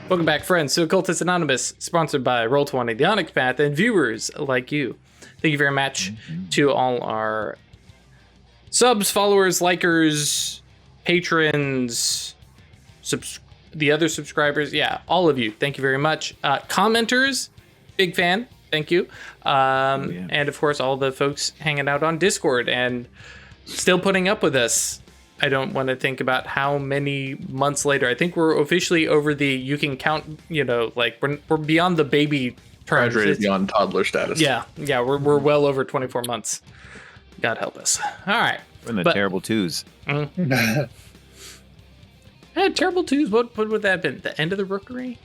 Welcome back, friends, to Occultists Anonymous, sponsored by Roll20, The Onyx Path, and viewers like you. Thank you very much to all our subs, followers, likers, patrons, the other subscribers. Yeah, all of you. Thank you very much. Commenters, big fan. Thank you. And of course, all the folks hanging out on Discord and still putting up with us. I don't want to think about how many months later. I think we're officially over the, you can count, like we're beyond the baby term. Graduated beyond toddler status. Yeah, we're well over 24 months. God help us. All right. We're in the terrible twos. Terrible twos, what would that have been? The end of the rookery?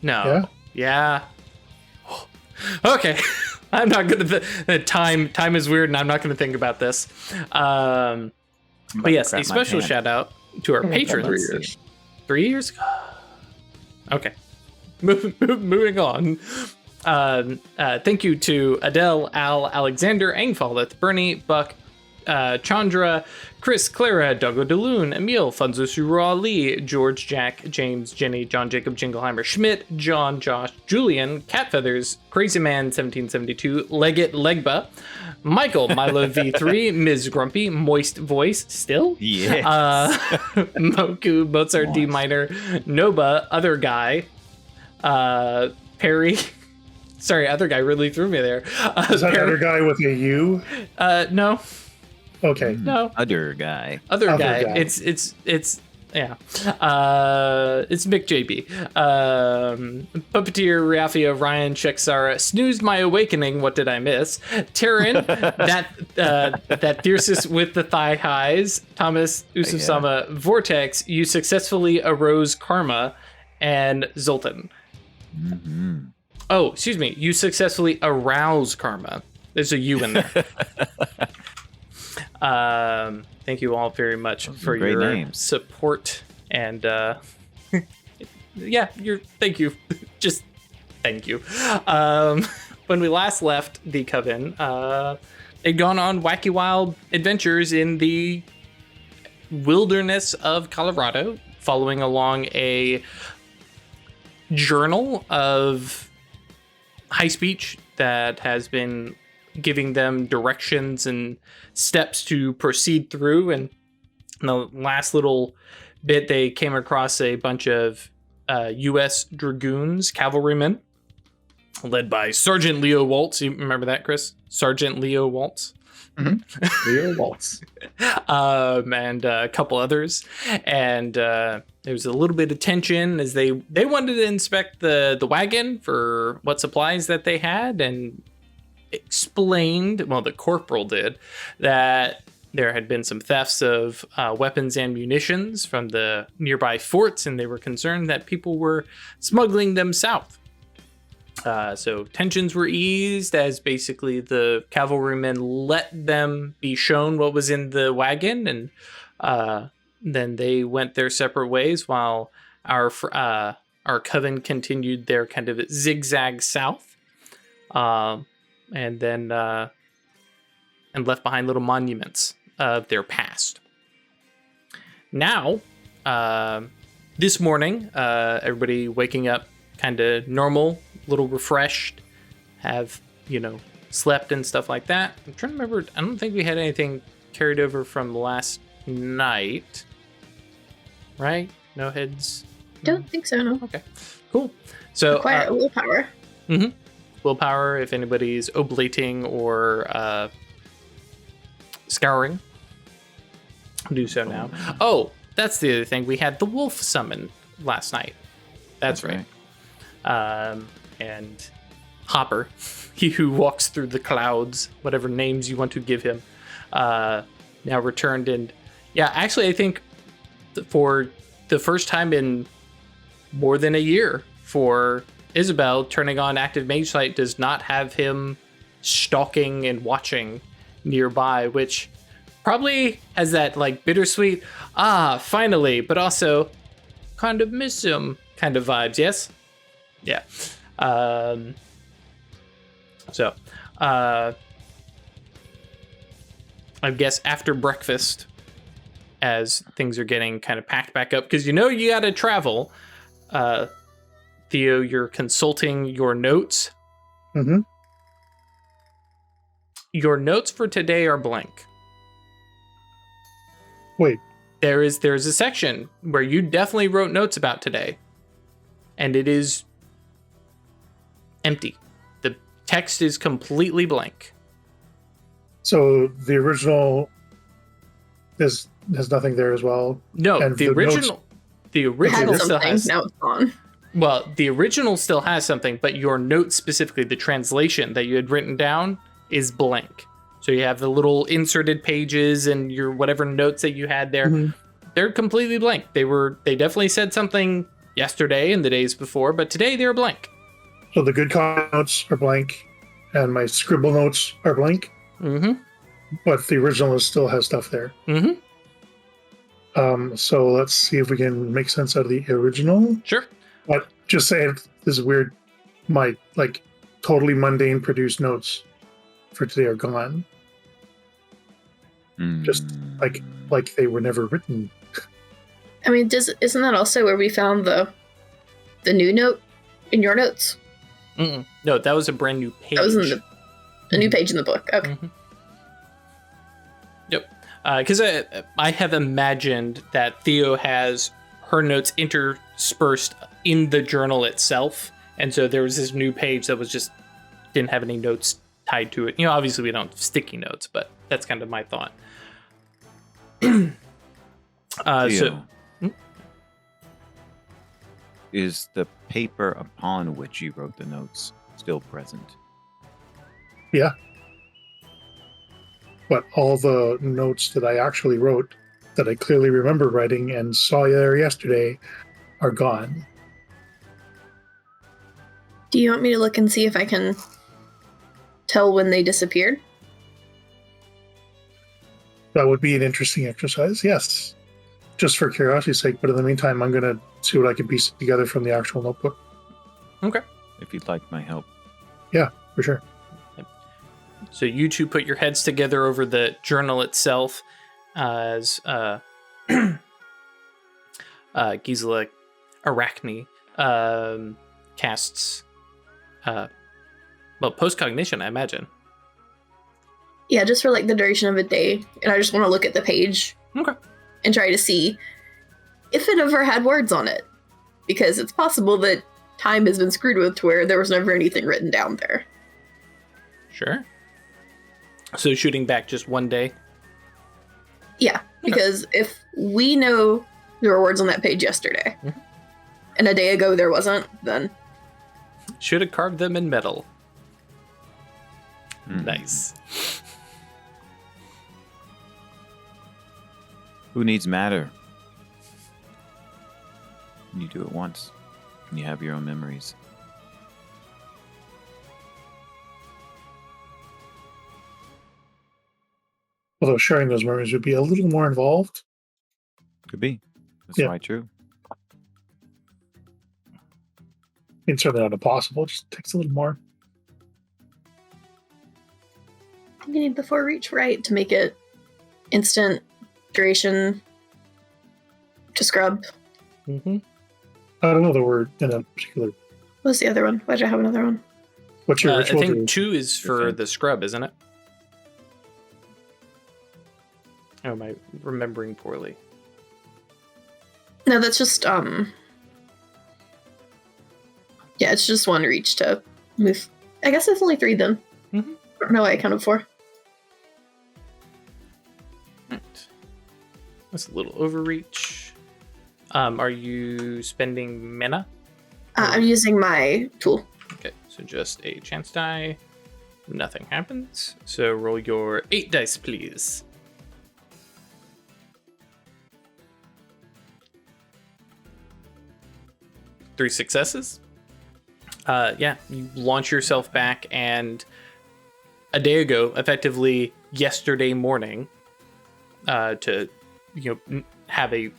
No. Yeah. Okay. I'm not going to, time is weird and I'm not going to think about this. But yes, a special shout out to our patrons. 3 years. 3 years? Okay. Moving on. Thank you to Adele, Al, Alexander, Angfalith, Bernie, Buck, Chandra, Chris, Clara, Doggo DeLune, Emil, Funzo Surua Lee, George, Jack, James, Jenny, John Jacob, Jingleheimer, Schmidt, John, Josh, Julian, Cat Feathers, Crazy Man 1772, Leggett, Legba, Michael, Milo V3, Ms. Grumpy, Moist Voice, still? Yes. Moku, Mozart D minor, Noba, Other Guy, Perry. Sorry, Other Guy really threw me there. Is that Other Guy with a U? No. Okay. No. Other Guy. Other guy. It's yeah. It's Mick JB. Puppeteer, Raffia, Ryan, Sheksara, Snoozed My Awakening, What Did I Miss? Terran, that Thyrsis with the Thigh Highs, Thomas, Ususama, Vortex, You Successfully Arose Karma, and Zoltan. Mm-hmm. Oh, excuse me. You Successfully Arouse Karma. There's a U in there. Thank you all very much for your names. support and thank you. Just thank you. When we last left the coven, they'd gone on wacky wild adventures in the wilderness of Colorado, following along a journal of high speech that has been giving them directions and steps to proceed through. And in the last little bit, they came across a bunch of U.S. Dragoons, cavalrymen, led by Sergeant Leo Waltz. You remember that, Chris? Sergeant Leo Waltz. Mm-hmm. Leo Waltz. And a couple others. And there was a little bit of tension as they wanted to inspect the wagon for what supplies that they had, and explained, well, the corporal did, that there had been some thefts of weapons and munitions from the nearby forts, and they were concerned that people were smuggling them south. So tensions were eased as basically the cavalrymen let them be shown what was in the wagon, and then they went their separate ways while our coven continued their kind of zigzag south. And then and left behind little monuments of their past. Now, this morning, everybody waking up kind of normal, little refreshed, have, slept and stuff like that. I'm trying to remember, I don't think we had anything carried over from last night, right? No heads? Don't think so, no. Okay, cool. So Quiet willpower. Mm-hmm. Willpower, if anybody's oblating or scouring, do so now. Oh, that's the other thing. We had the wolf summon last night. That's right. And Hopper, he who walks through the clouds, whatever names you want to give him, now returned. And yeah, actually, I think for the first time in more than a year for Isabel, turning on active mage sight does not have him stalking and watching nearby, which probably has that like bittersweet, finally, but also kind of miss him kind of vibes. Yes? Yeah. I guess after breakfast, as things are getting kind of packed back up, because you gotta travel, Theo, you're consulting your notes. Mm-hmm. Your notes for today are blank. Wait. There's a section where you definitely wrote notes about today, and it is empty. The text is completely blank. So the original has nothing there as well. No, And the the original It had still something, has. now it's gone. Well, the original still has something, but your note specifically, the translation that you had written down, is blank. So you have the little inserted pages and your whatever notes that you had there. Mhm. They're completely blank. They definitely said something yesterday and the days before, but today they're blank. So the good copy notes are blank, and my scribble notes are blank, Mm-hmm. but the original still has stuff there. Mm-hmm. So let's see if we can make sense out of the original. Sure. But just saying, this is weird. My totally mundane produced notes for today are gone, Just like they were never written. I mean, isn't that also where we found the new note in your notes? Mm-mm. No, that was a brand new page. That was in a new page in the book. Okay. Mm-hmm. Yep. Because I have imagined that Theo has her notes interspersed in the journal itself, and so there was this new page that was just didn't have any notes tied to it. You know, obviously we don't have sticky notes, but that's kind of my thought. Theo, Hmm? is the paper upon which you wrote the notes still present? Yeah. But all the notes that I actually wrote, that I clearly remember writing and saw there yesterday, are gone. Do you want me to look and see if I can tell when they disappeared? That would be an interesting exercise, yes. Just for curiosity's sake, but in the meantime, I'm going to see what I can piece together from the actual notebook. Okay. If you'd like my help. For sure. So you two put your heads together over the journal itself as Gisela Arachne casts post-cognition, I imagine. Yeah, just for like the duration of a day. And I just want to look at the page. Okay. And try to see if it ever had words on it. Because it's possible that time has been screwed with to where there was never anything written down there. Sure. So shooting back just one day. Yeah, because if we know there were words on that page yesterday, and a day ago there wasn't, then Should have carved them in metal. Hmm. Nice. Who needs matter? You do it once, and you have your own memories. Although sharing those memories would be a little more involved. Could be. That's Yeah. quite true. It's certainly not impossible, it just takes a little more. I think you need the 4 reach right to make it instant duration to scrub. Mm-hmm. I don't know the word in a particular. What's the other one? Why did I have another one? What's your I ritual? think do? 2 is for Okay. the scrub, isn't it? Oh, am I remembering poorly? No, that's just yeah, it's just 1 reach to move. I guess it's only 3 then. Mhm. I don't know what I counted for. Right. That's a little overreach. Are you spending mana? I'm using my tool. Okay, so just a chance die. Nothing happens. So roll your 8 dice, please. Three successes. Yeah, you launch yourself back, and a day ago, effectively yesterday morning, to have a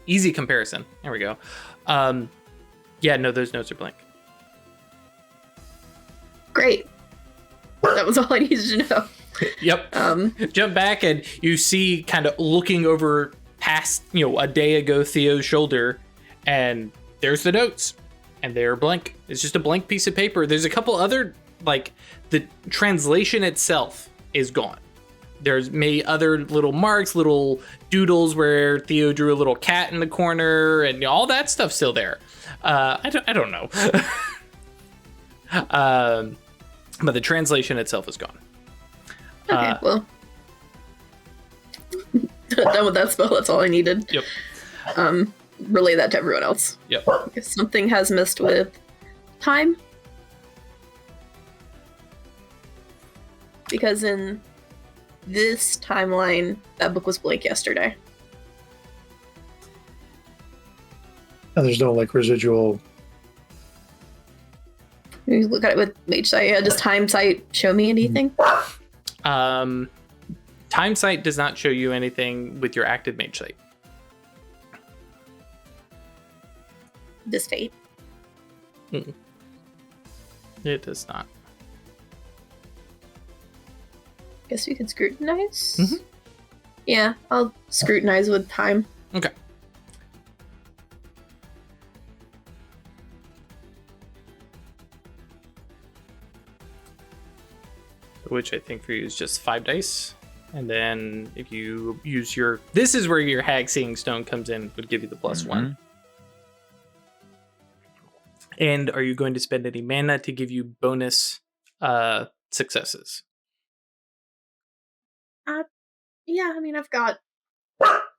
easy comparison. There we go. Yeah, no, those notes are blank. Great. That was all I needed to know. Yep. Jump back, and you see, kind of looking over past, a day ago Theo's shoulder, And there's the notes, and they're blank. It's just a blank piece of paper. There's a couple other, like, the translation itself is gone. There's maybe other little marks, little doodles where Theo drew a little cat in the corner, and all that stuff's still there. I don't know. But the translation itself is gone. Okay, well. Done with that spell, that's all I needed. Yep. Relay that to everyone else. Yep. If something has missed with time. Because in this timeline, that book was blank yesterday. And there's no like residual. You look at it with Mage Sight. Yeah, does Time Sight show me anything? Time Sight does not show you anything with your active Mage Sight. Does Fate? It does not. Guess we could scrutinize? Mhm. Yeah, I'll scrutinize with time. Okay. Which I think for you is just 5 dice. And then if you use your... This is where your Hag Seeing Stone comes in, would give you the +1. And are you going to spend any mana to give you bonus successes? Yeah, I mean, I've got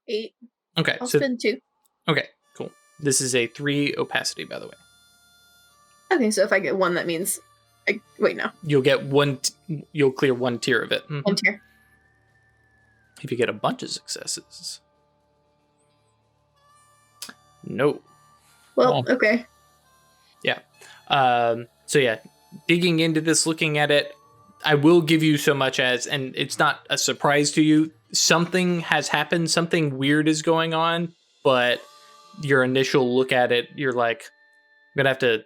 8. Okay. I'll spend 2. Okay, cool. This is a 3 opacity, by the way. Okay, so if I get 1, that means... wait, no. You'll get you'll clear 1 tier of it. Mhm. 1 tier. If you get a bunch of successes. No. Well, okay. So yeah, digging into this, looking at it, I will give you so much as, and it's not a surprise to you, something has happened, something weird is going on, but your initial look at it, you're like, I'm gonna have to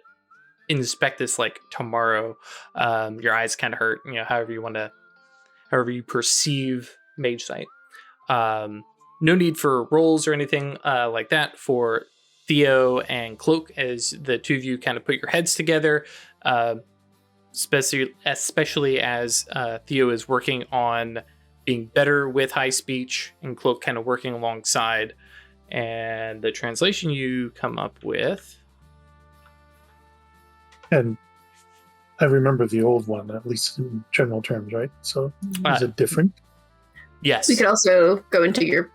inspect this like tomorrow. Your eyes kind of hurt, however you perceive Mage Sight. No need for rolls or anything like that for Theo and Cloak, as the two of you kind of put your heads together, especially as Theo is working on being better with high speech and Cloak kind of working alongside. And the translation you come up with... And I remember the old one, at least in general terms, right? So is it different? Yes. We could also go into your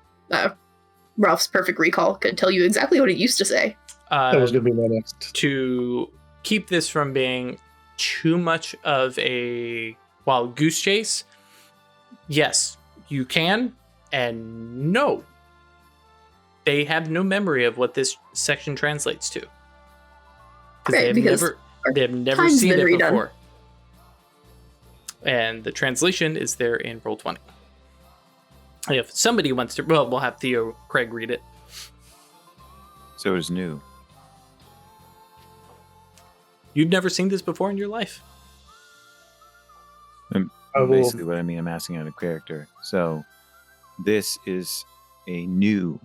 Ralph's perfect recall, could tell you exactly what it used to say. That was going to be my next. To keep this from being too much of a wild goose chase, yes, you can, and no. They have no memory of what this section translates to. Right, They have never seen it before. And the translation is there in Roll20. If somebody wants to, well, we'll have Theo Craig read it. So it's new. You've never seen this before in your life. Basically what I mean, I'm asking out of character. So this is a new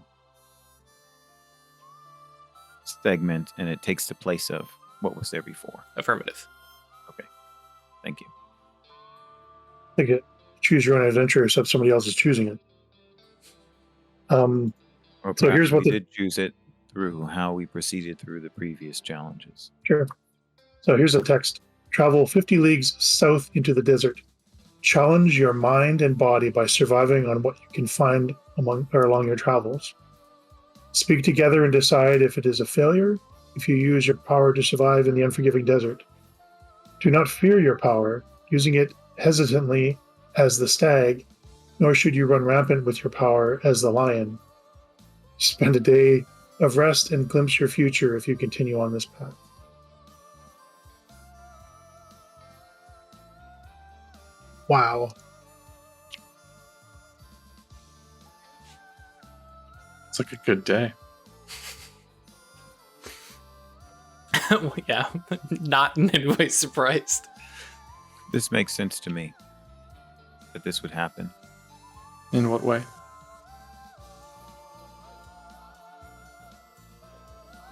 segment, and it takes the place of what was there before. Affirmative. Thank you. I think it choose your own adventure, except somebody else is choosing it. Or So here's what we did choose it through how we proceeded through the previous challenges. Sure. So here's the text. Travel 50 leagues south into the desert. Challenge your mind and body by surviving on what you can find along your travels. Speak together and decide if it is a failure, if you use your power to survive in the unforgiving desert. Do not fear your power, using it hesitantly as the stag, nor should you run rampant with your power as the lion. Spend a day of rest and glimpse your future if you continue on this path. Wow. It's like a good day. Well, yeah, not in any way surprised. This makes sense to me that this would happen. In what way?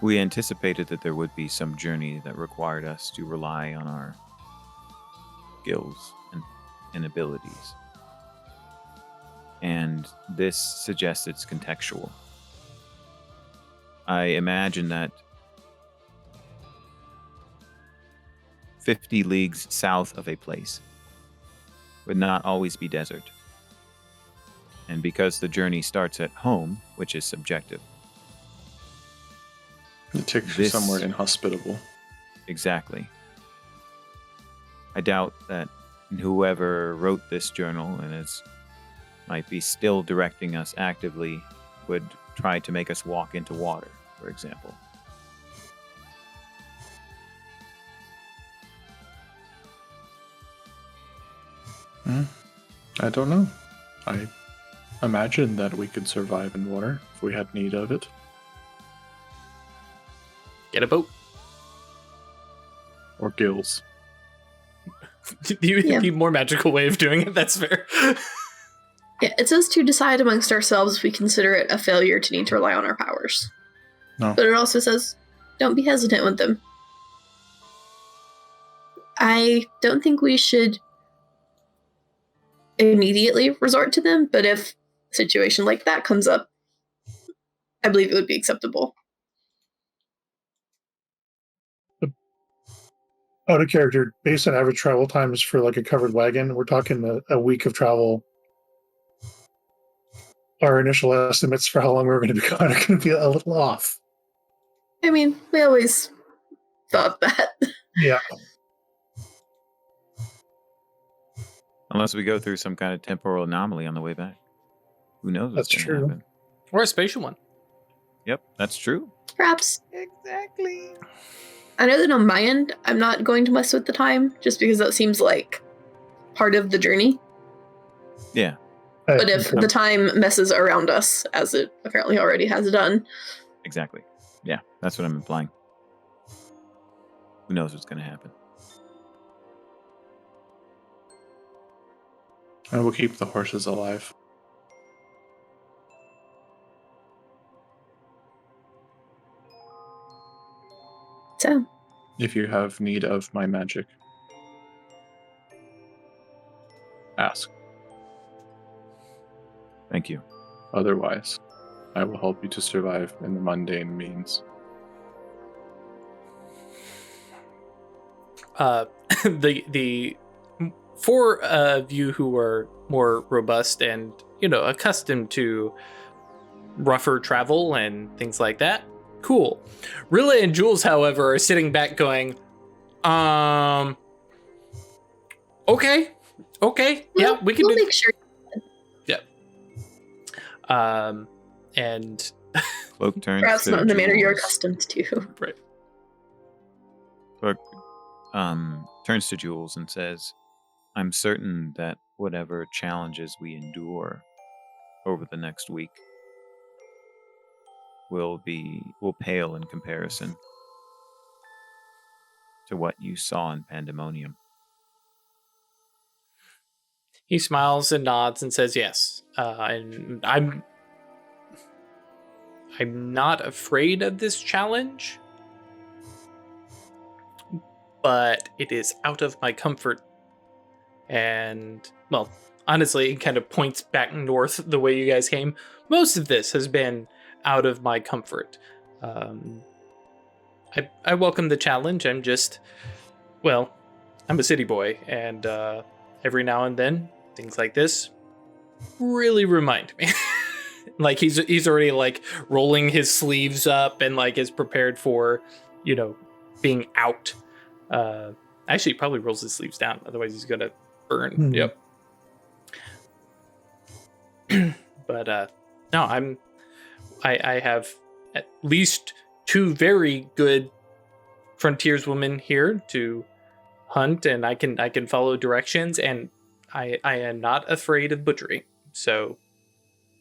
We anticipated that there would be some journey that required us to rely on our skills and abilities. And this suggests it's contextual. I imagine that 50 leagues south of a place would not always be desert. And because the journey starts at home, which is subjective. It takes you somewhere inhospitable. Exactly. I doubt that whoever wrote this journal and might be still directing us actively would try to make us walk into water, for example. I don't know. I imagine that we could survive in water if we had need of it. Get a boat. Or gills. The more magical way of doing it, that's fair. Yeah, it says to decide amongst ourselves if we consider it a failure to need to rely on our powers. No. But it also says, don't be hesitant with them. I don't think we should immediately resort to them, but if a situation like that comes up, I believe it would be acceptable. Out of character, based on average travel times for like a covered wagon, we're talking a week of travel. Our initial estimates for how long we're going to be gone are going to be a little off. I mean, we always thought that. Yeah. Unless we go through some kind of temporal anomaly on the way back. Who knows what's That's going to true. happen. Or a spatial one. Yep, that's true. Perhaps. Exactly. I know that on my end, I'm not going to mess with the time, just because that seems like part of the journey. Yeah. But if the time messes around us, as it apparently already has done. Exactly. Yeah, that's what I'm implying. Who knows what's going to happen? I will keep the horses alive. So, If you have need of my magic, ask. Thank you. Otherwise, I will help you to survive in the mundane means. The four of you who are more robust and accustomed to rougher travel and things like that, cool. Rilla and Jules, however, are sitting back going, okay, yeah, we can we'll do. make sure. And Cloak turns Perhaps to not in the manner you're Jules. accustomed to. right. Cloak turns to Jules and says, I'm certain that whatever challenges we endure over the next week will pale in comparison to what you saw in Pandemonium. He smiles and nods and says yes. And I'm not afraid of this challenge, but it is out of my comfort. And, well, honestly, it kind of points back north the way you guys came. Most of this has been out of my comfort. I welcome the challenge. I'm just, well, I'm a city boy, and every now and then, things like this really remind me. Like he's already like rolling his sleeves up and like is prepared for, being out. Actually, he probably rolls his sleeves down, otherwise he's gonna burn. Yep. But no, I have at least two very good frontierswomen here to hunt, and I can follow directions, and I am not afraid of butchery. So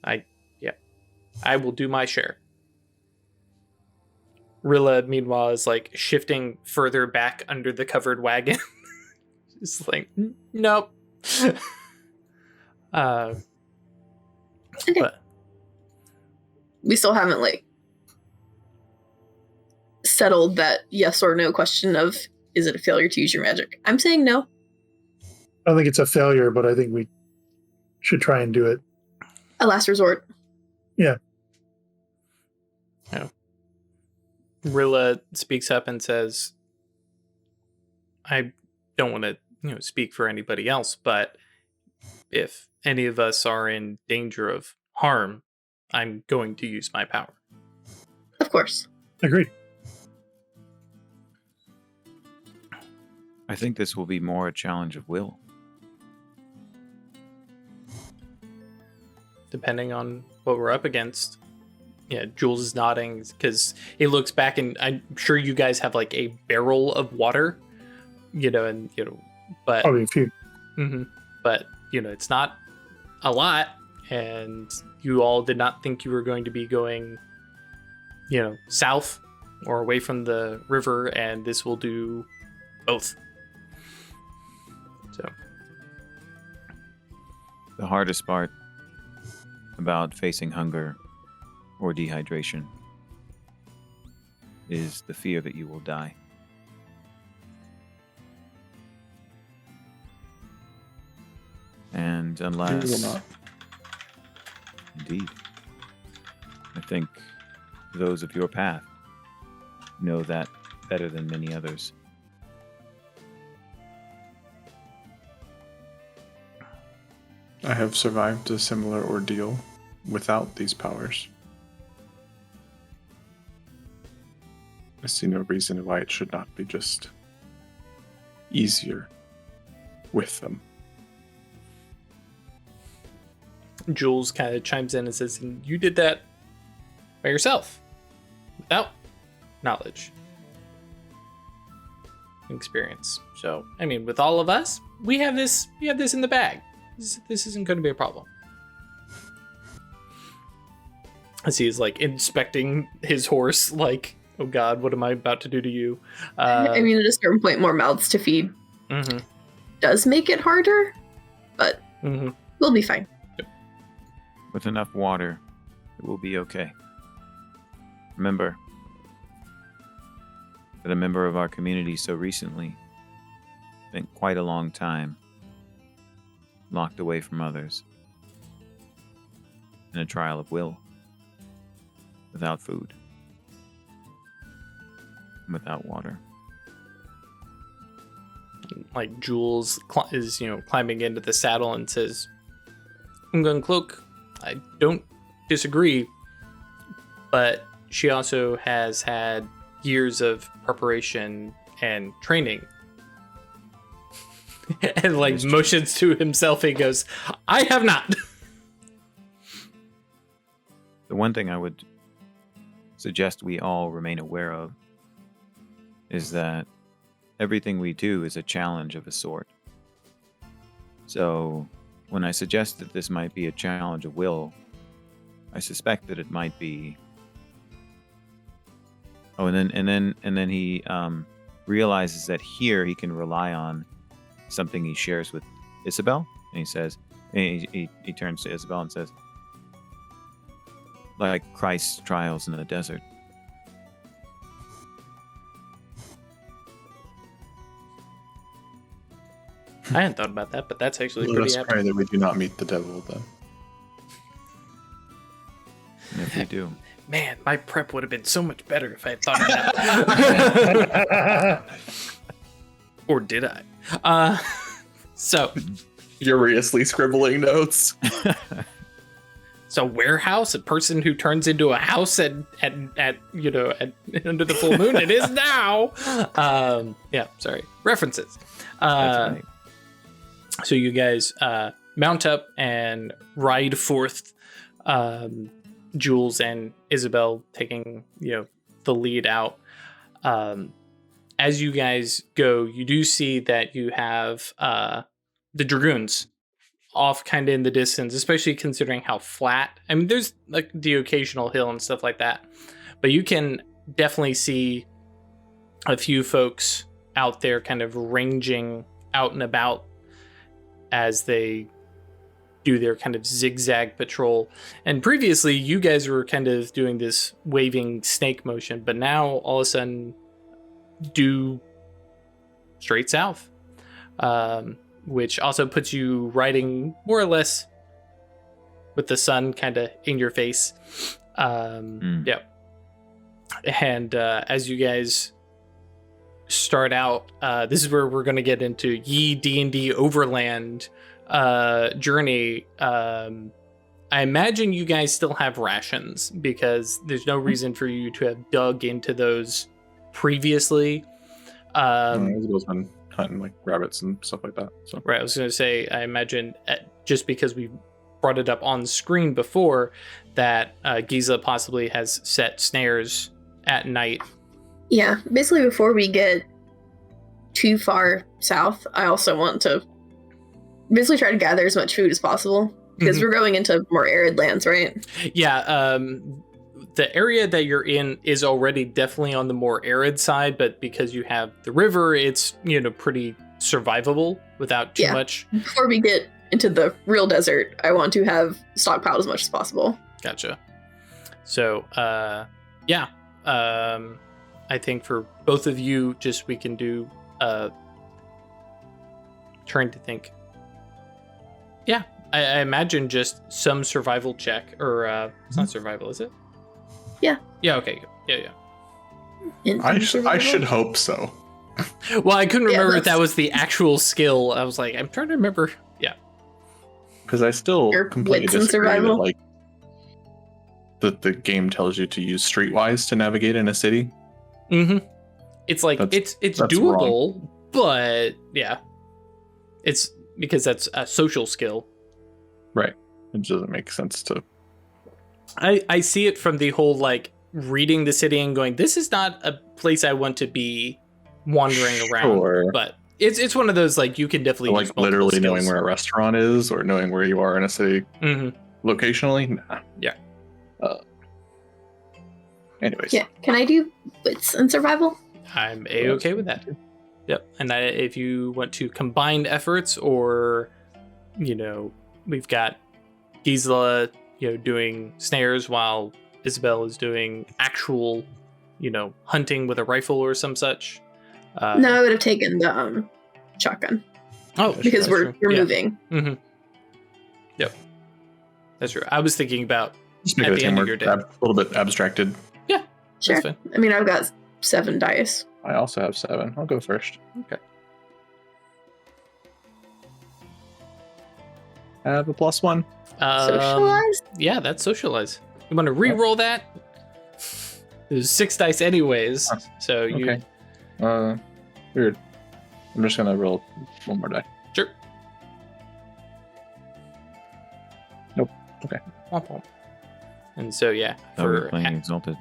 I will do my share. Rilla, meanwhile, is like shifting further back under the covered wagon. Just like, nope. Okay. But We still haven't settled that yes or no question of, is it a failure to use your magic? I'm saying no. I don't think it's a failure, but I think we should try and do it. A last resort. Yeah. Rilla speaks up and says, I don't want to, speak for anybody else, but if any of us are in danger of harm, I'm going to use my power. Of course. Agreed. I think this will be more a challenge of will. Depending on what we're up against. Yeah, Jules is nodding because he looks back, and I'm sure you guys have like a barrel of water, but Probably a few. But it's not a lot, and you all did not think you were going to be going, south or away from the river, and this will do both. So The hardest part about facing hunger or dehydration is the fear that you will die. And unless... You will not. Indeed. I think those of your path know that better than many others. I have survived a similar ordeal without these powers. I see no reason why it should not be just easier with them. Jules kind of chimes in and says, and you did that by yourself, without knowledge and experience. So, I mean, with all of us, we have this in the bag. This isn't going to be a problem. As he's like inspecting his horse, like, oh God, what am I about to do to you? I mean, at a certain point, more mouths to feed does make it harder, but we'll be fine. With enough water, it will be okay. Remember that a member of our community so recently spent quite a long time locked away from others in a trial of will, without food, and without water. Like Jules is, climbing into the saddle and says, Cloak, I don't disagree, but she also has had years of preparation and training. And like motions to himself, he goes, I have not. The one thing I would suggest we all remain aware of is that everything we do is a challenge of a sort. So when I suggest that this might be a challenge of will, I suspect that it might be. Oh, and then he realizes that here he can rely on something he shares with Isabel, and he says, he turns to Isabel and says, like Christ's trials in the desert. I hadn't thought about that, but that's actually Let pretty us apt. pray that we do not meet the devil then. And if we do, Man, my prep would have been so much better if I had thought of that. Or did I? So Furiously scribbling notes. So warehouse, a person who turns into a house at under the full moon. It is now. Yeah, sorry. References. that's right. So you guys mount up and ride forth. Jules and Isabel taking the lead out. As you guys go, you do see that you have the dragoons off kind of in the distance, especially considering how flat. I mean, there's like the occasional hill and stuff like that, but you can definitely see a few folks out there kind of ranging out and about as they do their kind of zigzag patrol. And previously, you guys were kind of doing this waving snake motion, but now all of a sudden, do straight south, which also puts you riding more or less with the sun kind of in your face. Yeah. And as you guys start out, this is where we're going to get into ye D&D Overland journey. I imagine you guys still have rations because there's no reason for you to have dug into those previously. Isabel's been hunting like rabbits and stuff like that. So Right, I was going to say, I imagine just because we brought it up on screen before that Giza possibly has set snares at night. Yeah, basically before we get too far south, I also want to basically try to gather as much food as possible because we're going into more arid lands, right? Yeah, the area that you're in is already definitely on the more arid side, but because you have the river, it's, pretty survivable without too much. Before we get into the real desert, I want to have stockpiled as much as possible. Gotcha. So, I think for both of you, just we can do trying to think. Yeah, I imagine just some survival check, or it's not survival, is it? Yeah. Yeah. Okay. Yeah. I should hope so. Well, I couldn't remember if that's- that was the actual skill. I was like, I'm trying to remember. Yeah. Because I still Your completely wits and disagree that, survival? like, the game tells you to use streetwise to navigate in a city. Mm-hmm. It's like That's it's wrong. doable, but yeah, it's because that's a social skill. Right. It doesn't make sense to. I see it from the whole like reading the city and going, this is not a place I want to be wandering around. Sure. But it's one of those like you can definitely use Like multiple literally knowing skills. where a restaurant is or knowing where you are in a city Mhm. locationally. Nah. Yeah. Anyways. Yeah, can I do wits and survival? I'm a-okay with that. Yep. And if you want to combine efforts, or we've got Gisela doing snares while Isabel is doing actual hunting with a rifle or some such. No, I would have taken the shotgun Oh, because that's we're true. Yeah. moving. Mm-hmm. Yep. That's true. I was thinking about Just make at it the a end of teamwork, your day. a little bit abstracted. Sure. That's fine. I mean, I've got 7 dice. I also have 7. I'll go first. Okay. I have a +1. Socialize? Yeah, that's socialize. You want to re-roll that? There's 6 dice anyways, Huh. so you Okay. Weird. I'm just gonna roll one more die. sure. Nope. Okay. Womp womp. And so yeah, So we're playing Exalted.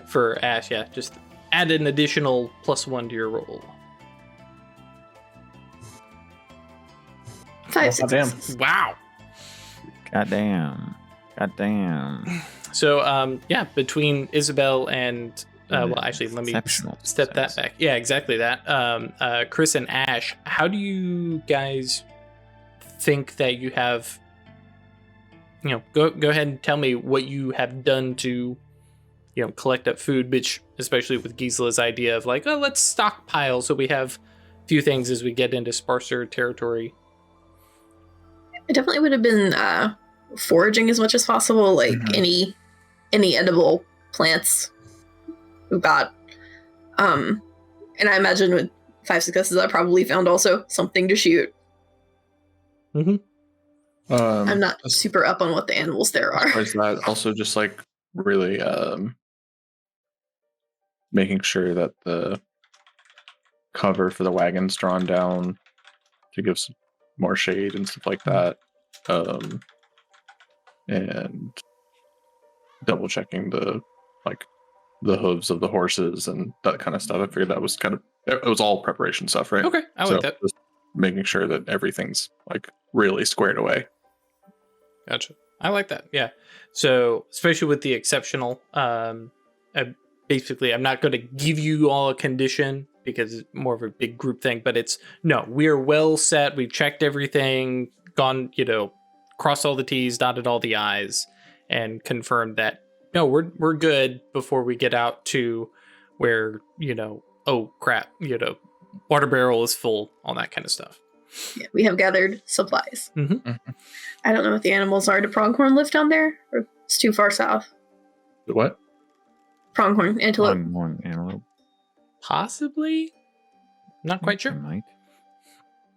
for Ash, yeah, just add an additional +1 to your roll. 5 Oh, damn. successes. Wow. Goddamn. So between Isabel and well, actually, let me Exceptional step that success. back. Yeah, exactly that. Chris and Ash, how do you guys think that you have? Go ahead and tell me what you have done to, collect up food. Which, especially with Gisela's idea of like, oh, let's stockpile so we have a few things as we get into sparser territory. It definitely would have been foraging as much as possible, like any edible plants we've got. And I imagine with 5 successes, I probably found also something to shoot. I'm not super up on what the animals there are. Besides that, also just like really making sure that the cover for the wagon's drawn down to give some more shade and stuff like that. And double checking the hooves of the horses and that kind of stuff. I figured that was it was all preparation stuff, right? Okay, I like that. Just making sure that everything's like really squared away. Gotcha. I like that. Yeah. So, especially with the exceptional, I'm not going to give you all a condition because it's more of a big group thing, but we're well set. We've checked everything. gone, crossed all the T's, dotted all the I's, and confirmed that no, we're good before we get out to where, oh crap, water barrel is full, all that kind of stuff. Yeah, we have gathered supplies. Mm-hmm. I don't know what the animals are. Do pronghorn live down there? Or it's too far south? What? Pronghorn, antelope. One antelope. Possibly? Not quite sure. Might.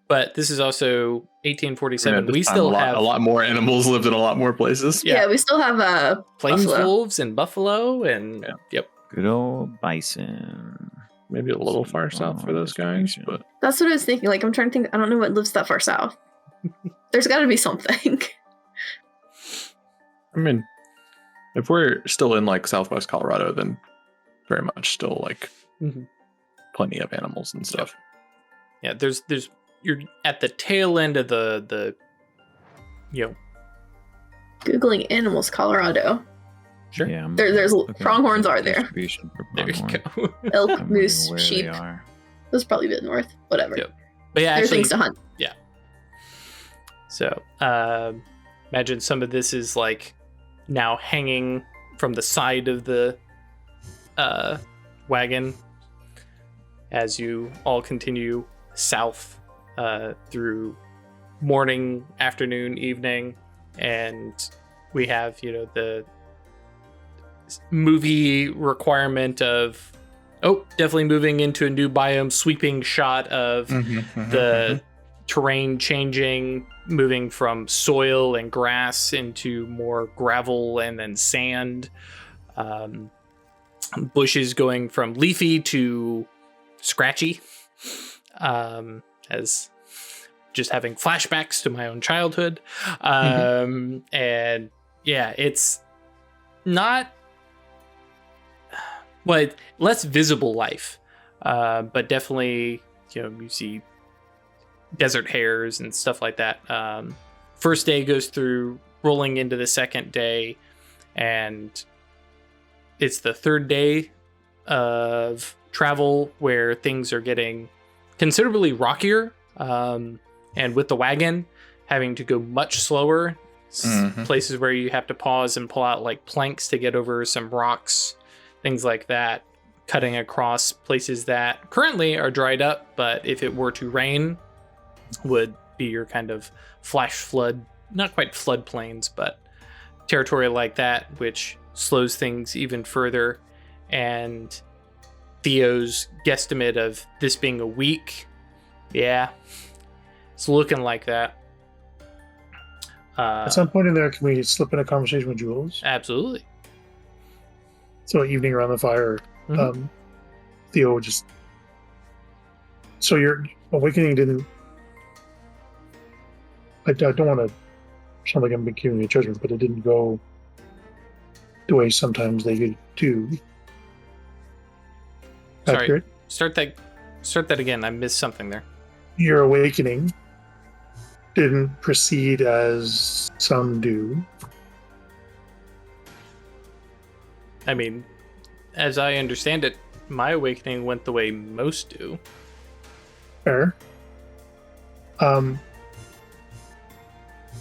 But this is also 1847. Yeah, We still have a lot more animals lived in a lot more places. Yeah, we still have plains buffalo. wolves and buffalo and yep. Good old bison. Maybe a little far south for those guys, but That's what I was thinking. Like, I'm trying to think. I don't know what lives that far south. There's got to be something. I mean, if we're still in like Southwest Colorado, then very much still like plenty of animals and stuff. Yeah, there's you're at the tail end of the Googling animals, Colorado. Sure. Yeah, There's looking pronghorns at are there. distribution for There you pronghorn. go. Elk, I don't know moose, where sheep. they are. Those probably a bit north. Whatever. Yep. But yeah, There are actually, things to hunt. so imagine some of this is like now hanging from the side of the wagon as you all continue south through morning, afternoon, evening, and we have the movie requirement of definitely moving into a new biome, sweeping shot of the terrain changing, moving from soil and grass into more gravel and then sand, bushes going from leafy to scratchy, as just having flashbacks to my own childhood. And yeah, it's not less visible life, but definitely you see desert hares and stuff like that. First day goes through rolling into the second day, and it's the third day of travel where things are getting considerably rockier, and with the wagon having to go much slower, places where you have to pause and pull out like planks to get over some rocks, things like that, cutting across places that currently are dried up, but if it were to rain would be your kind of flash flood, not quite floodplains, but territory like that, which slows things even further. And Theo's guesstimate of this being a week, yeah, it's looking like that. At some point in there, can we slip in a conversation with Jules? Absolutely. So evening around the fire, Theo would just. So your awakening didn't. I don't want to sound like I'm giving you judgment, but it didn't go the way sometimes they do. Sorry. Accurate? Start that again. I missed something there. Your awakening didn't proceed as some do. I mean, as I understand it, my awakening went the way most do. Fair.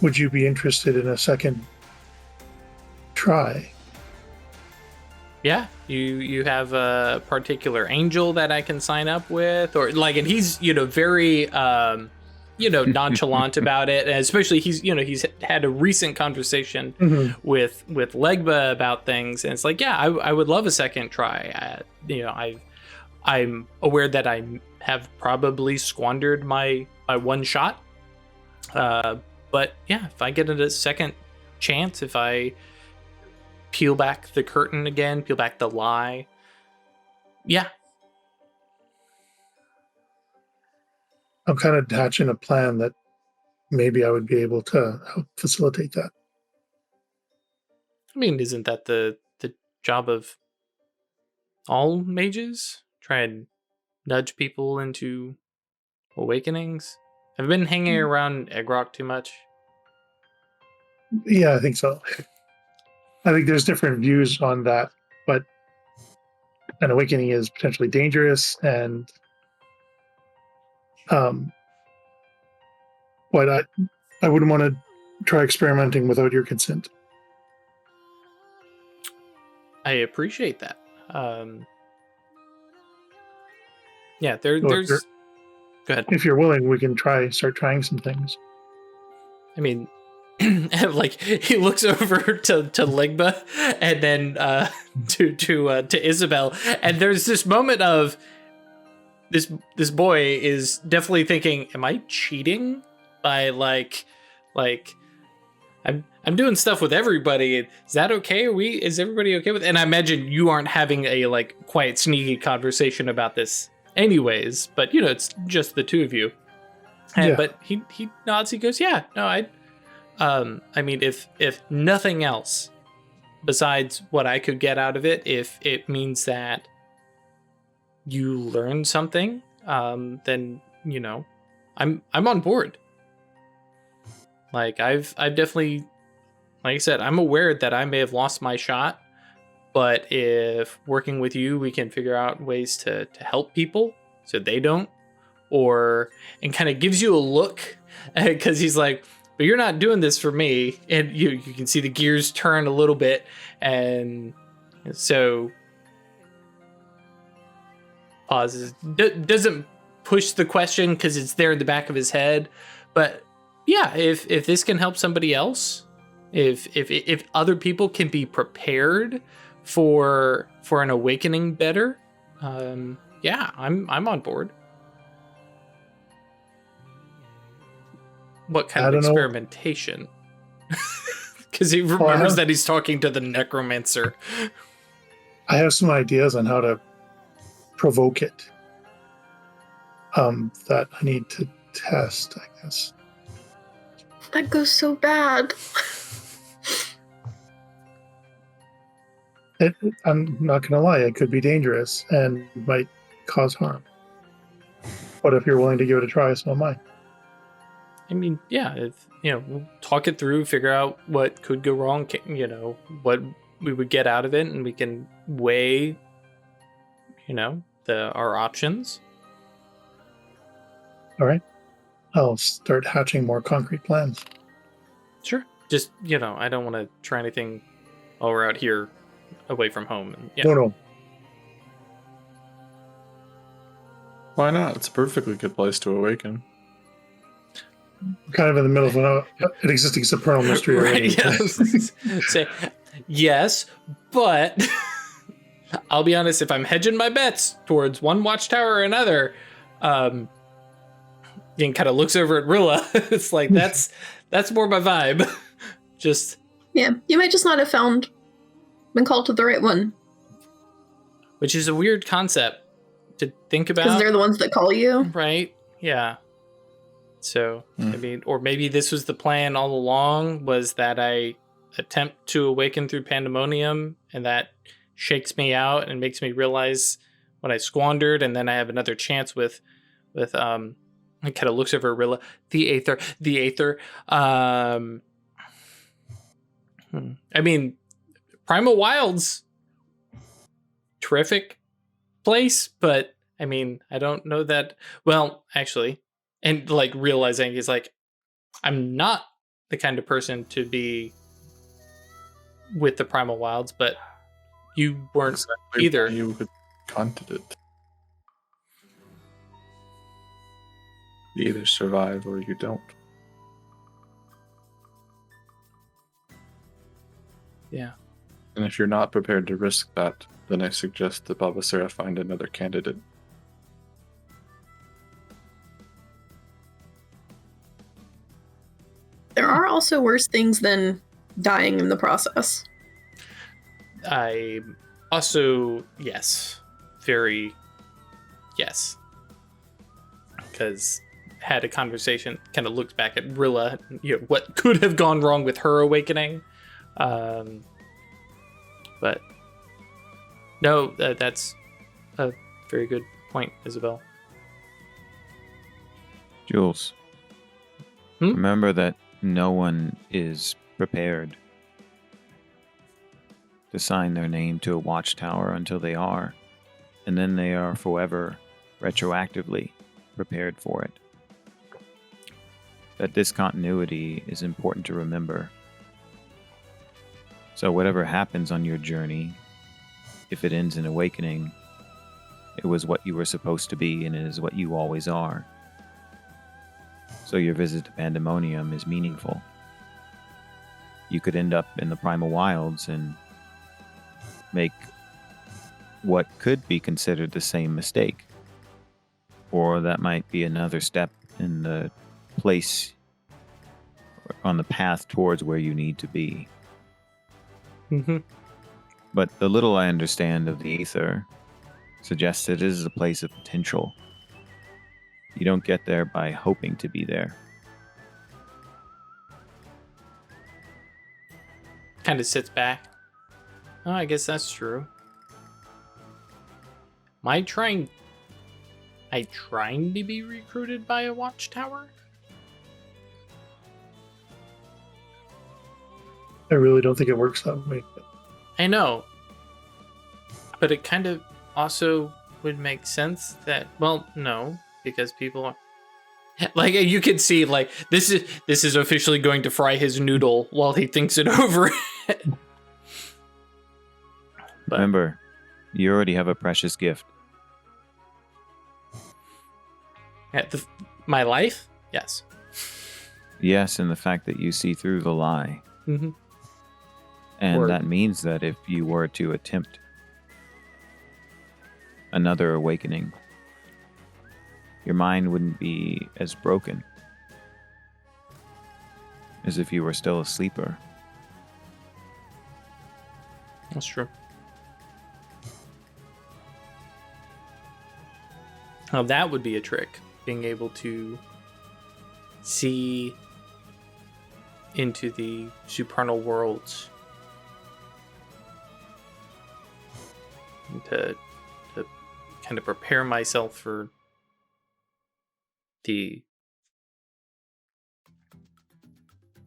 Would you be interested in a second try? Yeah, you have a particular angel that I can sign up with, or like, and he's very nonchalant about it, and especially he's had a recent conversation with Legba about things, and it's like, yeah, I would love a second try. I'm aware that I have probably squandered my one shot, but yeah, if I get a second chance, if I peel back the curtain again, peel back the lie, yeah. I'm kind of hatching a plan that maybe I would be able to help facilitate that. I mean, isn't that the job of all mages? Try and nudge people into awakenings? I've been hanging around Egg Rock too much. Yeah, I think so. I think there's different views on that, but an awakening is potentially dangerous, and I wouldn't want to try experimenting without your consent. I appreciate that. Yeah, So if there's. you're- Go ahead. If you're willing, we can start trying some things. I mean, like he looks over to Ligma and then to Isabel, and there's this moment of this boy is definitely thinking, "Am I cheating by like I'm doing stuff with everybody? Is that okay? Is everybody okay with?" And I imagine you aren't having a like quiet, sneaky conversation about this, anyways. But it's just the two of you. And, Yeah. But he nods. He goes, "Yeah, no, I mean, if nothing else, besides what I could get out of it, if it means that you learn something, then I'm on board. Like I've definitely, like I said, I'm aware that I may have lost my shot, but if working with you, we can figure out ways to help people so they don't, and kind of gives you a look because he's like, but you're not doing this for me. And you can see the gears turn a little bit. And so pauses, doesn't push the question because it's there in the back of his head. But yeah, if this can help somebody else, if other people can be prepared for an awakening better, yeah, I'm on board. What kind I of don't know. experimentation? Because he remembers that he's talking to the necromancer. I have some ideas on how to provoke it. That I need to test, I guess. That goes so bad. I'm not going to lie, it could be dangerous and might cause harm. But if you're willing to give it a try, so am I. I mean, yeah, we'll talk it through, figure out what could go wrong, what we would get out of it, and we can weigh, our options. All right. I'll start hatching more concrete plans. Sure. Just, I don't want to try anything while we're out here away from home. And, yeah. No. Why not? It's a perfectly good place to awaken. We're kind of in the middle of an existing supernal mystery already. Right, yes. Say, yes, but I'll be honest, if I'm hedging my bets towards one watchtower or another, Ian kind of looks over at Rilla. It's like, that's more my vibe. Just... Yeah, you might just not have been called to the right one. Which is a weird concept to think about. Because they're the ones that call you. Right, yeah. So, I mean, or maybe this was the plan all along, was that I attempt to awaken through pandemonium, and that shakes me out and makes me realize what I squandered, and then I have another chance with it kind of looks over Rilla, the Aether. I mean, Primal Wilds, terrific place, but I mean, I don't know that, well, actually, and like realizing he's like, I'm not the kind of person to be with the Primal Wilds, but you weren't Exactly either. why you had content it. You either survive or you don't. Yeah. And if you're not prepared to risk that, then I suggest that Baba Sarah find another candidate. There are also worse things than dying in the process. I also, yes, very yes. Because had a conversation, kind of looked back at Rilla, what could have gone wrong with her awakening. But no, that's a very good point, Isabel. Jules, remember that no one is prepared to sign their name to a watchtower until they are, and then they are forever retroactively prepared for it. that discontinuity is important to remember. So whatever happens on your journey, if it ends in awakening, it was what you were supposed to be, and it is what you always are. So your visit to Pandemonium is meaningful. You could end up in the Primal Wilds and make what could be considered the same mistake. Or that might be another step in the place on the path towards where you need to be. Mm-hmm. But the little I understand of the Aether suggests that it is a place of potential. You don't get there by hoping to be there. Kind of sits back. Oh, I guess that's true. Am I trying to be recruited by a watchtower? I really don't think it works that way. I know. But it kind of also would make sense that, well, no, because people are, like, you can see, like, this is officially going to fry his noodle while he thinks it over. But remember, you already have a precious gift. my life? Yes. Yes, and the fact that you see through the lie. Mm-hmm. And Or- that means that if you were to attempt another awakening, your mind wouldn't be as broken as if you were still a sleeper. That's true. Now that would be a trick, being able to see into the supernal worlds. And to kind of prepare myself for the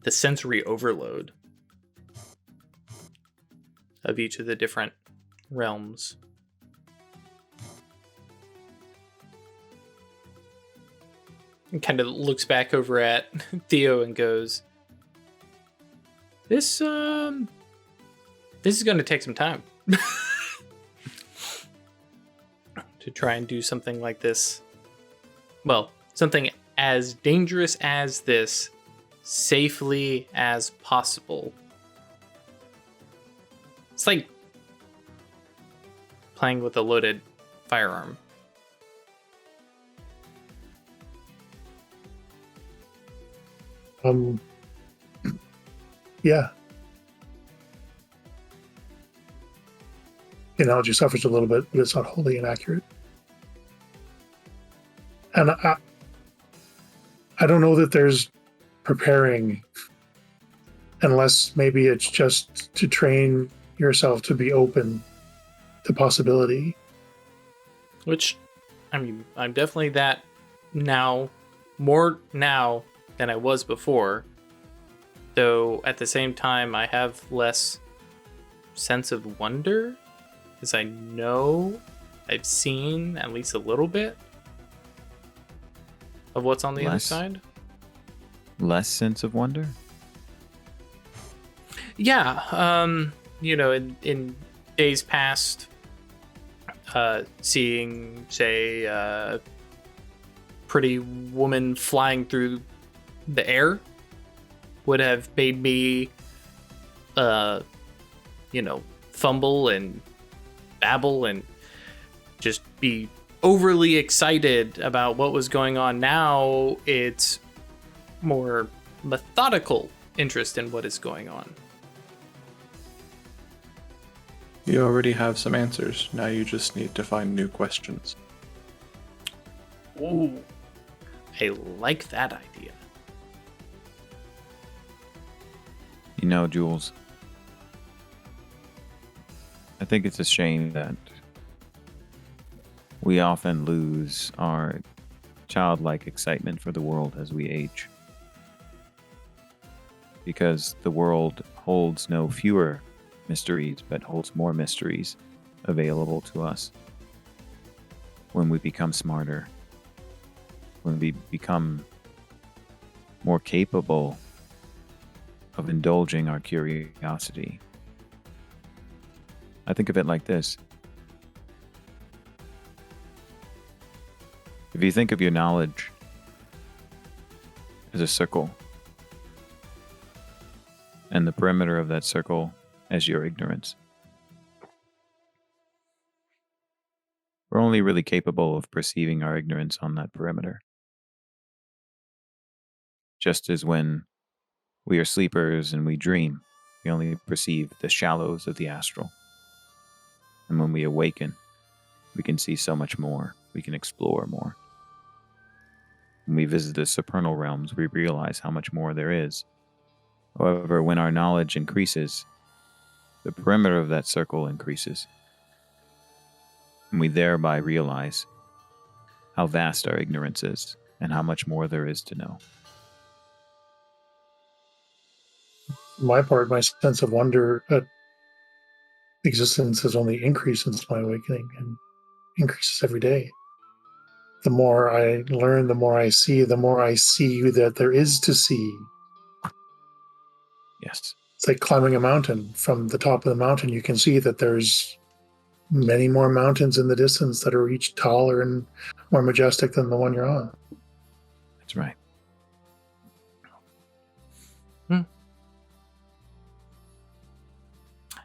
sensory overload of each of the different realms. And kind of looks back over at Theo and goes, This is going to take some time to try and do something like this. Well, something as dangerous as this, safely as possible. It's like playing with a loaded firearm. Yeah. The analogy suffers a little bit, but it's not wholly inaccurate. And I don't know that there's preparing, unless maybe it's just to train yourself to be open to possibility. Which, I mean, I'm definitely that now, more now than I was before. Though at the same time, I have less sense of wonder, because I know I've seen at least a little bit of what's on the other side. Less sense of wonder? Yeah, in days past, seeing, say, a pretty woman flying through the air would have made me, fumble and babble and just be overly excited about what was going on. Now it's more methodical interest in what is going on. You already have some answers. Now you just need to find new questions. Ooh, I like that idea. You know, Jules, I think it's a shame that we often lose our childlike excitement for the world as we age. Because the world holds no fewer mysteries, but holds more mysteries available to us when we become smarter, when we become more capable of indulging our curiosity. I think of it like this. If you think of your knowledge as a circle, and the perimeter of that circle as your ignorance, we're only really capable of perceiving our ignorance on that perimeter. Just as when we are sleepers and we dream, we only perceive the shallows of the astral. And when we awaken, we can see so much more. We can explore more. When we visit the supernal realms, we realize how much more there is. However, when our knowledge increases, the perimeter of that circle increases. And we thereby realize how vast our ignorance is and how much more there is to know. For my part, my sense of wonder at existence has only increased since my awakening and increases every day. The more I learn, the more I see that there is to see. Yes. It's like climbing a mountain. From the top of the mountain, you can see that there's many more mountains in the distance that are each taller and more majestic than the one you're on. That's right.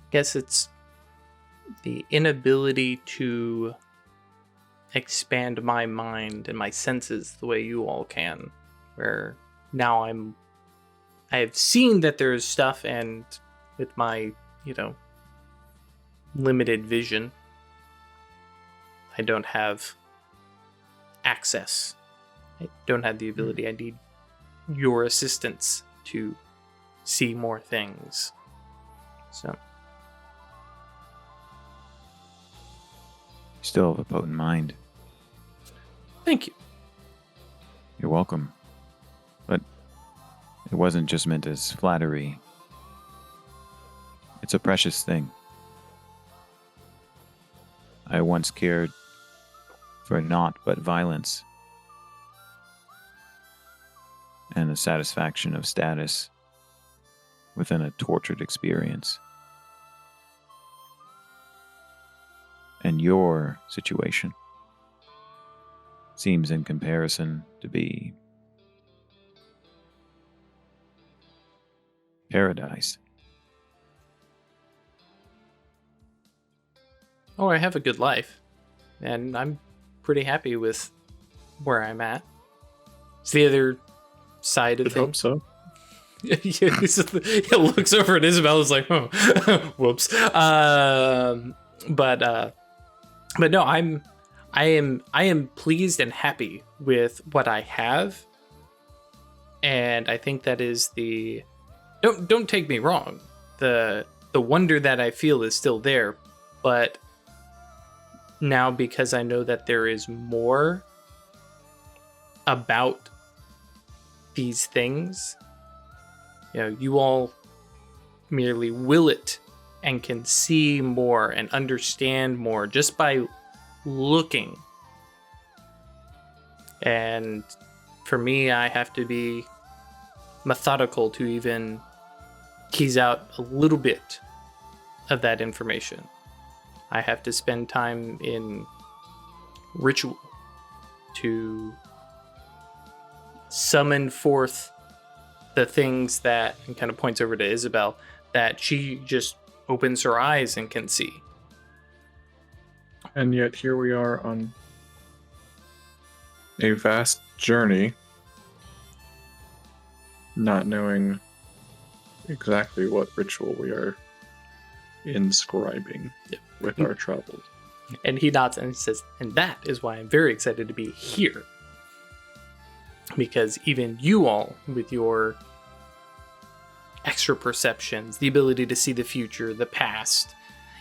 Guess it's the inability to expand my mind and my senses the way you all can, where now I have seen that there's stuff, and with my, limited vision, I don't have access. I don't have the ability. I need your assistance to see more things. So You still have a potent mind. thank you. You're welcome. But it wasn't just meant as flattery. It's a precious thing. I once cared for naught but violence and the satisfaction of status within a tortured experience. And your situation seems in comparison to be paradise. Oh, I have a good life, and I'm pretty happy with where I'm at. It's the other side of I hope things. so. He looks over at Isabel, is like, oh, whoops. But no, I am pleased and happy with what I have, and I think that is the. Don't take me wrong. The wonder that I feel is still there, but now because I know that there is more about these things, you all merely will it and can see more and understand more just by looking. And for me, I have to be methodical to even tease out a little bit of that information. I have to spend time in ritual to summon forth the things that, and kind of points over to Isabel, that she just opens her eyes and can see. And yet here we are on a vast journey, not knowing exactly what ritual we are inscribing with our travels. And he nods and he says, and that is why I'm very excited to be here. Because even you all, with your extra perceptions, the ability to see the future, the past,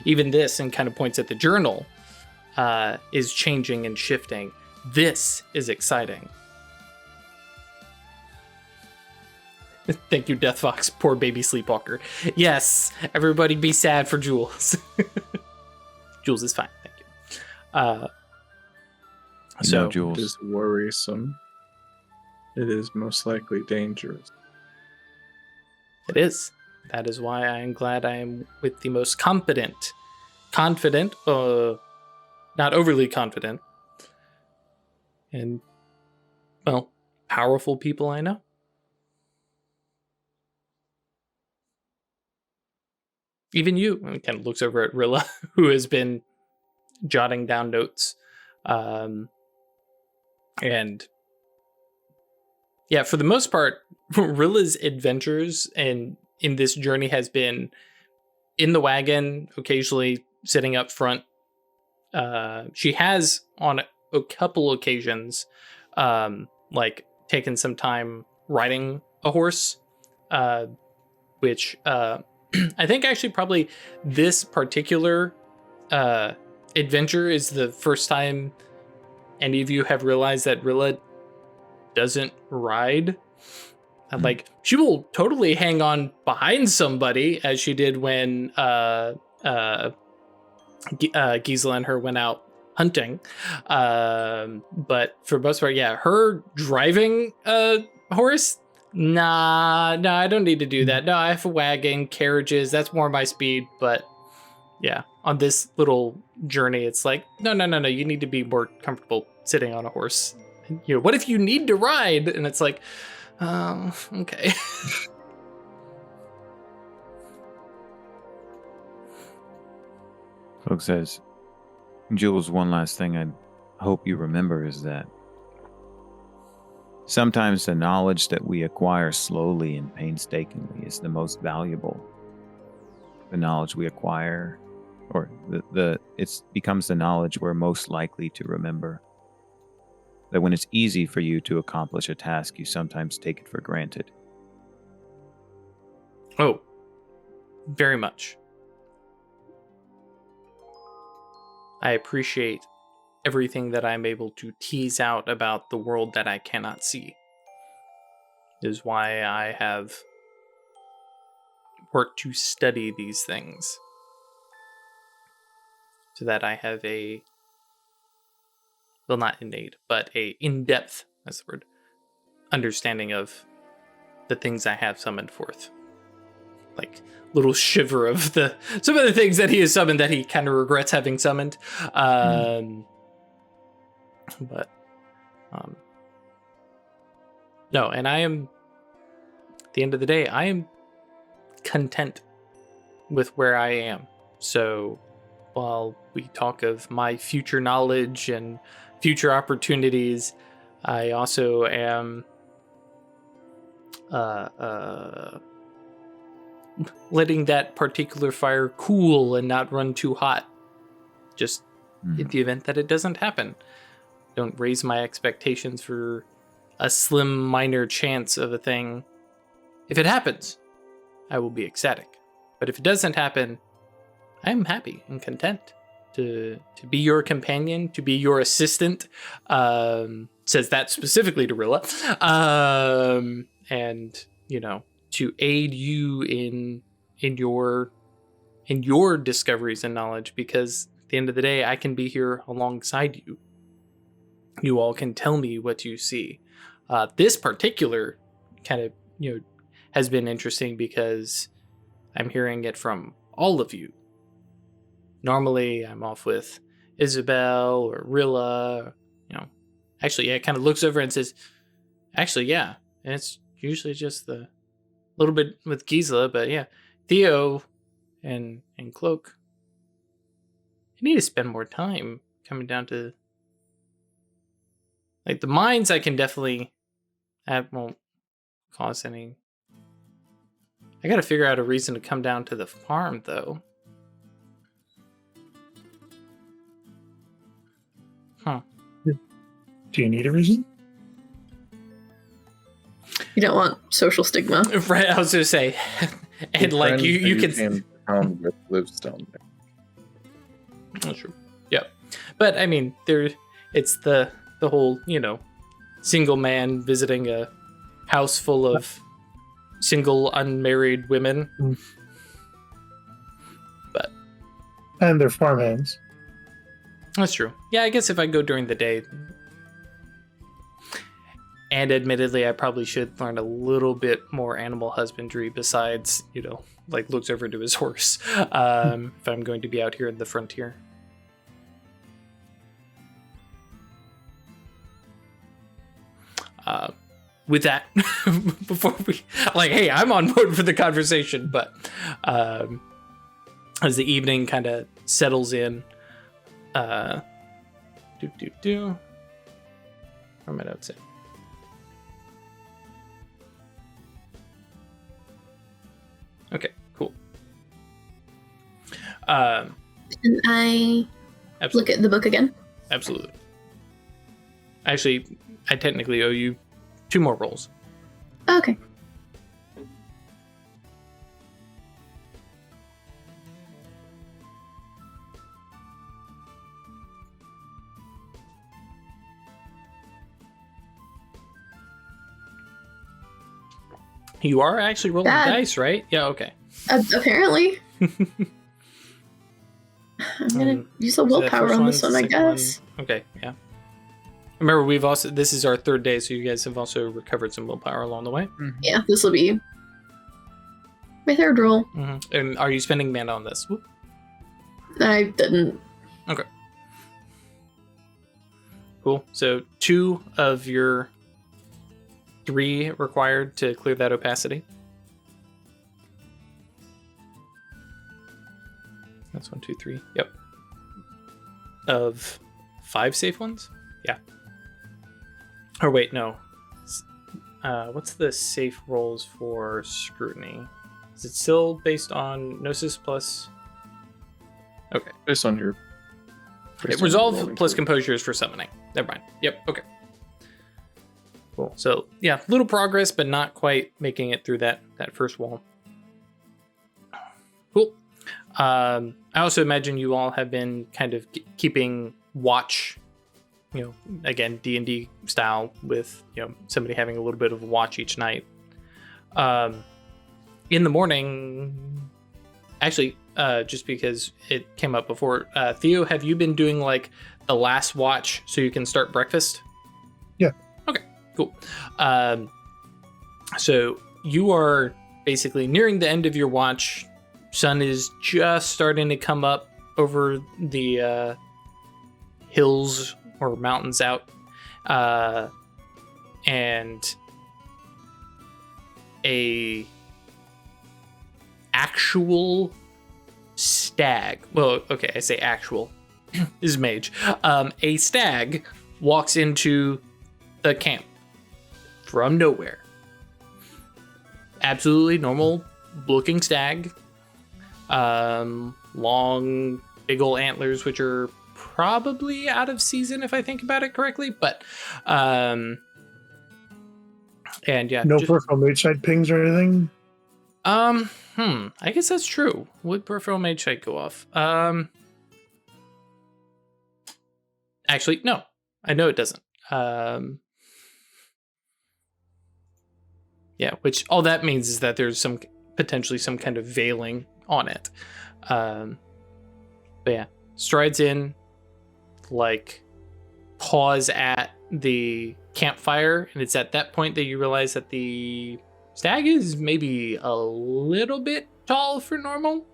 even this, and kind of points at the journal, is changing and shifting. This is exciting. Thank you, Death Fox. Poor baby sleepwalker. Yes, everybody be sad for Jules. Jules is fine. Thank you. Jules. It is worrisome. It is most likely dangerous. It is. That is why I am glad I am with the most confident, not overly confident, and, well, powerful people I know. Even you, and kind of looks over at Rilla, who has been jotting down notes. And yeah, for the most part, Rilla's adventures and in this journey has been in the wagon, occasionally sitting up front. She has on a couple occasions, like taken some time riding a horse, which I think actually probably this particular adventure is the first time any of you have realized that Rilla doesn't ride. Like, she will totally hang on behind somebody, as she did when Gisela and her went out hunting. But for most part, yeah, her driving a horse, no, I don't need to do that. No, I have a wagon, carriages, that's more my speed. But yeah, on this little journey, it's like, no, you need to be more comfortable sitting on a horse. You know, what if you need to ride? And it's like, okay. Cloak says, Jules, one last thing I hope you remember is that sometimes the knowledge that we acquire slowly and painstakingly is the most valuable. The knowledge we acquire, or it becomes the knowledge we're most likely to remember. That when it's easy for you to accomplish a task, you sometimes take it for granted. Oh, very much. I appreciate everything that I'm able to tease out about the world that I cannot see. It is why I have worked to study these things, so that I have a, well, not innate, but a in-depth, that's the word, understanding of the things I have summoned forth. Like, little shiver of some of the things that he has summoned that he kind of regrets having summoned. But no, and I am, at the end of the day, I am content with where I am. So while we talk of my future knowledge and future opportunities, I also am letting that particular fire cool and not run too hot, just in the event that it doesn't happen. Don't raise my expectations for a slim minor chance of a thing. If it happens, I will be ecstatic. But if it doesn't happen, I am happy and content to be your companion, to be your assistant. Says that specifically to Rilla. And, you know, to aid you in your discoveries and knowledge, because at the end of the day, I can be here alongside you. You all can tell me what you see. This particular kind of, you know, has been interesting because I'm hearing it from all of you. Normally, I'm off with Isabel or Rilla, you know. Actually, yeah, it kind of looks over and says, actually, yeah. And it's usually just the little bit with Gisela, but yeah, Theo and Cloak. I need to spend more time coming down to, like, the mines. I can definitely, that won't cause any. I gotta figure out a reason to come down to the farm, though. Huh. Do you need a reason? You don't want social stigma. Right, I was gonna say. And The like friend you who can came down with lives down there. That's true. Yeah. But I mean, it's the whole, you know, single man visiting a house full of single unmarried women. But And they're farmhands. that's true. Yeah, I guess if I go during the day. And admittedly, I probably should learn a little bit more animal husbandry besides, like looks over to his horse if I'm going to be out here in the frontier. With that, before we hey, I'm on board for the conversation, but as the evening kind of settles in, where are my notes at? Okay, cool. Can I Absolutely. look at the book again? Absolutely. Actually, I technically owe you 2 more rolls. Okay. You are actually rolling Bad. dice, right? Yeah, okay. Apparently. I'm gonna use a willpower on this one, I guess. Okay, yeah. Remember, this is our 3rd day, so you guys have also recovered some willpower along the way. Yeah, this will be my 3rd roll. Mm-hmm. And are you spending mana on this? Whoop. I didn't. Okay. Cool. So 2 of your 3 required to clear that opacity. That's 1, 2, 3. Yep. Of 5 safe ones? Yeah. Or wait, no. What's the safe rolls for scrutiny? Is it still based on Gnosis plus? Okay. Based on your Resolve plus composure is for summoning. Never mind. Yep. Okay. Cool. So yeah, little progress, but not quite making it through that first wall. Cool. I also imagine you all have been kind of keeping watch. Again, D&D style with somebody having a little bit of a watch each night. In the morning, actually, just because it came up before, Theo, have you been doing like the last watch so you can start breakfast? Yeah. Okay, cool. So you are basically nearing the end of your watch. Sun is just starting to come up over the hills or mountains out, and a actual stag. Well, okay, I say actual. This is mage. A stag walks into the camp from nowhere. Absolutely normal looking stag. Long, big ol' antlers, which are probably out of season if I think about it correctly, but and yeah, No peripheral mage side pings or anything. I guess that's true. Would peripheral mage sight go off? Actually, no. I know it doesn't. Yeah, which all that means is that there's potentially some kind of veiling on it. But yeah, strides in, pause at the campfire, and it's at that point that you realize that the stag is maybe a little bit tall for normal.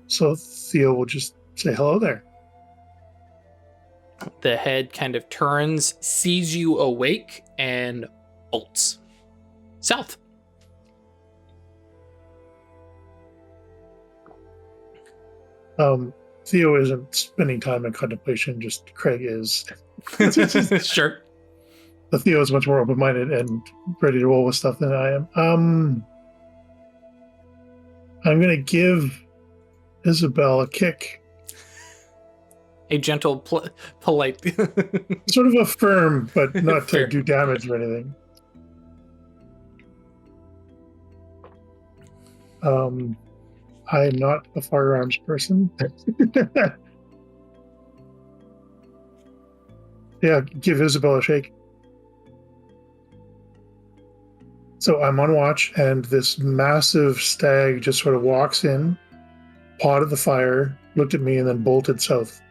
So Theo will just say hello there. The head kind of turns, sees you awake, and bolts south. Theo isn't spending time in contemplation, just Craig is. Sure. But Theo is much more open-minded and ready to roll with stuff than I am. I'm going to give Isabel a kick. A gentle, polite. Sort of a firm, but not to Fair. do damage or anything. I am not a firearms person. Yeah, give Isabel a shake. So I'm on watch, and this massive stag just sort of walks in, pawed at the fire, looked at me, and then bolted south.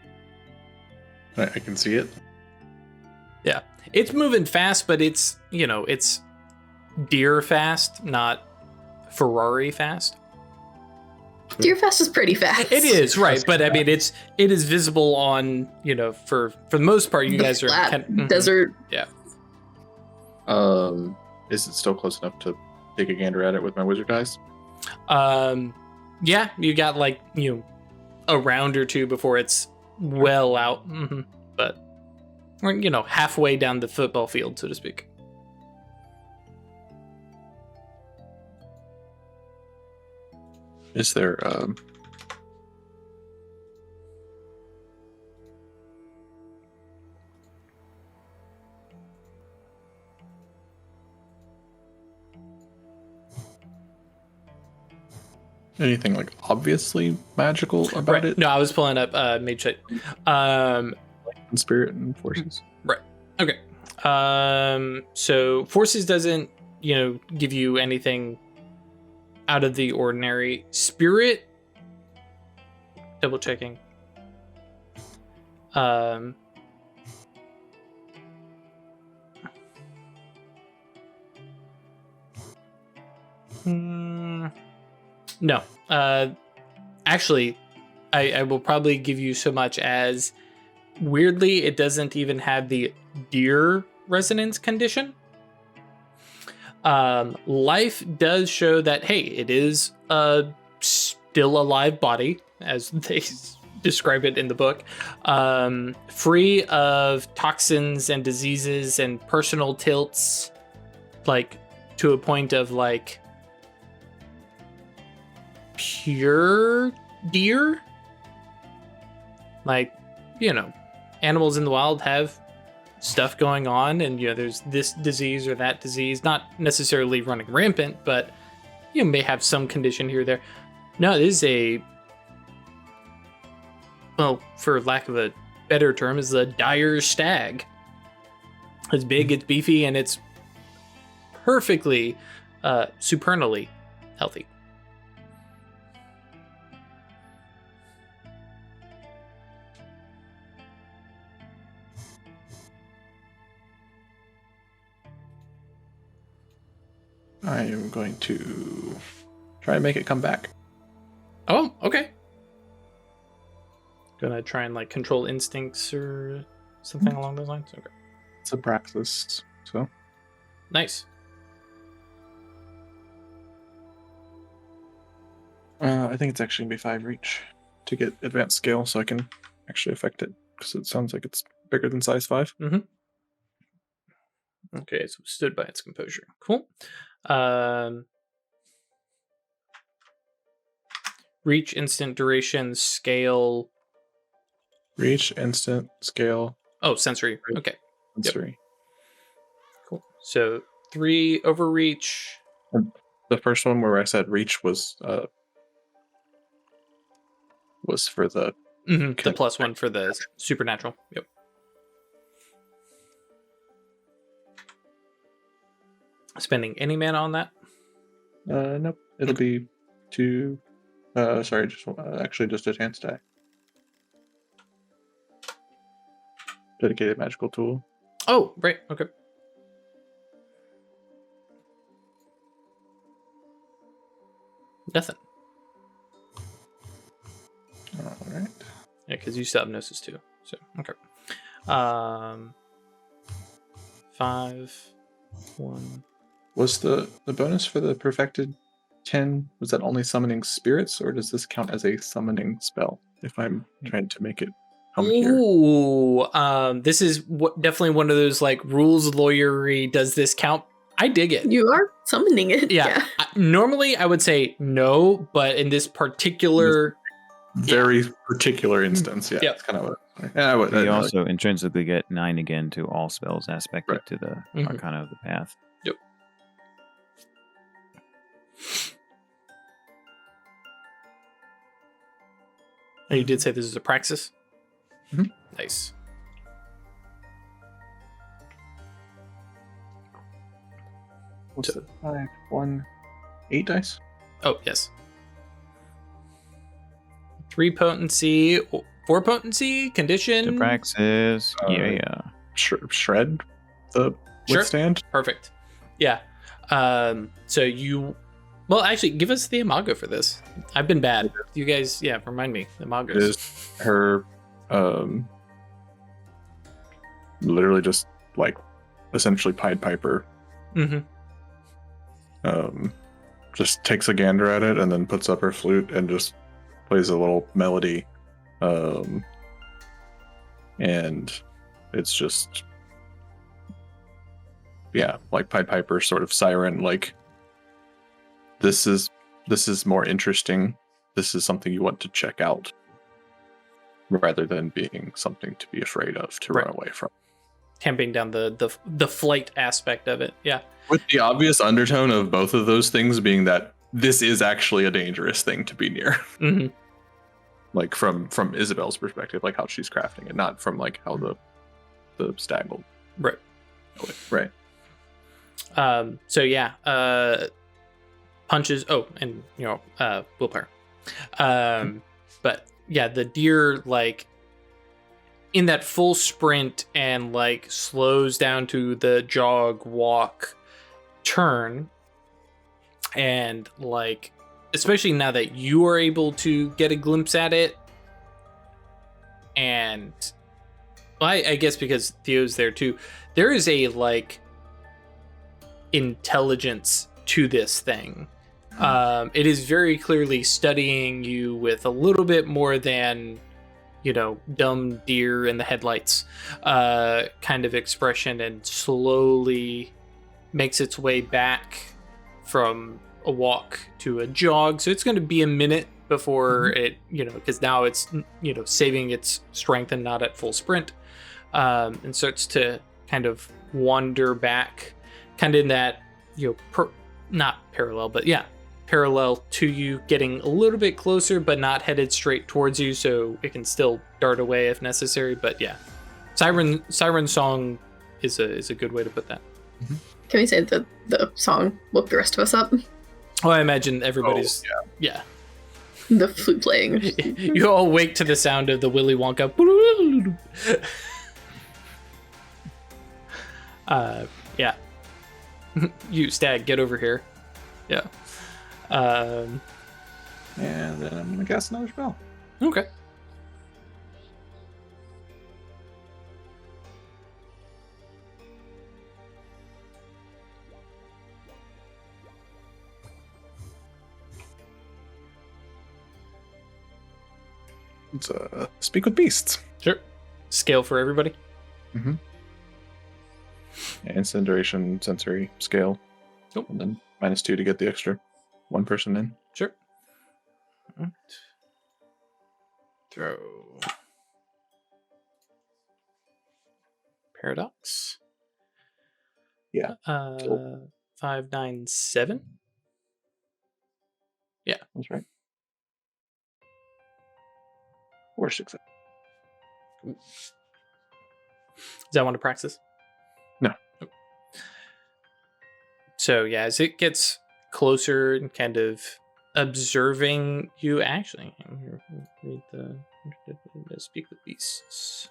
I can see it. Yeah, it's moving fast, but it's it's deer fast, not Ferrari fast. Deer fast is pretty fast. It is, right, but I mean it is visible on for the most part you The guys are flat desert. Yeah. Is it still close enough to take a gander at it with my wizard eyes? Yeah, you got like a round or two before it's well out, but we're halfway down the football field, so to speak. Is there anything like obviously magical about it? No, I was pulling up Mage Sight. Spirit and forces. Right. Okay. So forces doesn't give you anything out of the ordinary. Spirit, double checking. No. Actually, I will probably give you so much as weirdly, it doesn't even have the deer resonance condition. Life does show that, hey, it is a still alive body, as they describe it in the book, free of toxins and diseases and personal tilts, like to a point of like pure deer. Like, animals in the wild have stuff going on, and there's this disease or that disease, not necessarily running rampant, but you may have some condition here or there. No, this is for lack of a better term, is a dire stag. It's big, it's beefy, and it's perfectly supernally healthy. I am going to try and make it come back. Oh, okay. Gonna try and like control instincts or something along those lines. Okay. It's a praxis, so Nice. I think it's actually gonna be 5 reach to get advanced scale, so I can actually affect it because it sounds like it's bigger than size 5. Okay, so it stood by its composure. Cool. Reach, instant duration, scale. Reach, instant, scale. Oh, sensory. Okay. Sensory. Cool. So 3 overreach. The first one where I said reach was for the The +1 for the supernatural. Yep. Spending any mana on that? Nope. It'll be 2. Sorry, just a chance die. Dedicated magical tool. Oh, right. Okay. Nothing. All right. Yeah, because you still have Gnosis too. So okay. 5, 1. Was the bonus for the perfected 10, was that only summoning spirits, or does this count as a summoning spell if I'm trying to make it come here? Ooh, this is definitely one of those like rules lawyery. Does this count? I dig it. You are summoning it. Yeah. Normally I would say no, but in this particular very particular instance, yeah, it's kind of you also intrinsically get 9 again to all spells aspected to the Arcana of the Path. Yep. And you did say this is a praxis? Nice. What's it? 5, 1, 8 dice? Oh, yes. 3 potency, 4 potency, condition. Praxis. Yeah. Shred the Sure. withstand. Perfect. Yeah. So you, well, actually, give us the imago for this. I've been bad. You guys, yeah, remind me. The imagos. It is her, literally just like essentially Pied Piper. Mm-hmm. Just takes a gander at it and then puts up her flute and just plays a little melody. And it's just, yeah, like Pied Piper sort of siren, like this is more interesting. This is something you want to check out rather than being something to be afraid of, to run away from. Tamping down the flight aspect of it. Yeah. With the obvious undertone of both of those things being that this is actually a dangerous thing to be near. Mm-hmm. Like from Isabel's perspective, like how she's crafting it, not from like how the stag will. Right. Right. So yeah, punches. Oh, and willpower. But yeah, the deer like in that full sprint and like slows down to the jog, walk, turn, and like especially now that you are able to get a glimpse at it, and well, I guess because Theo's there too, there is a like intelligence to this thing. It is very clearly studying you with a little bit more than, dumb deer in the headlights kind of expression, and slowly makes its way back from a walk to a jog. So it's going to be a minute before it, because now it's, saving its strength and not at full sprint, and starts to kind of wander back, kind of in that, not parallel, but yeah, parallel to you, getting a little bit closer, but not headed straight towards you, so it can still dart away if necessary. But yeah, siren song is a good way to put that. Mm-hmm. Can we say that the song woke the rest of us up? Oh, I imagine everybody's yeah. The flute playing. You all wake to the sound of the Willy Wonka. Yeah. You, Stag, get over here. Yeah. And then I'm gonna cast another spell. Okay. It's Speak with Beasts. Sure. Scale for everybody. Mm-hmm. Instant duration, sensory, scale. Cool. And then -2 to get the extra one person in. Sure. Right. Throw. Paradox. Yeah. 5, 9, 7. Yeah, That's right. Or 6. Is that one to practice? No. Nope. So yeah, as it gets closer and kind of observing you, actually, I'm here, read the Speak with Beasts.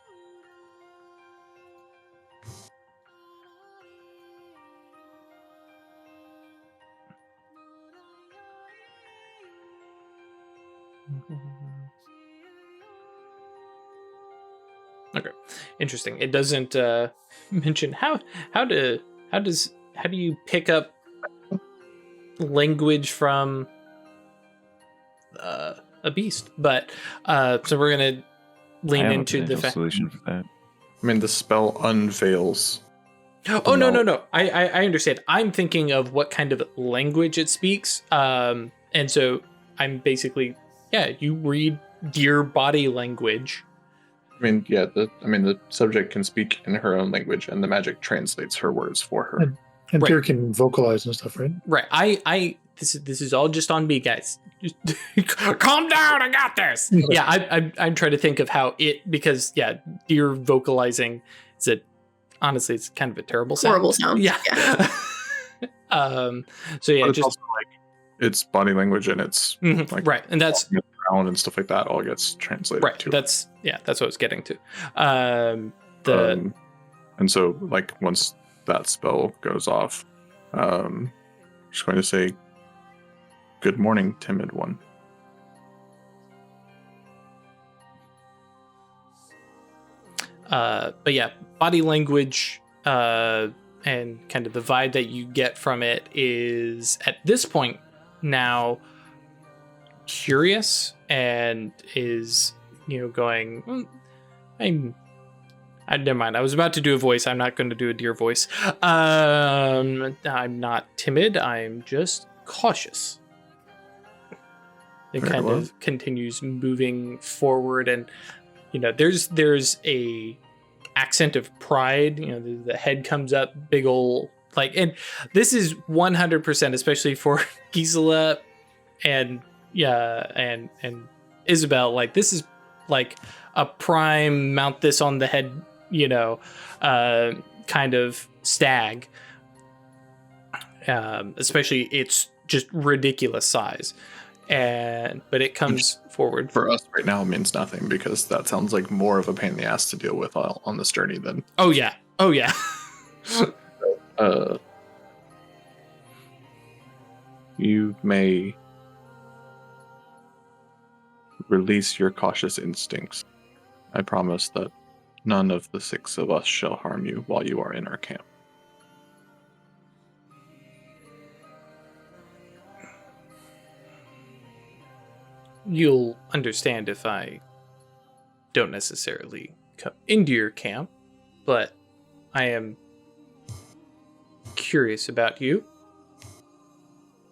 Okay, interesting. It doesn't mention how do you pick up language from a beast, but so we're gonna lean I have into a the potential solution for that. I mean, the spell unveils. Oh no! I understand. I'm thinking of what kind of language it speaks, and so I'm basically you read deer body language. I mean, yeah, the subject can speak in her own language, and the magic translates her words for her. And Right. Deer can vocalize and stuff, right? Right. This is all just on me, guys. Just calm down. I got this. Yeah. I'm trying to think of how because deer vocalizing honestly, it's kind of a terrible sound. Horrible sound. Yeah. Yeah. So yeah, But it's just also like it's body language and it's like right, and that's around and stuff like that all gets translated Right. to. That's what I was getting to. And so, like, once that spell goes off, I'm just going to say, "Good morning, timid one." But yeah, body language and kind of the vibe that you get from it is at this point now curious and is, going, never mind. I was about to do a voice. I'm not going to do a deer voice. I'm not timid. I'm just cautious. It Very kind well. of continues moving forward, and there's a accent of pride. The head comes up, big old and this is 100%, especially for Gisela and Isabel. Like, this is like a prime mount this on the head, kind of stag. Especially it's just ridiculous size. But it comes forward. For us right now, it means nothing because that sounds like more of a pain in the ass to deal with on this journey than. Oh yeah. You may release your cautious instincts. I promise that none of the 6 of us shall harm you while you are in our camp. You'll understand if I don't necessarily come into your camp, but I am curious about you.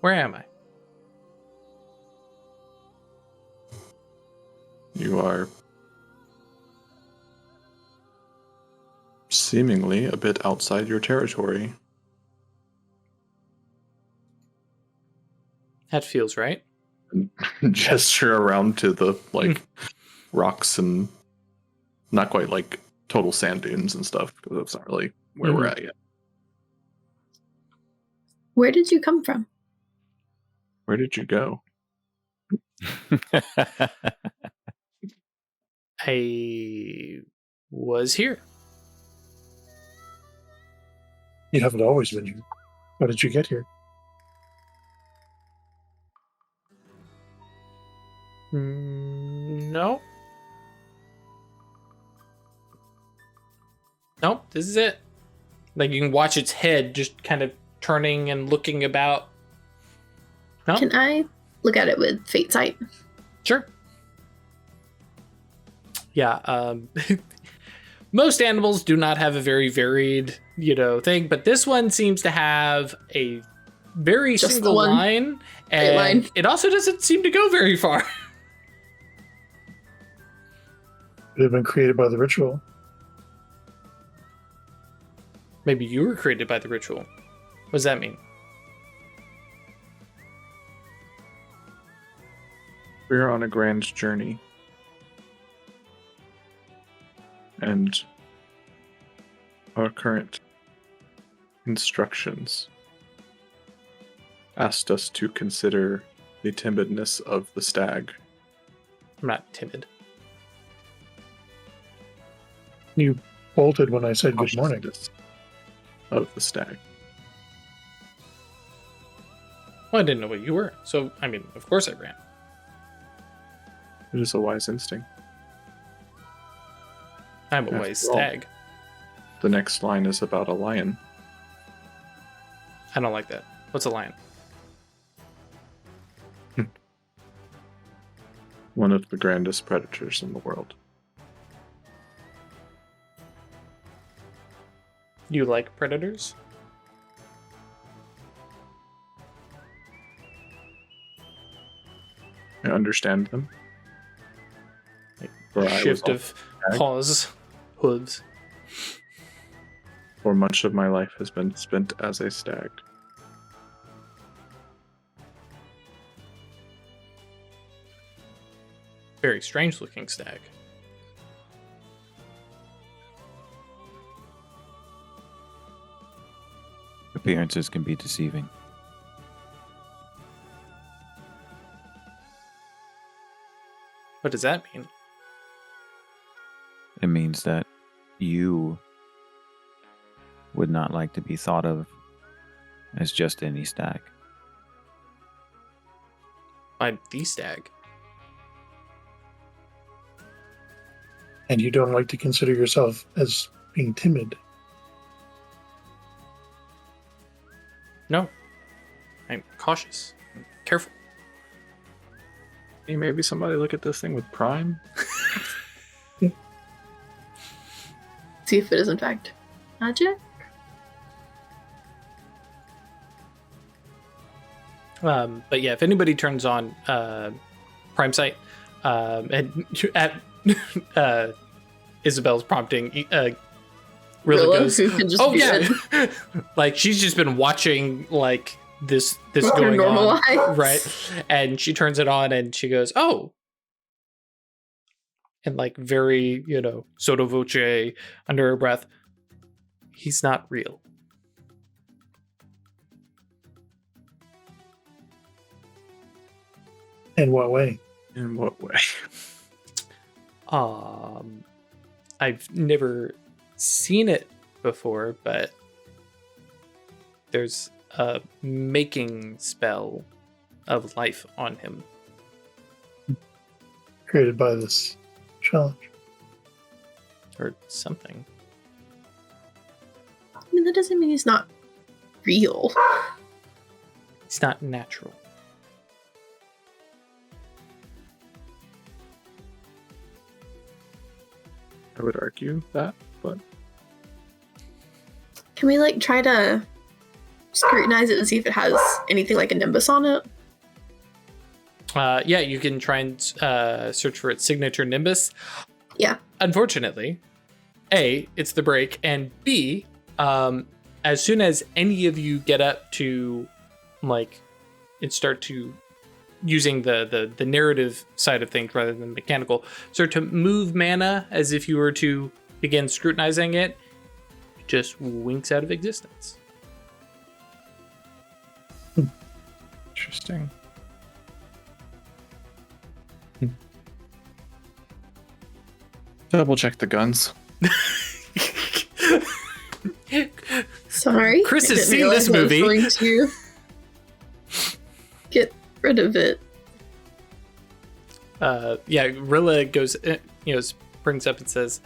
Where am I? You are seemingly a bit outside your territory. That feels right. Gesture around to the rocks and not quite like total sand dunes and stuff, because that's not really where we're at yet. Where did you come from? Where did you go? I was here. You haven't always been here. How did you get here? No. Nope, this is it. Like, you can watch its head just kind of turning and looking about. No? Can I look at it with fate sight? Sure. Yeah, most animals do not have a very varied, thing, but this one seems to have a very Just single the one line, and line. it also doesn't seem to go very far. It had been created by the ritual. Maybe you were created by the ritual. What does that mean? We're on a grand journey. And our current instructions asked us to consider the timidness of the stag. I'm not timid. You bolted when I said good morning. Cautiousness of the stag. Well, I didn't know what you were, so, of course I ran. It is a wise instinct. I'm a After wise all. stag. The next line is about a lion. I don't like that. What's a lion? One of the grandest predators in the world. You like predators? I understand them. For I was Shift also of a stag. paws, hooves. For much of my life has been spent as a stag. Very strange looking stag. Appearances can be deceiving. What does that mean? It means that you would not like to be thought of as just any stag. I'm the stag. And you don't like to consider yourself as being timid. No. I'm cautious. I'm careful. Hey, maybe somebody look at this thing with Prime. See if it is in fact magic. But yeah, if anybody turns on Prime Sight and at Isabel's prompting, Rilla goes, who can just "Oh be yeah," dead. like she's just been watching like this With her going normal on, eyes. right? And she turns it on and she goes, "Oh," and like very sotto voce under her breath, "He's not real." In what way? In what way? I've never seen it before, but there's a making spell of life on him. Created by this challenge. Or something. I mean, that doesn't mean he's not real. It's not natural. I would argue that, but Can we like try to scrutinize it and see if it has anything like a nimbus on it? Yeah, you can try and search for its signature nimbus. Yeah. Unfortunately, A, it's the break, and B, as soon as any of you get up to like and start to using the narrative side of things rather than mechanical, start to move mana as if you were to begin scrutinizing it, it just winks out of existence. interesting. Double check the guns. Sorry. Chris I has didn't seen realize this I was movie. going to get rid of it. Yeah, Rilla goes, brings up and says,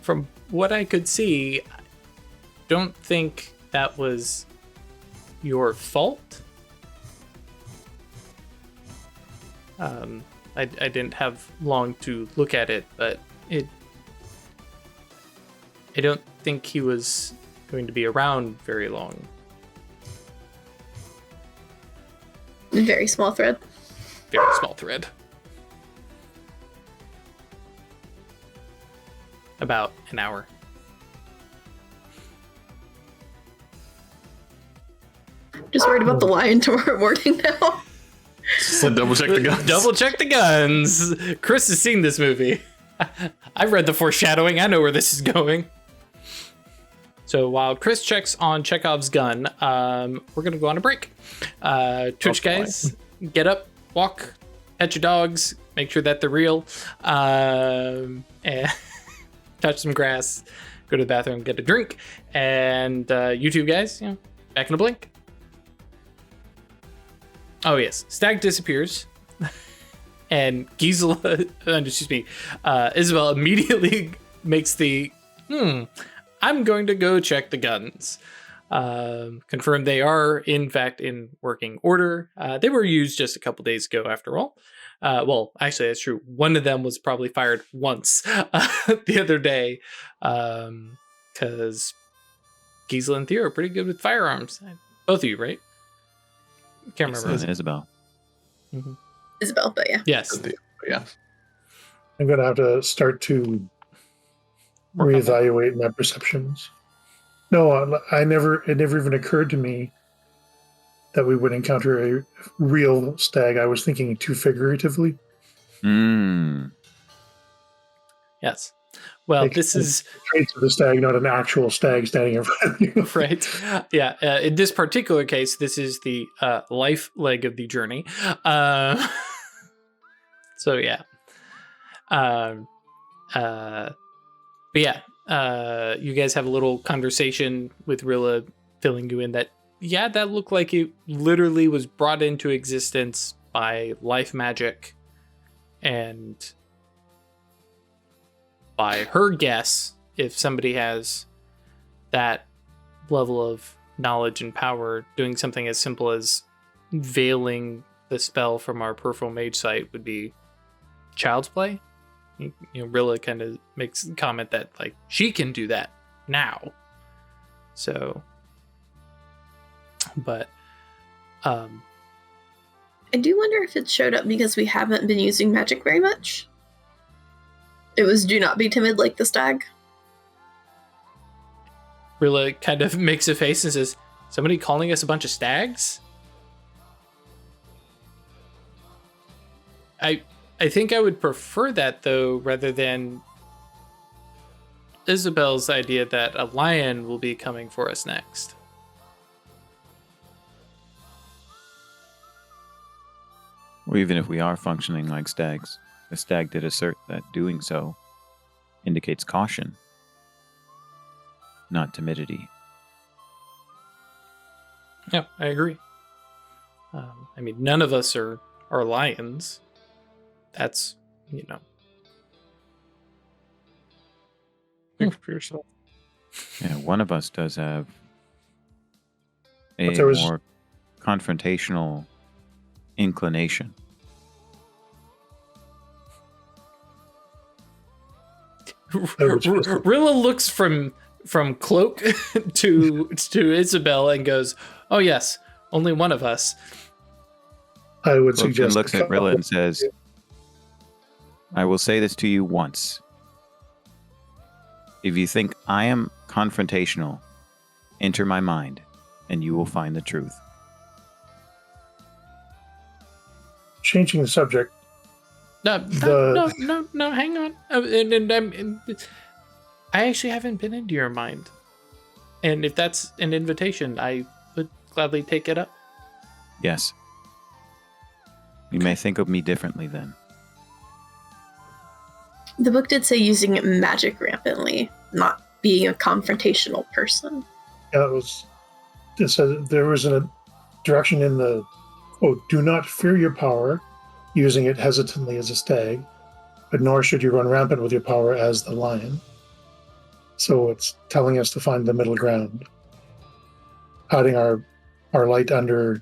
"From what I could see, I don't think that was your fault. I didn't have long to look at it, but I don't think he was going to be around very long." Very small thread. Very small thread. About an hour. Just worried about the lion tomorrow morning now. So double check the guns. Double check the guns. Chris has seen this movie. I've read the foreshadowing. I know where this is going. So while Chris checks on Chekhov's gun, we're going to go on a break. Twitch guys, get up, walk, pet your dogs, make sure that they're real, and touch some grass, go to the bathroom, get a drink, and YouTube guys, back in a blink. Oh yes, Stag disappears, and Gisela, Isabel immediately makes the, I'm going to go check the guns. Confirm they are in fact in working order. They were used just a couple days ago after all. Well, actually that's true. One of them was probably fired once the other day, because Gisela and Theo are pretty good with firearms. Both of you, right? Can't remember. And Isabel. Mm-hmm. Isabel, but yeah. Yes. Yeah. I'm going to have to start to Work on that. reevaluate my perceptions. No, it never even occurred to me that we would encounter a real stag. I was thinking too figuratively. Yes. Well, Like, this is traits of the stag, not an actual stag standing in front of you. right. Yeah. In this particular case, this is the life leg of the journey. So yeah. Um, but yeah, you guys have a little conversation with Rilla, filling you in that, yeah, that looked like it literally was brought into existence by life magic, and by her guess, if somebody has that level of knowledge and power, doing something as simple as veiling the spell from our peripheral mage site would be child's play. You know, Rilla kind of makes a comment that like she can do that now. So, but I do wonder if it showed up because we haven't been using magic very much. It was do not be timid like the stag. Rilla kind of makes a face and says, somebody calling us a bunch of stags? I think I would prefer that, though, rather than Isabel's idea that a lion will be coming for us next. Or even if we are functioning like stags, the stag did assert that doing so indicates caution, not timidity. Yeah, I agree. I mean, none of us are lions. That's, you know. Think for yourself. Yeah, one of us does have a But there was- more confrontational inclination. Rilla looks from Cloak to Isabel and goes, "Oh yes, only one of us." I would Cloakton suggest looks at Rilla and says, I will say this to you once. If you think I am confrontational, enter my mind, and you will find the truth. changing the subject. No, hang on. I actually haven't been into your mind. And if that's an invitation, I would gladly take it up. Yes. You may think of me differently then. The book did say using magic rampantly, not being a confrontational person. Yeah, it said there was a direction in the quote, do not fear your power, using it hesitantly as a stag, but nor should you run rampant with your power as the lion. So it's telling us to find the middle ground. Hiding our light under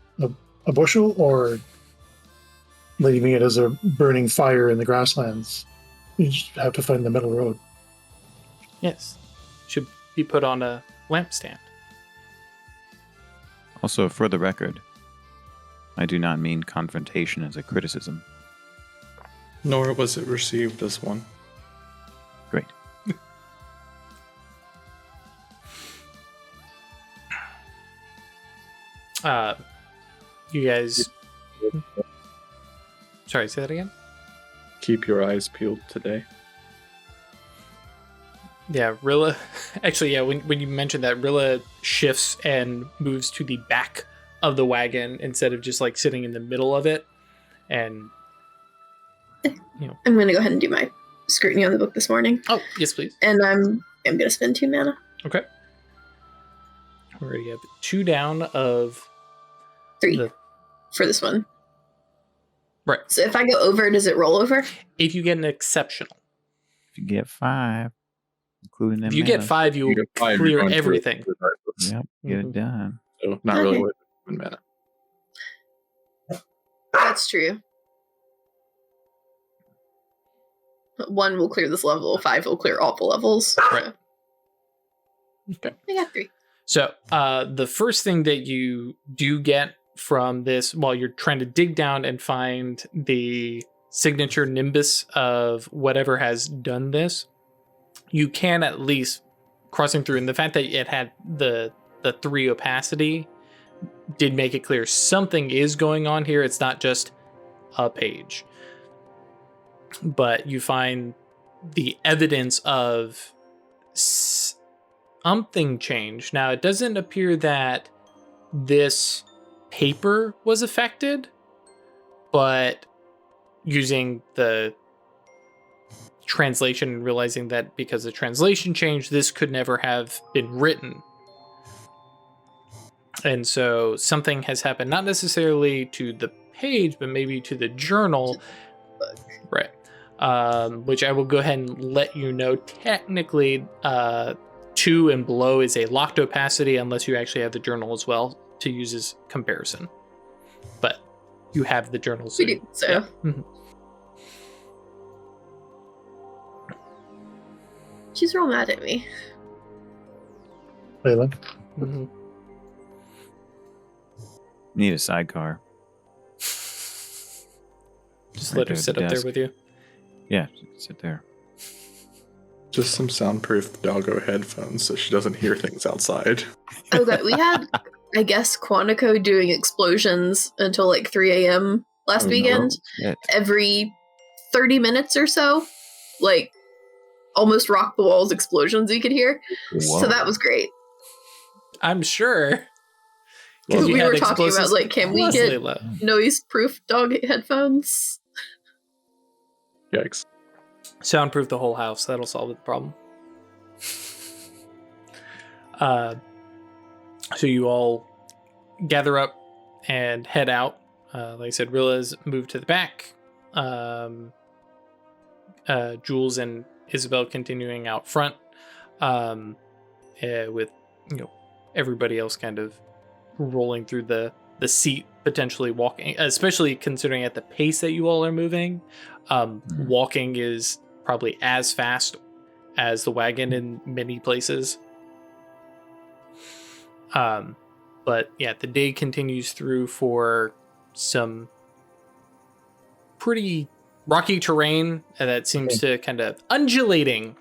a bushel or leaving it as a burning fire in the grasslands. You just have to find the middle road. Yes. Should be put on a lampstand. Also, for the record, I do not mean confrontation as a criticism. Nor was it received as one. Great. You guys... Sorry, say that again? Keep your eyes peeled today. Yeah, Rilla... Actually, yeah, when you mentioned that, Rilla shifts and moves to the back of the wagon instead of just, like, sitting in the middle of it. And, you know... I'm going to go ahead and do my scrutiny on the book this morning. Oh, yes, please. And I'm going to spend 2 mana. Okay. We're going to get 2 down of... 3 for this one. Right. So if I go over, does it roll over? If you get an exceptional. If you get 5, including them. If you get 5, you will get 5, clear you're going to everything. it regardless. Yep, get Mhm. it done. So not really Okay. worth 1 mana. That's true. 1 will clear this level, 5 will clear all the levels. Right. Okay. I got 3. So the first thing that you do get from this, while you're trying to dig down and find the signature nimbus of whatever has done this, you can at least crossing through, and the fact that it had the 3 opacity did make it clear something is going on here. It's not just a page, but you find the evidence of something change. Now, it doesn't appear that this paper was affected, but using the translation and realizing that because the translation changed, this could never have been written. And so something has happened, not necessarily to the page, but maybe to the journal. Right. Which I will go ahead and let you know. Technically, 2 and below is a locked opacity unless you actually have the journal as well to use as comparison. But you have the journal. We do, so. Yeah. Mm-hmm. She's real mad at me. Layla. Mm-hmm. Need a sidecar. Just Right let her there at sit the up there desk. with you. Yeah, sit there. Just some soundproof doggo headphones so she doesn't hear things outside. Oh god, we had, I guess, Quantico doing explosions until like 3 a.m. last Oh, no. weekend. Shit. Every 30 minutes or so. Like, almost rock the walls explosions you could hear. Whoa. So that was great. I'm sure. Because you we had were talking about, explosives like, can we Leslie get left. noise-proof dog headphones? Yikes. Soundproof the whole house. That'll solve the problem. So you all gather up and head out. Like I said, Rilla's moved to the back. Jules and Isabel continuing out front. With everybody else kind of rolling through the seat, potentially walking, especially considering at the pace that you all are moving. Walking is probably as fast as the wagon in many places. But yeah, the day continues through for some pretty rocky terrain that seems to kind of undulating.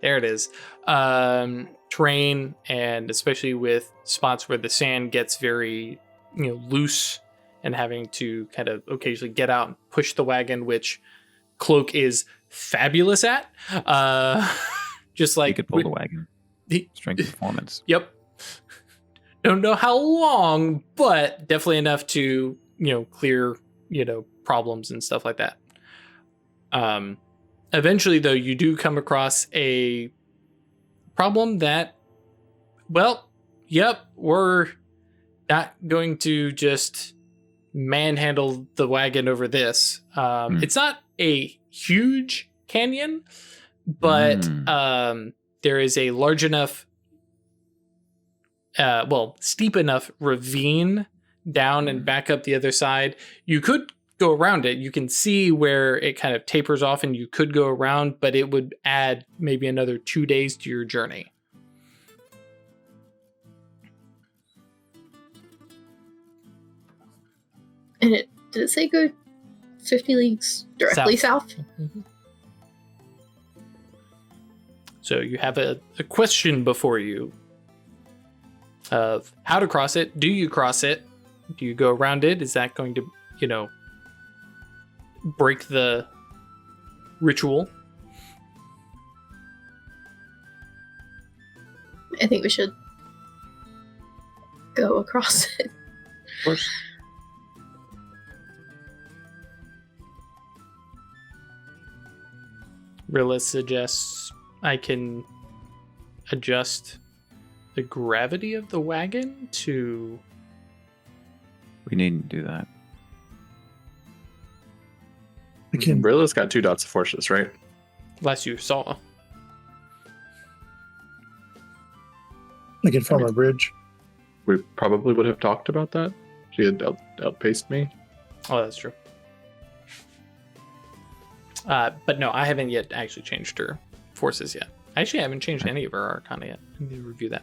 There it is. Terrain, and especially with spots where the sand gets very, loose, and having to kind of occasionally get out and push the wagon, which Cloak is fabulous at. Just like You could pull the wagon. Strength performance. Yep. Don't know how long, but definitely enough to, clear, problems and stuff like that. Eventually, though, you do come across a problem that, we're not going to just manhandle the wagon over this. It's not a huge canyon, but there is a large enough, steep enough ravine down and back up the other side. You could go around it. You can see where it kind of tapers off, and you could go around, but it would add maybe another 2 days to your journey. And did it say go 50 leagues directly south? Mm-hmm. So you have a question before you of how to cross it. Do you cross it? Do you go around it? Is that going to, break the ritual? I think we should go across it. Of course. Rilla suggests I can adjust the gravity of the wagon to... We needn't do that. I can. Brilla's got 2 dots of forces, right? Last you saw. I can form a bridge. We probably would have talked about that. She had outpaced me. Oh, that's true. But no, I haven't yet actually changed her forces yet. I actually haven't changed any of her arcana yet. I need to review that.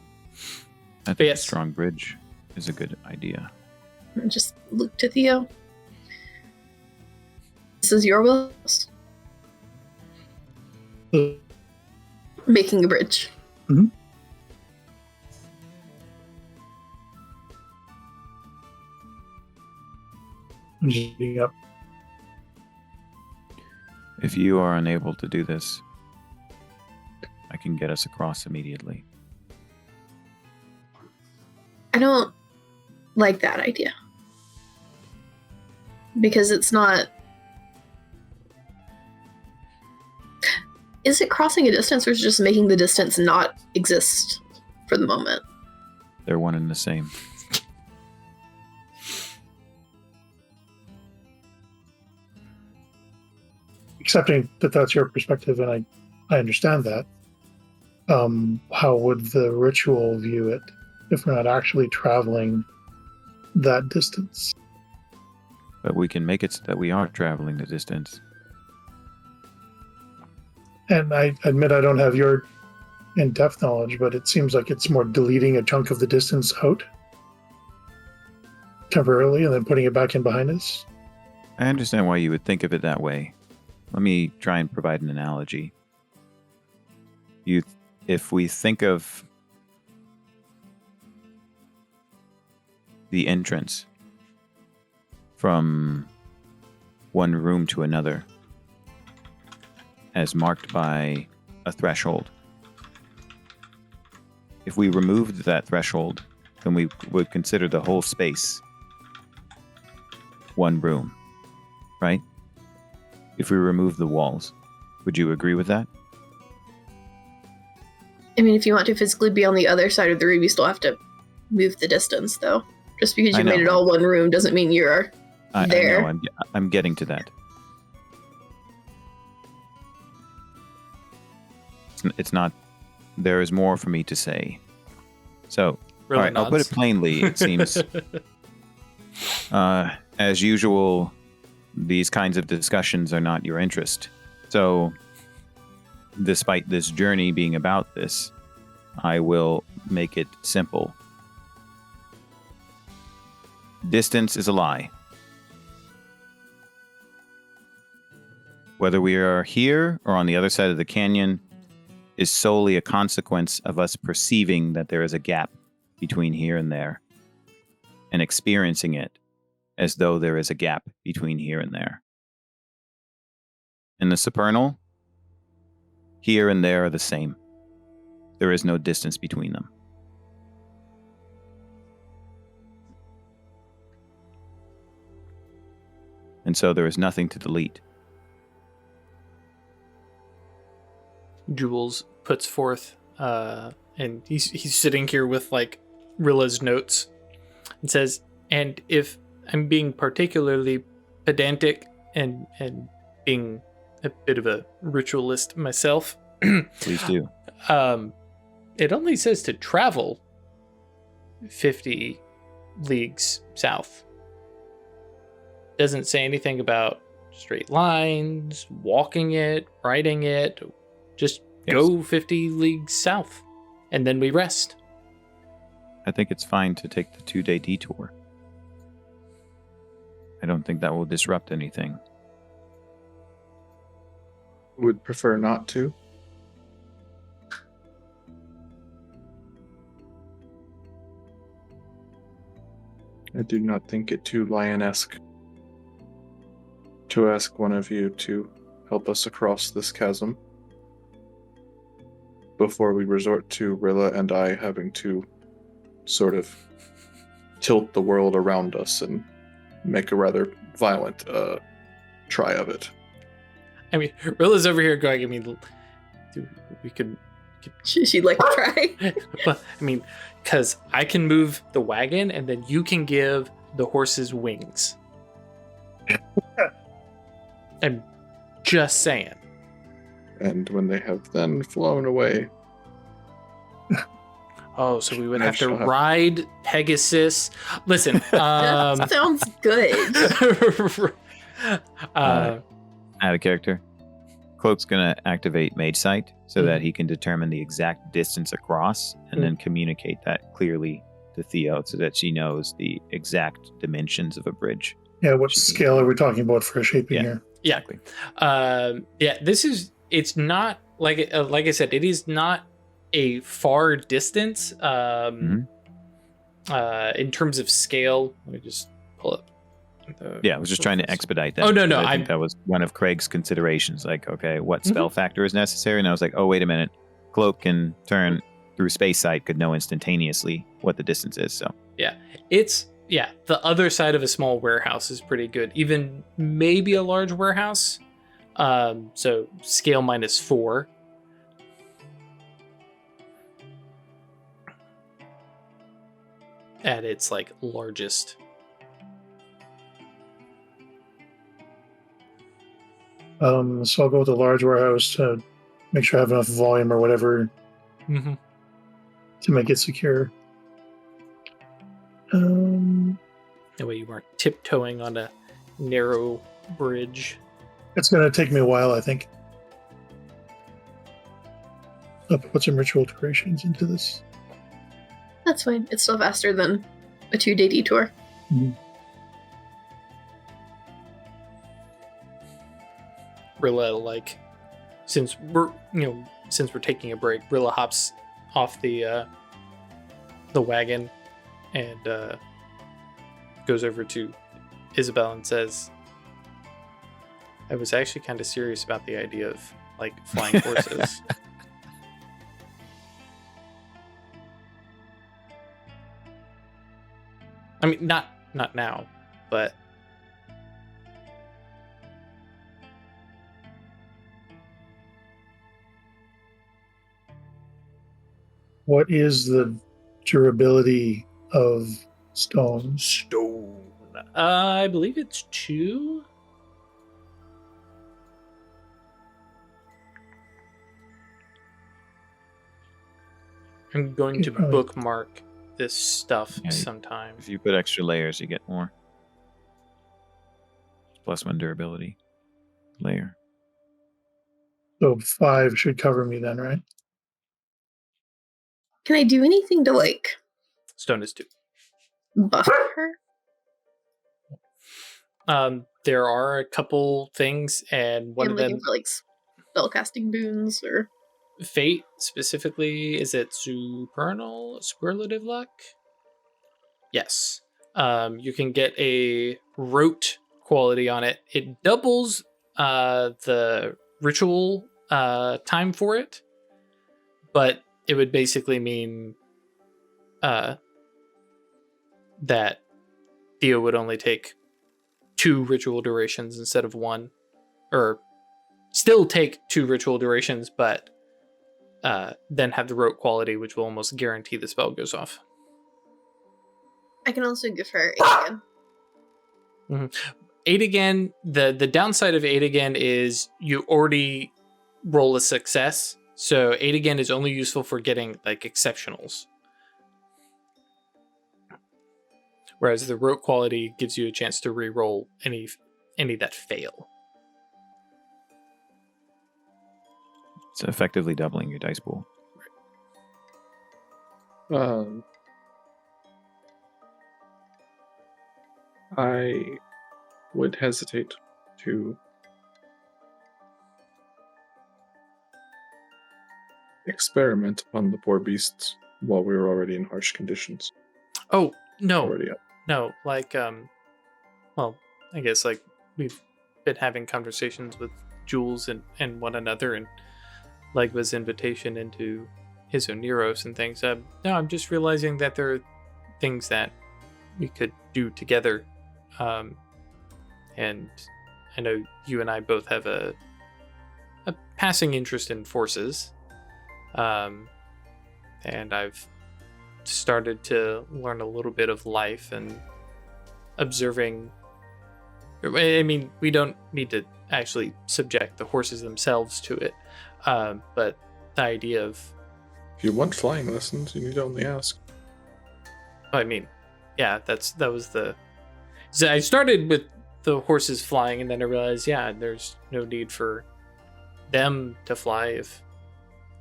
I think yes. a strong bridge is a good idea. Just look to Theo. This is your will. Making a bridge. Mm-hmm. I'm just getting up. If you are unable to do this, I can get us across immediately. I don't like that idea. Because it's not... Is it crossing a distance, or is it just making the distance not exist for the moment? They're one and the same. Accepting that that's your perspective, and I understand that. How would the ritual view it if we're not actually traveling that distance? But we can make it so that we are traveling the distance. And I admit I don't have your in-depth knowledge, but it seems like it's more deleting a chunk of the distance out temporarily and then putting it back in behind us. I understand why you would think of it that way. Let me try and provide an analogy. If we think of the entrance from one room to another as marked by a threshold. If we removed that threshold, then we would consider the whole space one room, right? If we remove the walls. Would you agree with that? I mean, if you want to physically be on the other side of the room, you still have to move the distance, though. Just because you made it all one room doesn't mean you're there. I know, I'm getting to that. It's not. There is more for me to say. So, Really all right, I'll put it plainly. It seems, as usual, these kinds of discussions are not your interest. So, despite this journey being about this, I will make it simple. Distance is a lie. Whether we are here or on the other side of the canyon is solely a consequence of us perceiving that there is a gap between here and there and experiencing it as though there is a gap between here and there. In the supernal, here and there are the same. There is no distance between them. And so there is nothing to delete. Jules puts forth, and he's sitting here with like Rilla's notes, and says, "And if I'm being particularly pedantic and being a bit of a ritualist myself, Please do. It only says to travel 50 leagues south. Doesn't say anything about straight lines, walking it, riding it. Just go 50 leagues south, and then we rest." I think it's fine to take the 2-day detour. I don't think that will disrupt anything. Would prefer not to. I do not think it too lion-esque to ask one of you to help us across this chasm before we resort to Rilla and I having to sort of tilt the world around us and make a rather violent try of it. I mean, Rilla's over here going, I mean, we could... She'd like to try. But, I mean, because I can move the wagon, and then you can give the horses wings. I'm just saying. And when they have then flown away... Oh, so we would I have to shall have- ride Pegasus. Listen, That sounds good. Out of character. Cloak's going to activate Mage Sight so that he can determine the exact distance across and then communicate that clearly to Theo so that she knows the exact dimensions of a bridge. Yeah, what scale are we talking about for shaping here? Yeah. It's not, like I said, it is not a far distance in terms of scale. Let me just pull up. I was just trying to expedite that. Oh, no, I think that was one of Craig's considerations. Like, okay, what spell factor is necessary? And I was like, oh, wait a minute. Cloak can turn through Space Sight, could know instantaneously what the distance is. So the other side of a small warehouse is pretty good. Even maybe a large warehouse So scale -4. At its like largest. So I'll go with the large warehouse to make sure I have enough volume or whatever Mm-hmm. to make it secure. That way you weren't tiptoeing on a narrow bridge. It's going to take me a while, I think. I'll put some ritual decorations into this. That's fine. It's still faster than a 2-day detour. Rilla, like, since we're taking a break, Rilla hops off the wagon and goes over to Isabel and says, I was actually kind of serious about the idea of like flying horses. I mean, not now, but What is the durability of stones? stone. I believe it's 2. I'm going to Probably. bookmark this stuff Yeah, sometime. If you put extra layers, you get more. +1 durability layer. So 5 should cover me then, right? Can I do anything to like Stone is 2. buff her? There are a couple things, and one I'm of them, looking for like spellcasting boons or fate specifically, is it supernal superlative luck? Yes. You can get a rote quality on it. It doubles the ritual time for it, but it would basically mean that Theo would only take 2 ritual durations instead of 1, or still take 2 ritual durations, but then have the rote quality, which will almost guarantee the spell goes off. I can also give her 8 again. 8 again. The downside of 8 again is you already roll a success, so 8 again is only useful for getting like exceptionals. Whereas the rote quality gives you a chance to re-roll any that fail. It's effectively doubling your dice pool. I would hesitate to experiment on the poor beasts while we were already in harsh conditions. Oh no, Already up. no, like well, I guess like we've been having conversations with Jules and one another, and Legba's invitation into his Oneros and things. No, I'm just realizing that there are things that we could do together. And I know you and I both have a passing interest in forces. And I've started to learn a little bit of life and observing. I mean, we don't need to actually subject the horses themselves to it. But the idea of, If you want flying lessons, you need only ask. I mean, yeah, that was the. So I started with the horses flying, and then I realized, yeah, there's no need for them to fly if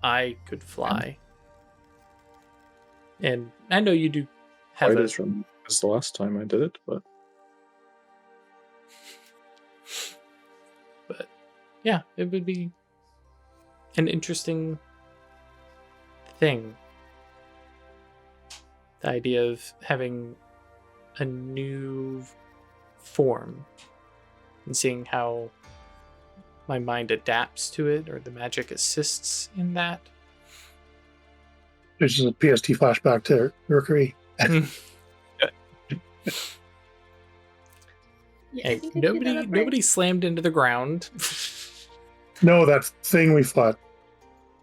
I could fly. And I know you do have Quite as the last time I did it, but yeah, it would be an interesting thing. The idea of having a new form and seeing how my mind adapts to it, or the magic assists in that. There's just a PST flashback to Mercury. Yeah, I Hey, think I can do that upright. nobody slammed into the ground. No, that thing we fought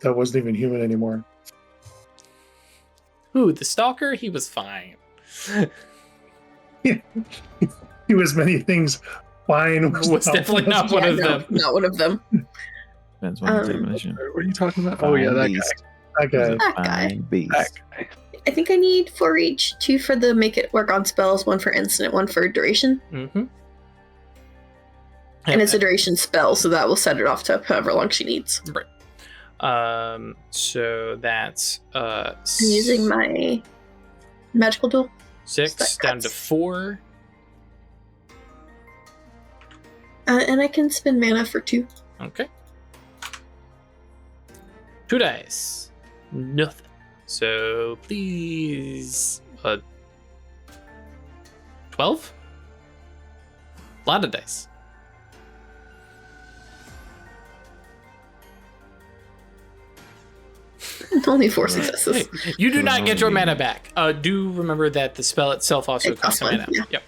that wasn't even human anymore. Ooh, the stalker, he was fine. He was many things. Fine Was definitely not one of them. Not one of them. Depends on the Um, definition. What are you talking about? Oh yeah, that Beast. That guy. He's a That guy. fine beast. guy. That guy. I think I need 4 each, 2 for the make it work on spells, 1 for instant, 1 for duration. Mm-hmm. And it's a duration spell, so that will set it off to however long she needs. So that's I'm using my magical tool. 6 that down to cuts. 4. And I can spend mana for 2. Okay. 2 dice. Nothing. So please 12? A lot of dice. Only 4 successes. Hey, you do not get your mana back. Do remember that the spell itself also It costs costs mana. one, Yep.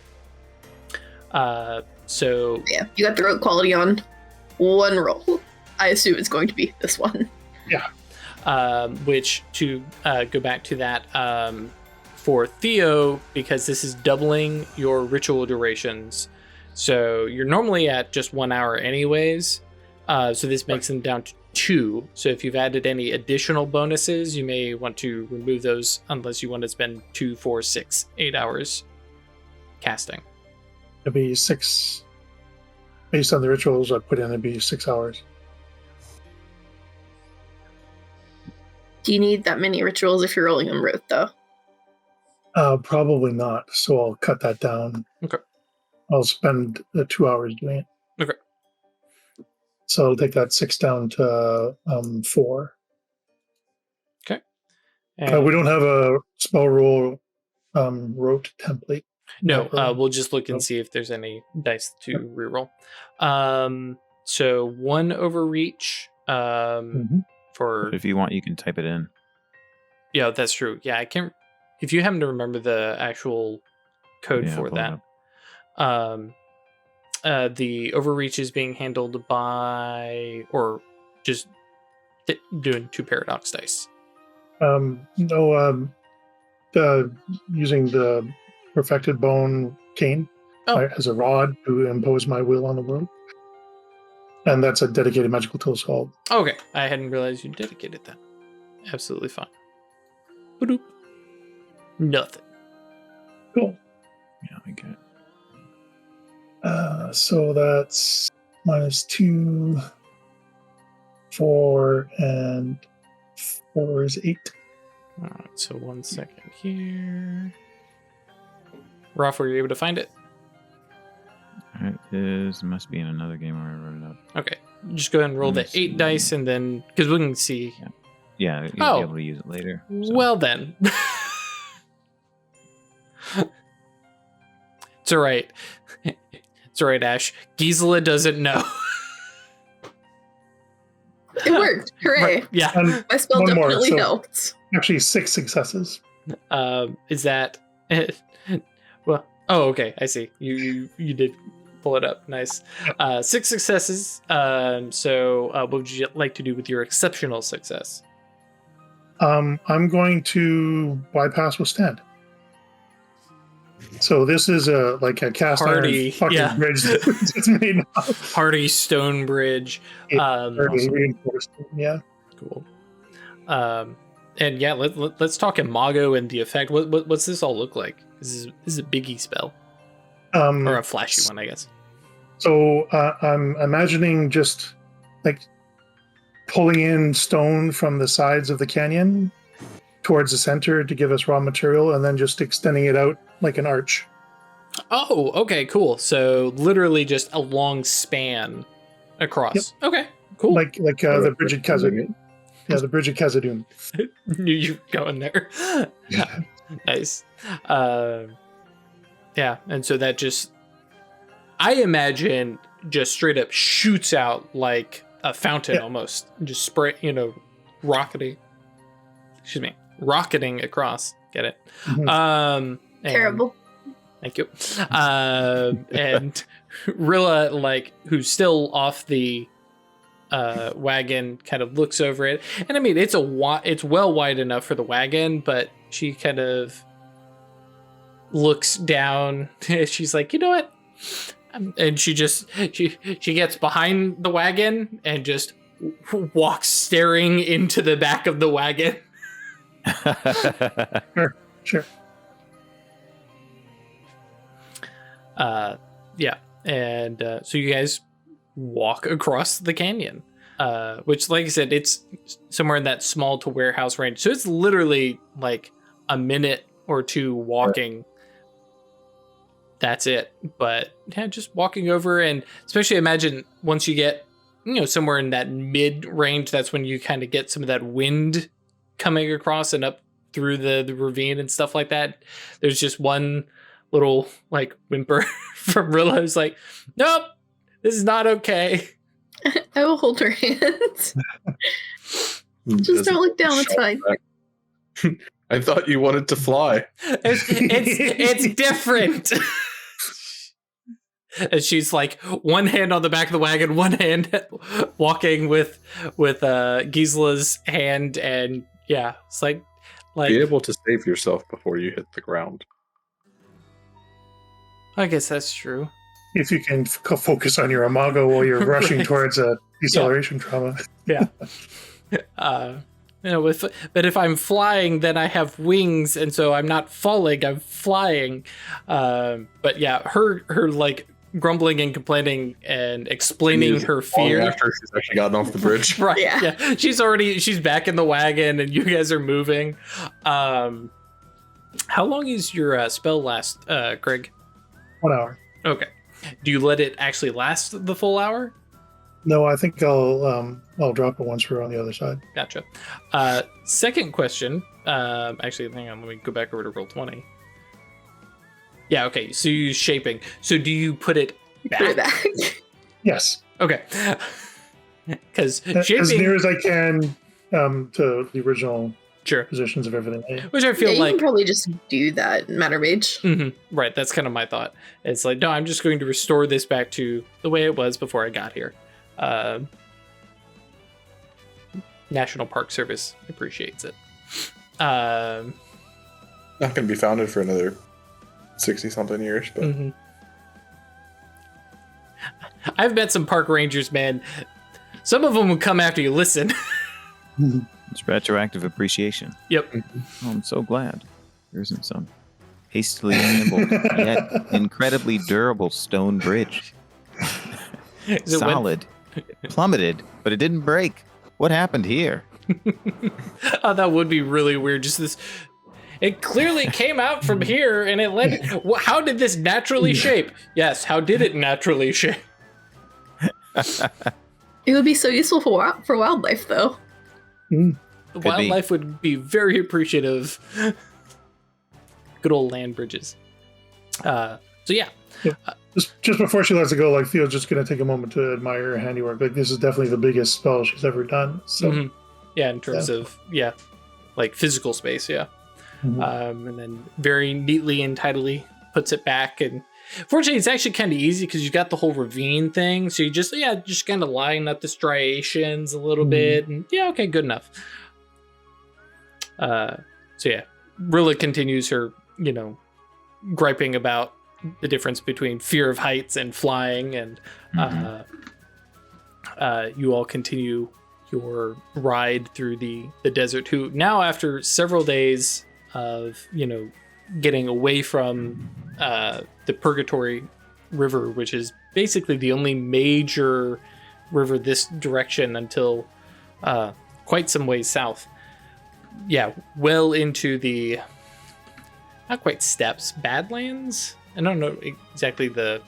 So Yeah, you got the rogue quality on 1 roll. I assume it's going to be this one. which to go back to that for Theo, because this is doubling your ritual durations. So you're normally at just 1 hour anyways. So this makes them down to 2. So if you've added any additional bonuses, you may want to remove those unless you want to spend 2, 4, 6, 8 hours casting. It'd be 6. Based on the rituals I put in, it'd be 6 hours. Do you need that many rituals if you're rolling them rote, though? Probably not. So I'll cut that down. Okay. I'll spend 2 hours doing it. Okay. So I'll take that 6 down to 4. And We don't have a spell roll rote template. no, we'll just look and see if there's any dice to reroll. So 1 overreach for If you want, you can type it in. yeah, that's true. Yeah, I can't. If you happen to remember the actual code Yeah, for pull it that, the overreach is being handled by, or just doing 2 paradox dice. Using the perfected bone cane as a rod to impose my will on the world. And that's a dedicated magical tool called. Okay, I hadn't realized you dedicated that. Absolutely fine. Ba-doop. Nothing. Cool. Yeah, I get it. So that's -2, 4, and 4 is 8. All right, so 1 second here. Rolf, were you able to find it? It must be in another game where I wrote it up. Okay, just go ahead and roll the Let's 8 see. dice, and then because we can see. Yeah, you'll Oh. be able to use it later. so. Well then, it's all right. It's all right, Ash. Gisela doesn't know. It worked. Hooray. Right, yeah. And My spell One more, definitely so- helped. actually 6 successes. Is that? Well, oh, okay. I see. You did pull it up. Nice. 6 successes. So what would you like to do with your exceptional success? I'm going to bypass withstand. So this is a cast Hardy, iron fucking yeah. bridge that's made now. Hardy stone bridge. Very reinforced. Yeah. Cool. And yeah, let's talk Imago and the effect. What's this all look like? This is a biggie spell or a flashy one, I guess. So I'm imagining just like pulling in stone from the sides of the canyon towards the center to give us raw material, and then just extending it out like an arch. Oh, okay, cool. So literally just a long span across. Yep. Okay, cool. Like the bridge at Khazad. Yeah, the bridge at Khazad-dûm. Knew you were going there. Nice. Yeah, and so that just, I imagine, just straight up shoots out like a fountain almost. Just spray, rocketing across. Get it? Mhm. And- Terrible. Thank you. And Rilla, who's still off the wagon kind of looks over it, and I mean it's well wide enough for the wagon, but she kind of looks down. She's like, you know what? And she gets behind the wagon and just walks staring into the back of the wagon. Sure. Yeah, and so you guys walk across the canyon, which, like I said, it's somewhere in that small to warehouse range. So it's literally like a minute or two walking. That's it. But yeah, just walking over, and especially imagine once you get, somewhere in that mid range, that's when you kind of get some of that wind coming across and up through the ravine and stuff like that. There's just one little like whimper from Rilla, who's like, nope, this is not okay. I will hold her hand. Just don't look down, it's fine. I thought you wanted to fly. It's different. And she's like one hand on the back of the wagon, one hand walking with Gisla's hand, and yeah, it's like be able to save yourself before you hit the ground. I guess that's true. If you can focus on your imago while you're rushing Right. towards a deceleration trauma. Yeah. But if I'm flying, then I have wings, and so I'm not falling, I'm flying. But yeah, her like grumbling and complaining and explaining her fear after she's actually gotten off the bridge. Right. Yeah. Yeah. She's back in the wagon, and you guys are moving. How long is your spell last, Craig? 1 hour. Okay. Do you let it actually last the full hour? No, I think I'll drop it once we're on the other side. Gotcha. Second question. Actually, hang on. Let me go back over to roll 20. Yeah. Okay. So you use shaping. So do you put it back? Put it back. Yes. Okay. Because As shaping, near as I can to the original sure. positions of everything. Which I feel You like can probably just do that in Matter Mage. Right. That's kind of my thought. It's like, no, I'm just going to restore this back to the way it was before I got here. National Park Service appreciates it. Not going to be founded for another 60-something years, but I've met some park rangers, man. Some of them will come after you. Listen. It's retroactive appreciation. Yep. Oh, I'm so glad there isn't some hastily assembled yet incredibly durable stone bridge. Solid. Plummeted, but it didn't break. What happened here? Oh, that would be really weird. Just this. It clearly came out from here, and it led. How did this naturally shape? Yes. How did it naturally shape? It would be so useful for wildlife, though. The Could wildlife would be very appreciative. Good old land bridges. So yeah. Just before she lets it go, like Theo's just going to take a moment to admire her handiwork. Like this is definitely the biggest spell she's ever done. So Yeah, in terms of like physical space, yeah. Mhm. And then very neatly and tidily puts it back. And fortunately, it's actually kind of easy because you got the whole ravine thing. So you just kind of line up the striations a little bit. And okay, good enough. So yeah, Rilla continues her, griping about the difference between fear of heights and flying. And you all continue your ride through the desert, who now, after several days of getting away from the Purgatory River, which is basically the only major river this direction until quite some ways south, well into the not quite steppes, Badlands. I don't know exactly the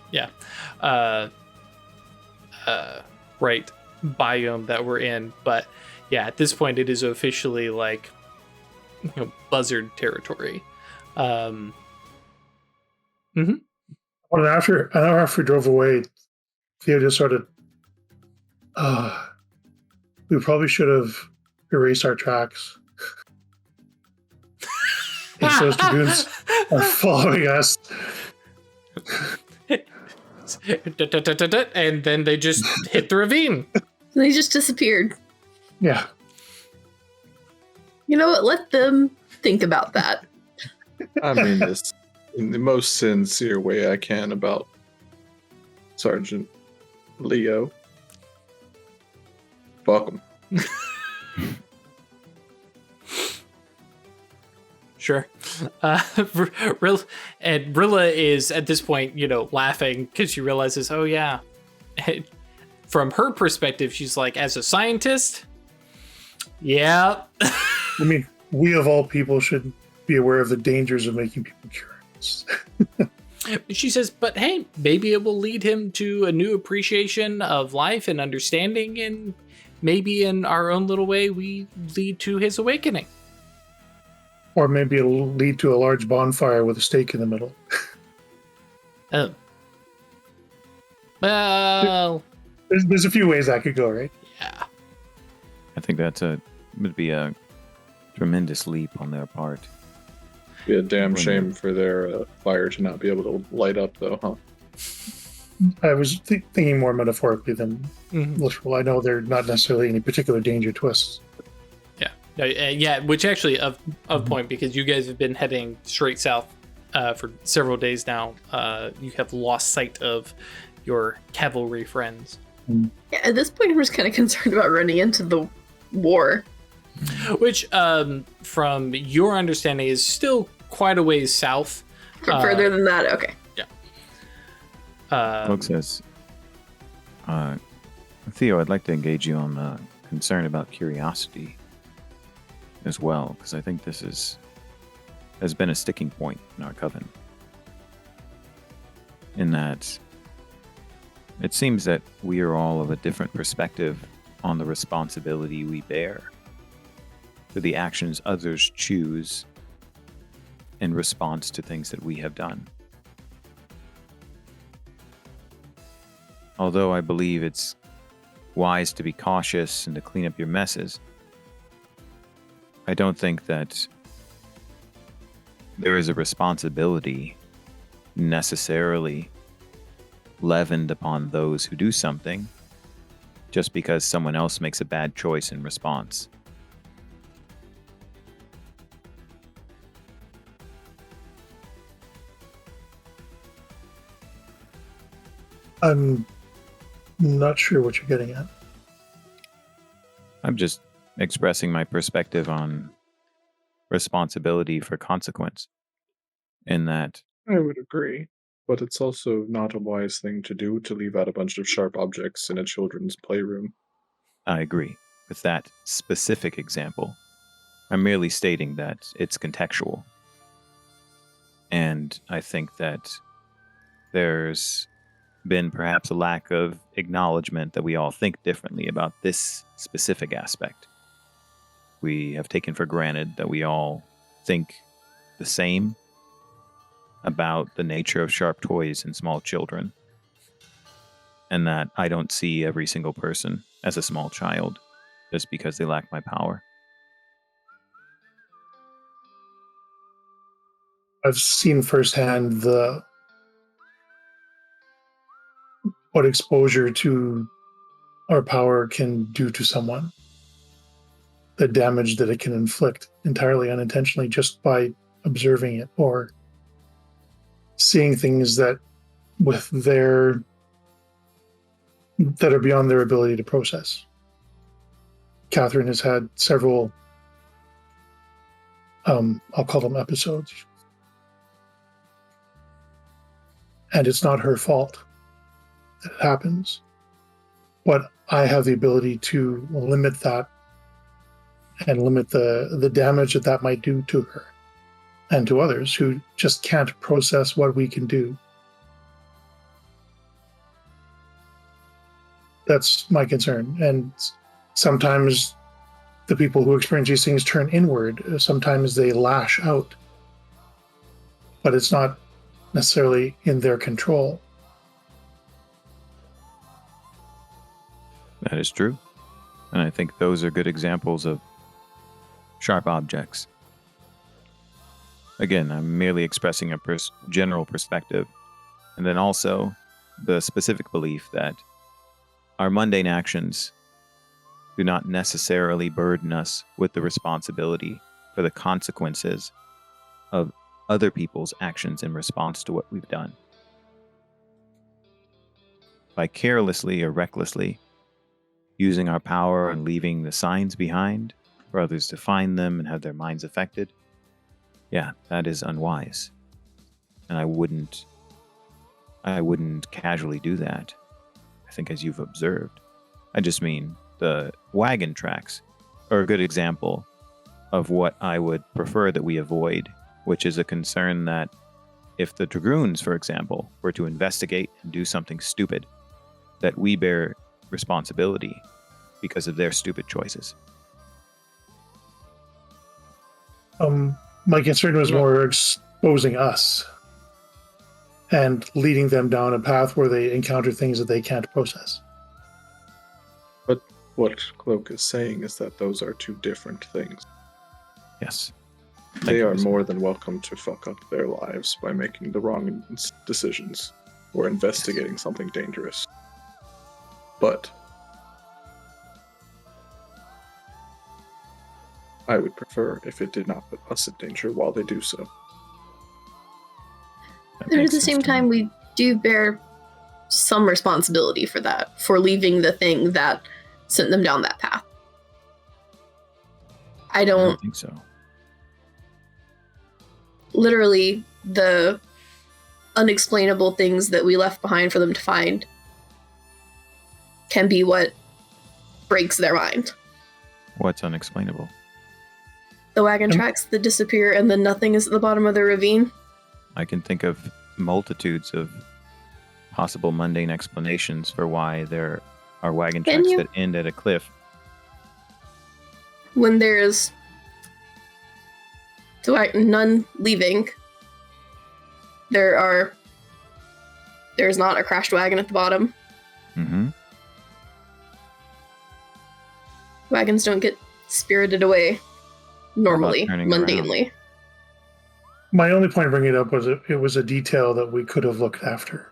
right biome that we're in, but at this point it is officially like buzzard territory. Well, after an hour after we drove away, Theo just sort of, we probably should have erased our tracks. If those dragoons are following us. And then they just hit the ravine. And they just disappeared. Yeah. You know what? Let them think about that. I mean this in the most sincere way I can about Sergeant Leo. Fuck him. Sure. And Rilla is at this point, laughing because she realizes, oh yeah. From her perspective, she's like, as a scientist, yeah. I mean, we of all people should be aware of the dangers of making people curious. She says, but hey, maybe it will lead him to a new appreciation of life and understanding, and maybe in our own little way, we lead to his awakening. Or maybe it'll lead to a large bonfire with a stake in the middle. Oh. Well, There's a few ways that could go, right? yeah. I think would be a tremendous leap on their part. Be a damn shame for their fire to not be able to light up, though, huh? I was thinking more metaphorically than literal. I know they're not necessarily any particular danger to us. Yeah, which actually of point, because you guys have been heading straight south for several days now. You have lost sight of your cavalry friends. Yeah, at this point, I'm just kind of concerned about running into the war. Which, from your understanding, is still quite a ways south. Further than that, okay. Yeah. Luke says, Theo, I'd like to engage you on the concern about curiosity as well, because I think this has been a sticking point in our coven. In that it seems that we are all of a different perspective on the responsibility we bear for the actions others choose in response to things that we have done. Although I believe it's wise to be cautious and to clean up your messes, I don't think that there is a responsibility necessarily leavened upon those who do something just because someone else makes a bad choice in response. I'm not sure what you're getting at. I'm just expressing my perspective on responsibility for consequence. In that, I would agree. But it's also not a wise thing to do to leave out a bunch of sharp objects in a children's playroom. I agree with that specific example. I'm merely stating that it's contextual. And I think that there's been perhaps a lack of acknowledgement that we all think differently about this specific aspect. We have taken for granted that we all think the same about the nature of sharp toys in small children, and that I don't see every single person as a small child just because they lack my power. I've seen firsthand what exposure to our power can do to someone. The damage that it can inflict entirely unintentionally just by observing it or seeing things that are beyond their ability to process. Catherine has had several, I'll call them episodes. And it's not her fault that it happens. But I have the ability to limit that and limit the damage that might do to her and to others who just can't process what we can do. That's my concern. And sometimes the people who experience these things turn inward. Sometimes they lash out. But it's not necessarily in their control. That is true. And I think those are good examples of sharp objects. Again, I'm merely expressing a general perspective. And then also the specific belief that our mundane actions do not necessarily burden us with the responsibility for the consequences of other people's actions in response to what we've done. By carelessly or recklessly using our power and leaving the signs behind for others to find them and have their minds affected, yeah, that is unwise. And I wouldn't casually do that. I think, as you've observed. I just mean the wagon tracks are a good example of what I would prefer that we avoid, which is a concern that if the dragoons, for example, were to investigate and do something stupid, that we bear responsibility because of their stupid choices. My concern was more exposing us and leading them down a path where they encounter things that they can't process. But what Cloak is saying is that those are two different things. Yes. They are more than welcome to fuck up their lives by making the wrong decisions or investigating something dangerous. But I would prefer if it did not put us in danger while they do so. But at the same time, we do bear some responsibility for that, for leaving the thing that sent them down that path. I don't think so. Literally, the unexplainable things that we left behind for them to find can be what breaks their mind. What's unexplainable? The wagon tracks that disappear and then nothing is at the bottom of the ravine. I can think of multitudes of possible mundane explanations for why there are wagon Can tracks you? that end at a cliff. When there's none leaving, there's not a crashed wagon at the bottom. Mm-hmm. Wagons don't get spirited away normally, turning mundanely. My only point of bringing it up was it was a detail that we could have looked after.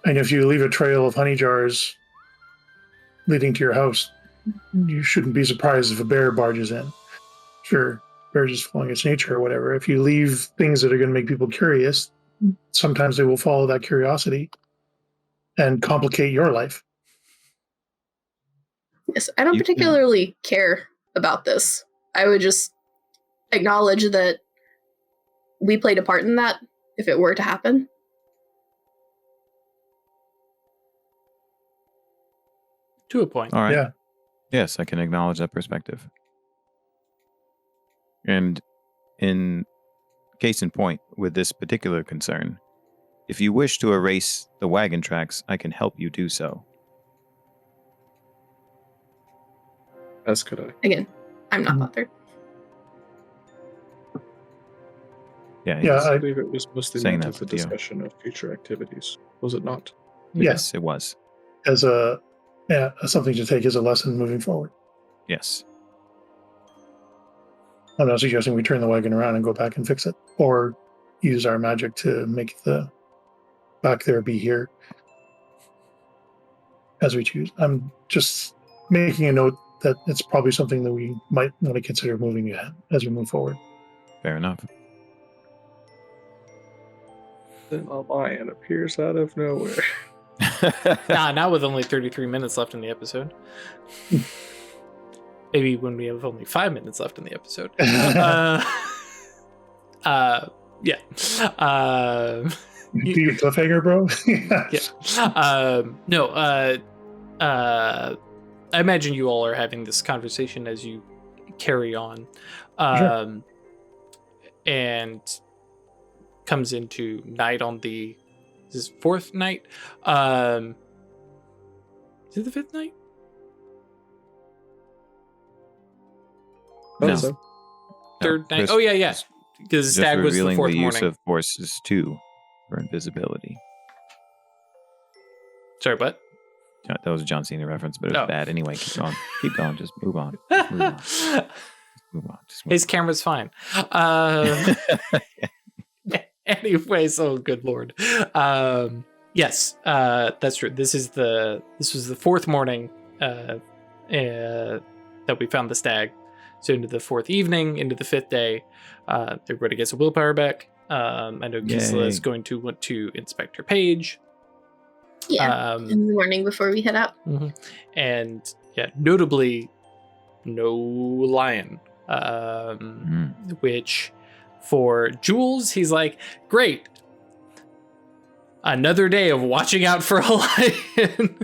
And if you leave a trail of honey jars leading to your house, you shouldn't be surprised if a bear barges in. Sure, bear just following its nature or whatever. If you leave things that are going to make people curious, sometimes they will follow that curiosity and complicate your life. Yes, I don't particularly care about this. I would just acknowledge that we played a part in that if it were to happen. To a point. All right. Yeah. Yes, I can acknowledge that perspective. And in case in point, with this particular concern, if you wish to erase the wagon tracks, I can help you do so. As could I. Again, I'm not Mhm. bothered. Yeah, Yeah, I believe it was mostly saying meant that as a for Theo. discussion of future activities, was it not? Yes, it was. as something to take as a lesson moving forward. Yes. I'm not suggesting we turn the wagon around and go back and fix it, or use our magic to make the back there be here as we choose. I'm just making a note that it's probably something that we might want to consider moving ahead as we move forward. Fair enough. Then a lion appears out of nowhere. Not with only 33 minutes left in the episode. Maybe when we have only 5 minutes left in the episode. Yeah. Do you cliffhanger, bro? Yeah. I imagine you all are having this conversation as you carry on. Sure. And comes into night on the fourth night. Is it the fifth night? No. So, Third night? Chris Oh, yeah. is Because just Stag was the revealing fourth the use morning. of forces 2 for invisibility. Sorry, what? That was a John Cena reference, but it was Oh. bad. Anyway, keep going. Keep going. Just move on. Just move on. Move on. Just move His camera's fine. Anyways, oh good lord. Yes, that's true. This was the fourth morning that we found the stag. So into the fourth evening, into the fifth day, everybody gets a willpower back. I know Gisela is going to want to inspect her page. Yeah, in the morning before we head out. And yeah, notably, no lion. Which for Jules, he's like, great. Another day of watching out for a lion.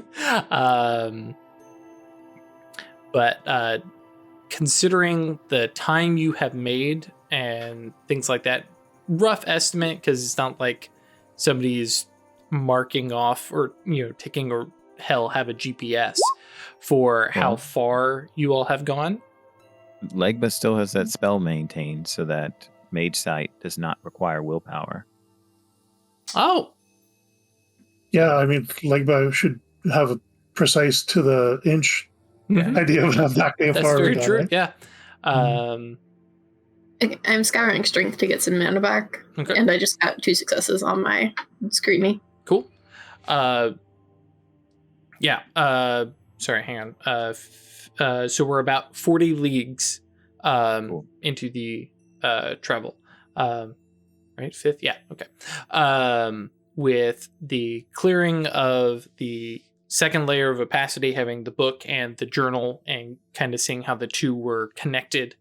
But considering the time you have made and things like that, rough estimate, because it's not like somebody's marking off or, taking or have a GPS for how far you all have gone. Legba still has that spell maintained so that Mage Sight does not require willpower. Oh. Yeah, I mean, Legba should have a precise to the inch idea of how that far. That's very done, true. right? Yeah. I'm scouring strength to get some mana back, Okay. and I just got 2 successes on my Screamy. Cool. Sorry, hang on. So we're about 40 leagues into the travel. Right? Fifth? Yeah, okay. With the clearing of the second layer of opacity, having the book and the journal, and kind of seeing how the two were connected.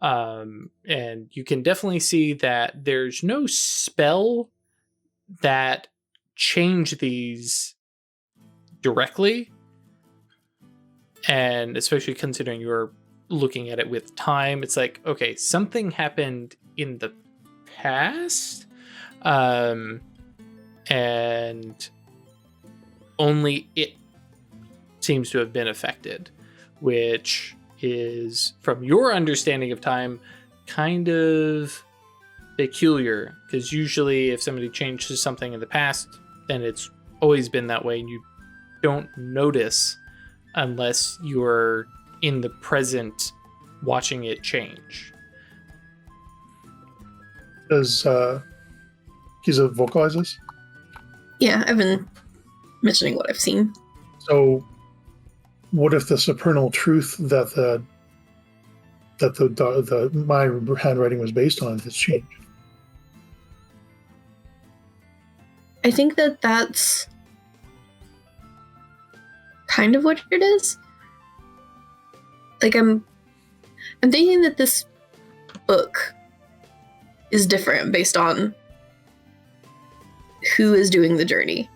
And you can definitely see that there's no spell that change these directly. And especially considering you're looking at it with time, it's like, okay, something happened in the past. And only it seems to have been affected, which is, from your understanding of time, kind of peculiar, because usually if somebody changes something in the past, then it's always been that way, and you don't notice unless you're in the present watching it change. Does Giza vocalize this? Yeah, I've been mentioning what I've seen. So, what if the supernal truth that my handwriting was based on has changed? I think that's kind of what it is. Like, I'm thinking that this book is different based on who is doing the journey.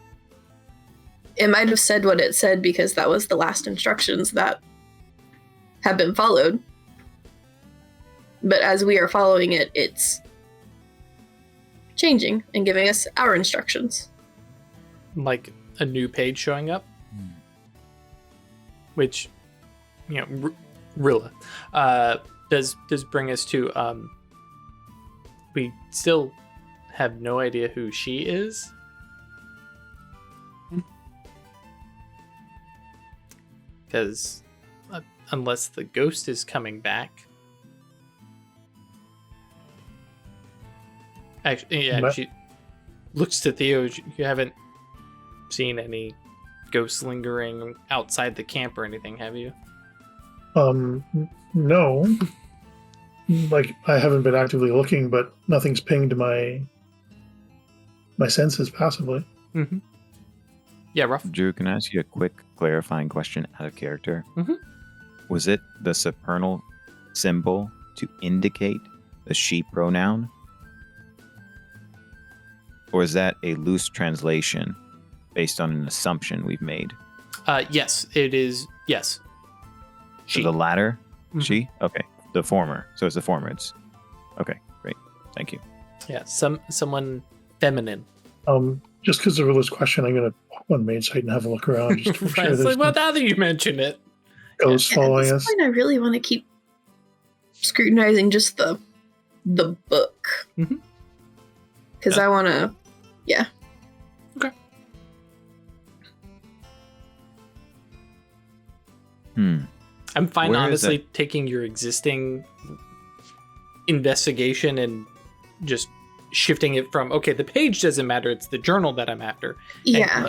It might have said what it said because that was the last instructions that have been followed. But as we are following it, it's changing and giving us our instructions. Like a new page showing up. Which, Rilla, does bring us to, we still have no idea who she is. Because unless the ghost is coming back. Actually, yeah, she looks to Theo. You haven't seen any ghosts lingering outside the camp or anything, have you? No. Like, I haven't been actively looking, but nothing's pinged my senses passively. Mm-hmm. Yeah, rough. Drew, can I ask you a quick clarifying question out of character? Mm-hmm. Was it the supernal symbol to indicate the she pronoun? Or is that a loose translation based on an assumption we've made? Yes, it is. Yes. So the latter? Mm-hmm. She? Okay. The former. So it's the former. It's okay. Great. Thank you. Yeah. Someone feminine. Just because of this question, I'm going to pop on Mage Site and have a look around. Just to Right. It's like, well, now that you mention it. Ghosts following At us. this point, I really want to keep scrutinizing just the book. Mhm. Because I want to, yeah. Okay. I'm fine, Where is honestly, that? taking your existing investigation and just shifting it from, okay, the page doesn't matter, it's the journal that I'm after. Yeah.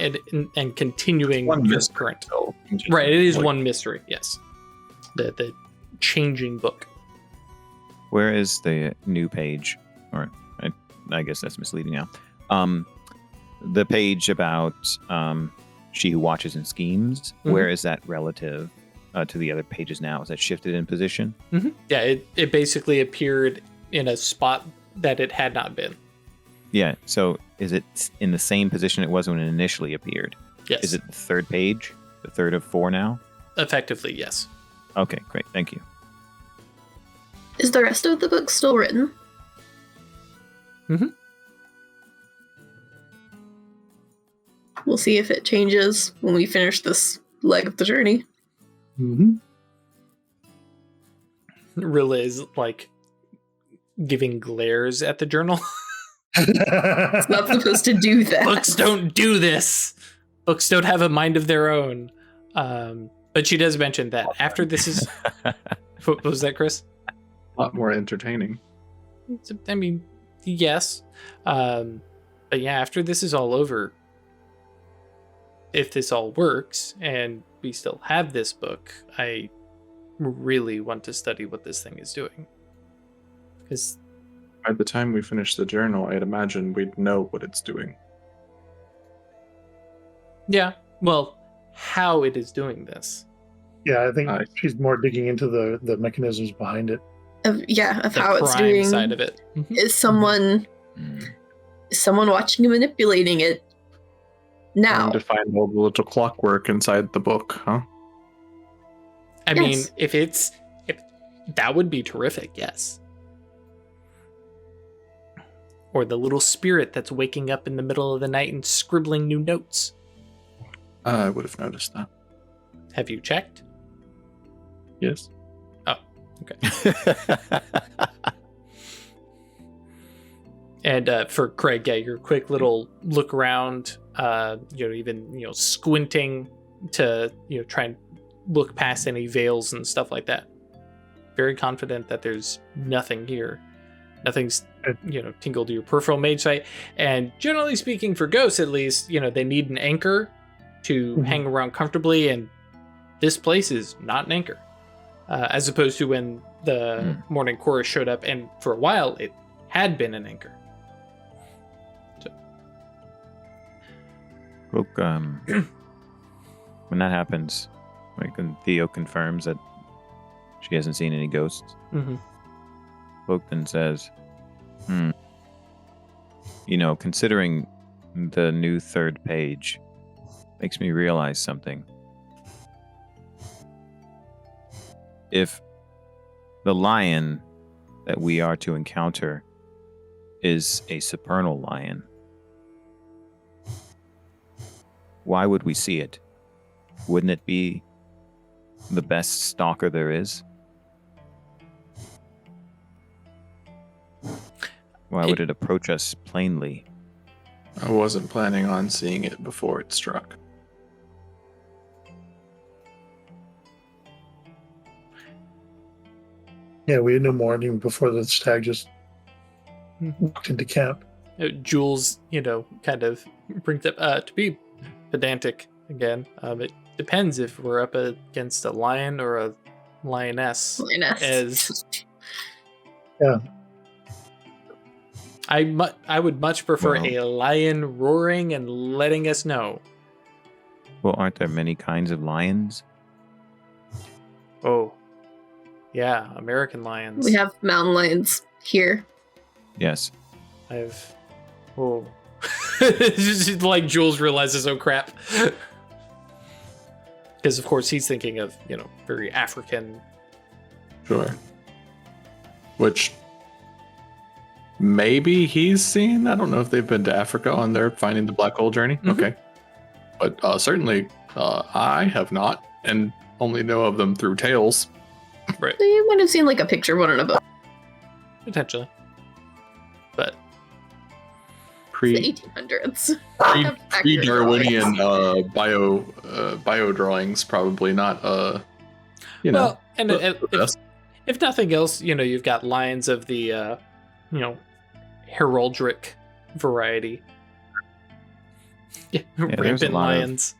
And continuing One your mystery current. still. Right, it is Like, one mystery, yes. The changing book. Where is the new page? Or I guess that's misleading now. The page about she who watches and schemes. Mhm. Where is that relative to the other pages now? Is that shifted in position? Mm-hmm. Yeah, it basically appeared in a spot that it had not been. Yeah. So is it in the same position it was when it initially appeared? Yes. Is it the third page? The third of 4 now? Effectively, yes. Okay, great. Thank you. Is the rest of the book still written? Mhm. We'll see if it changes when we finish this leg of the journey. Mm-hmm. Rilla is like giving glares at the journal. It's not supposed to do that. Books don't do this. Books don't have a mind of their own. But she does mention that after this is... What was that, Chris? a lot more entertaining. I mean, yes. But yeah, after this is all over, if this all works and we still have this book, I really want to study what this thing is doing. Because By the time we finish the journal, I'd imagine we'd know what it's doing. yeah, well, how it is doing this. Yeah, I think Nice. she's more digging into the mechanisms behind it. Of The how it's crime doing. side of it. Mhm. Is someone watching and manipulating it now? Trying to find all the little clockwork inside the book, huh? I mean, Yes. if that would be terrific, yes. Or the little spirit that's waking up in the middle of the night and scribbling new notes. I would have noticed that. Have you checked? Yes. And for Craig, yeah, your quick little look around, even squinting to try and look past any veils and stuff like that. Very confident that there's nothing here. Nothing's tingled to your peripheral mage sight. And generally speaking, for ghosts at least, they need an anchor to hang around comfortably, and this place is not an anchor. As opposed to when the morning chorus showed up, and for a while it had been an anchor. Look, when that happens, when Theo confirms that she hasn't seen any ghosts, Mm-hmm. Cloak then says, considering the new third page makes me realize something. If the lion that we are to encounter is a supernal lion, why would we see it? Wouldn't it be the best stalker there is? Why would it approach us plainly? I wasn't planning on seeing it before it struck. Yeah, we knew more even before the stag just walked into camp. Jules, kind of brings up to be pedantic again. It depends if we're up against a lion or a lioness. As Yeah. I would much prefer Well- a lion roaring and letting us know. Well, aren't there many kinds of lions? Oh, yeah, American lions. We have mountain lions here. Yes. It's just like Jules realizes, oh crap. Because of course he's thinking of, very African. Sure. Which maybe he's seen. I don't know if they've been to Africa on their finding the black hole journey. Mhm. Okay. But certainly I have not, and only know of them through tales. Right. You might have seen like a picture of one in a book. Potentially. But The 1800s. Pre-Darwinian bio drawings, probably not. well, and the best. if nothing else, you've got lions of the heraldric variety. Yeah, there's a rampant lot of- lions.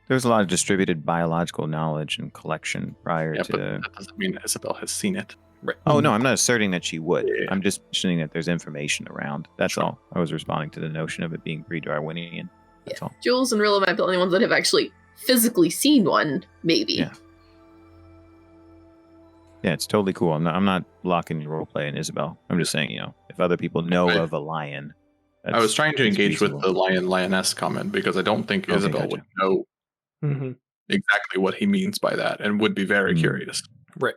There's a lot of distributed biological knowledge and collection prior Yeah, to. but that doesn't mean Isabel has seen it. Right. Oh no, I'm not asserting that she would. Yeah. I'm just mentioning that there's information around. That's all. I was responding to the notion of it being pre-Darwinian. That's all. Jules and Rilla might be the only ones that have actually physically seen one, maybe. Yeah. Yeah, it's totally cool. I'm not blocking your roleplay in Isabel. I'm just saying, if other people know Right. of a lion. I was trying to that's engage with reasonable. the lioness comment because I don't think Okay, Isabel gotcha. would know Mm-hmm. exactly what he means by that and would be very Hmm. curious. Right.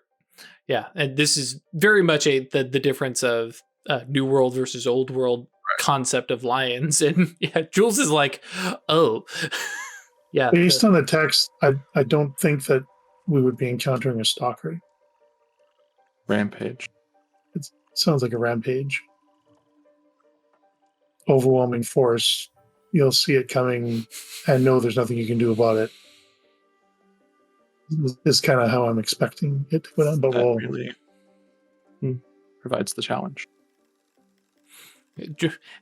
Yeah, and this is very much the difference of New World versus Old World concept of lions. And yeah, Jules is like, oh, yeah. Based on the text, I don't think that we would be encountering a stalker. Rampage. It sounds like a rampage. Overwhelming force. You'll see it coming and know there's nothing you can do about it. This is kind of how I'm expecting it to go down, but That we'll really provides the challenge.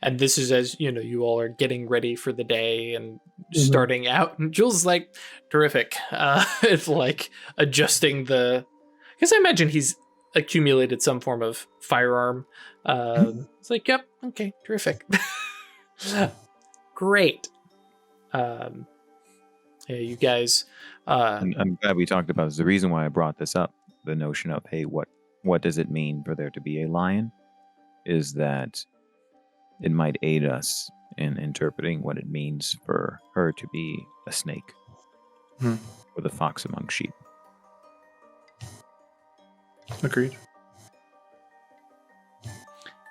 And this is as you all are getting ready for the day and starting out, and Jules is like, terrific. It's like adjusting because I imagine he's accumulated some form of firearm. It's like, yep, okay, terrific. Great. Yeah, you guys. And I'm glad we talked about this. The reason why I brought this up, the notion of, hey, what does it mean for there to be a lion, is that it might aid us in interpreting what it means for her to be a snake or the fox among sheep. Agreed.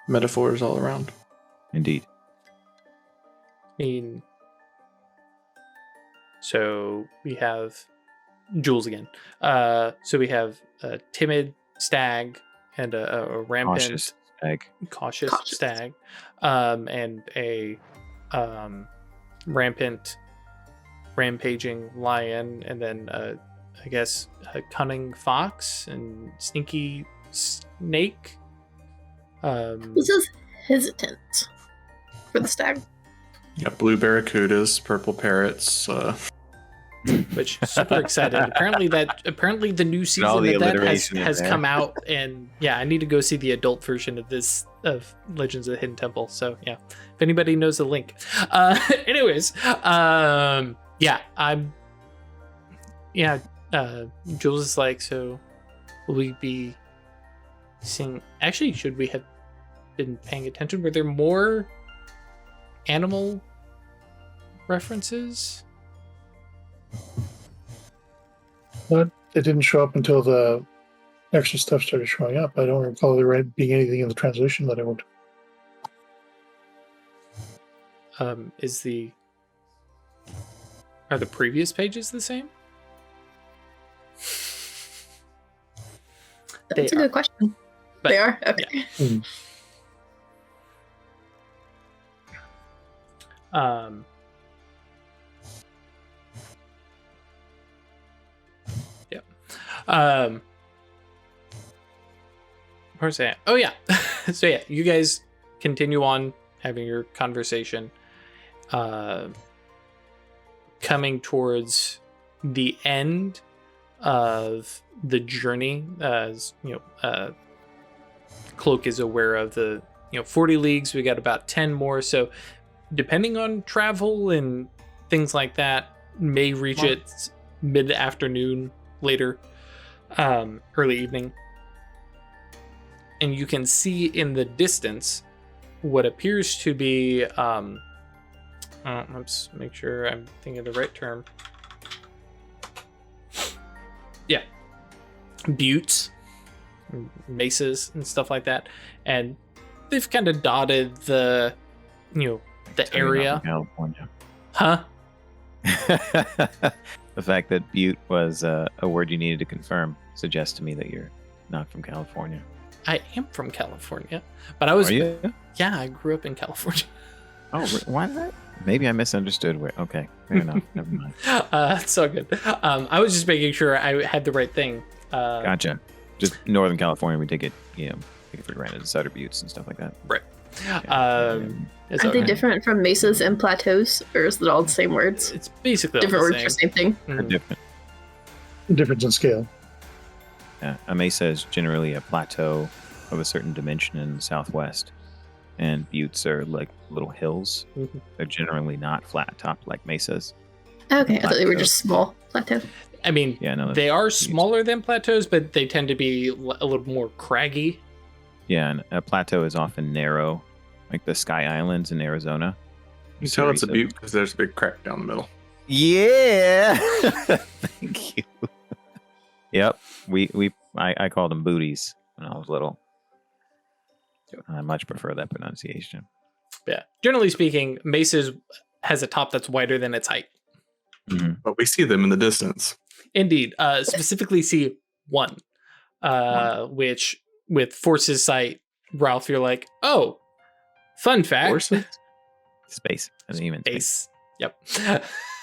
Metaphors all around. Indeed. I mean, so we have Jules again. So we have a timid stag and a rampant, Cautious stag. cautious stag, and a rampant, rampaging lion, and then I guess a cunning fox and sneaky snake. This is hesitant for the stag. Yeah, blue barracudas, purple parrots. Which super excited. Apparently the new season all the of that alliteration in has there. come out, and yeah, I need to go see the adult version of this of Legends of the Hidden Temple. So yeah, if anybody knows the link. Anyways, Jules is like, so will we be seeing? Actually, should we have been paying attention? Were there more animal references? But it didn't show up until the extra stuff started showing up. I don't recall there being anything in the translation that I wrote. Are the previous pages the same? That's a good question. But- they are? Okay. Where's that? Oh yeah. So yeah, you guys continue on having your conversation, coming towards the end of the journey. As Cloak is aware of the 40 leagues. We got about 10 more. So depending on travel and things like that, may reach it mid-afternoon, later, early evening. And you can see in the distance what appears to be let's make sure I'm thinking of the right term. Yeah, buttes, mesas and stuff like that, and they've kind of dotted the the So you're area. not from California. Huh? The fact that butte was a word you needed to confirm suggests to me that you're not from California. I am from California, but I was Are you? yeah, I grew up in California. Oh, why did that? Maybe I misunderstood. Okay, fair enough. Never mind. It's all good. I was just making sure I had the right thing. Gotcha. Just Northern California, we take it for granted, the Sutter Buttes and stuff like that. Right. It's Are they okay. different from mesas and plateaus, or is it all the same words? It's basically all Different the words for same. same thing. They're Mhm. different. The difference in scale. Yeah, a mesa is generally a plateau of a certain dimension in the southwest, and buttes are like little hills. Mhm. They're generally not flat topped like mesas. Okay, I thought they were Plateau. just small plateau. I mean, Yeah, no, they are smaller than plateaus, but they tend to be a little more craggy. Yeah, and a plateau is often narrow, like the Sky Islands in Arizona. You tell it's a Series of- butte because there's a big crack down the middle. Yeah. Thank you. Yep. I called them booties when I was little. I much prefer that pronunciation. Yeah. Generally speaking, mesas has a top that's wider than its height. Mhm. But we see them in the distance. Indeed. Specifically see one. Which with Force's sight, Ralph, you're like, oh, fun fact. Horses? Space. Doesn't even space. Base. Yep.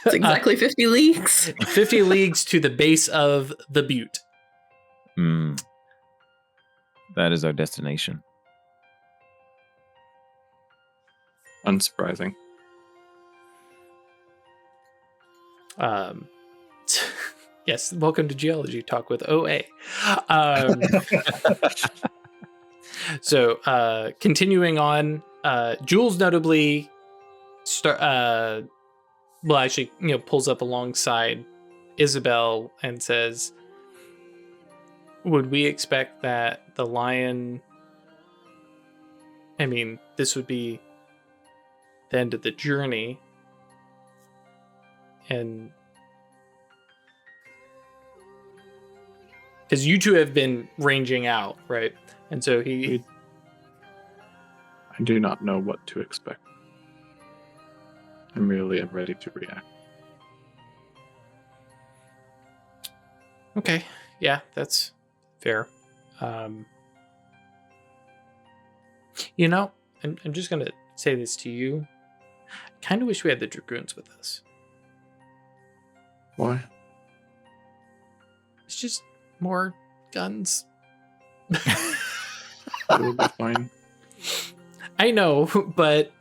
It's exactly 50 leagues. 50 leagues to the base of the butte. Mm. That is our destination. Unsurprising. Um, yes, welcome to Geology Talk with OA. Um, so, continuing on, Jules notably pulls up alongside Isabel and says, would we expect that the lion, I mean, this would be the end of the journey, and because you two have been ranging out, right? And so he I do not know what to expect. I merely am ready to react. okay, yeah, that's fair. You know, I'm just gonna say this to you. I kind of wish we had the dragoons with us. Why? It's just more guns. It will be fine. I know, but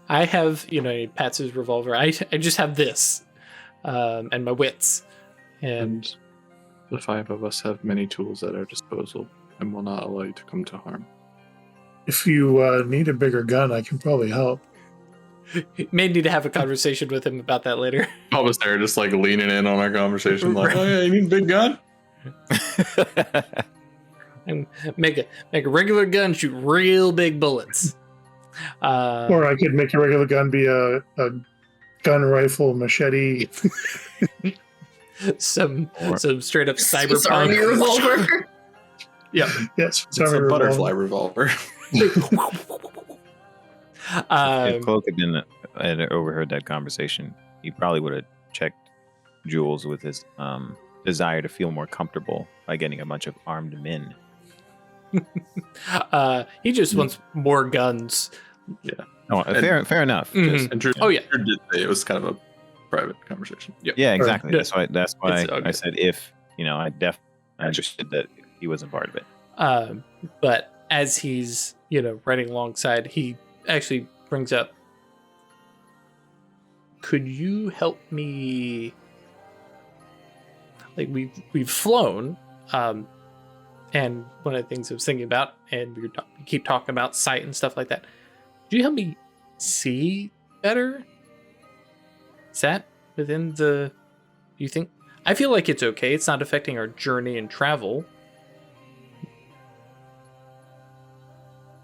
I have, he pats his revolver. I just have this, and my wits, and And the five of us have many tools at our disposal and will not allow you to come to harm. If you need a bigger gun, I can probably help. may need to have a conversation with him about that later. I was there just like leaning in on our conversation, like, oh yeah, you need a big gun? And make a regular gun shoot real big bullets. Or I could make a regular gun be a gun rifle machete. some straight up Swiss Army cyberpunk. revolver. Yep. Yes, It's a butterfly revolver. If Cloak had overheard that conversation, he probably would have checked Jules with his desire to feel more comfortable by getting a bunch of armed men. He just wants more guns. Oh, And- fair enough. Mhm. Just- And Drew, Oh, yeah. Drew did say it was kind of a private conversation. yeah, exactly. Yeah. That's why It's all I good. said if, I understood that he wasn't part of it. But as he's riding alongside, he actually brings up, could you help me, like we've flown, and one of the things I was thinking about, and we keep talking about sight and stuff like that, could you help me see better? Is that within do you think? I feel like it's okay, it's not affecting our journey and travel.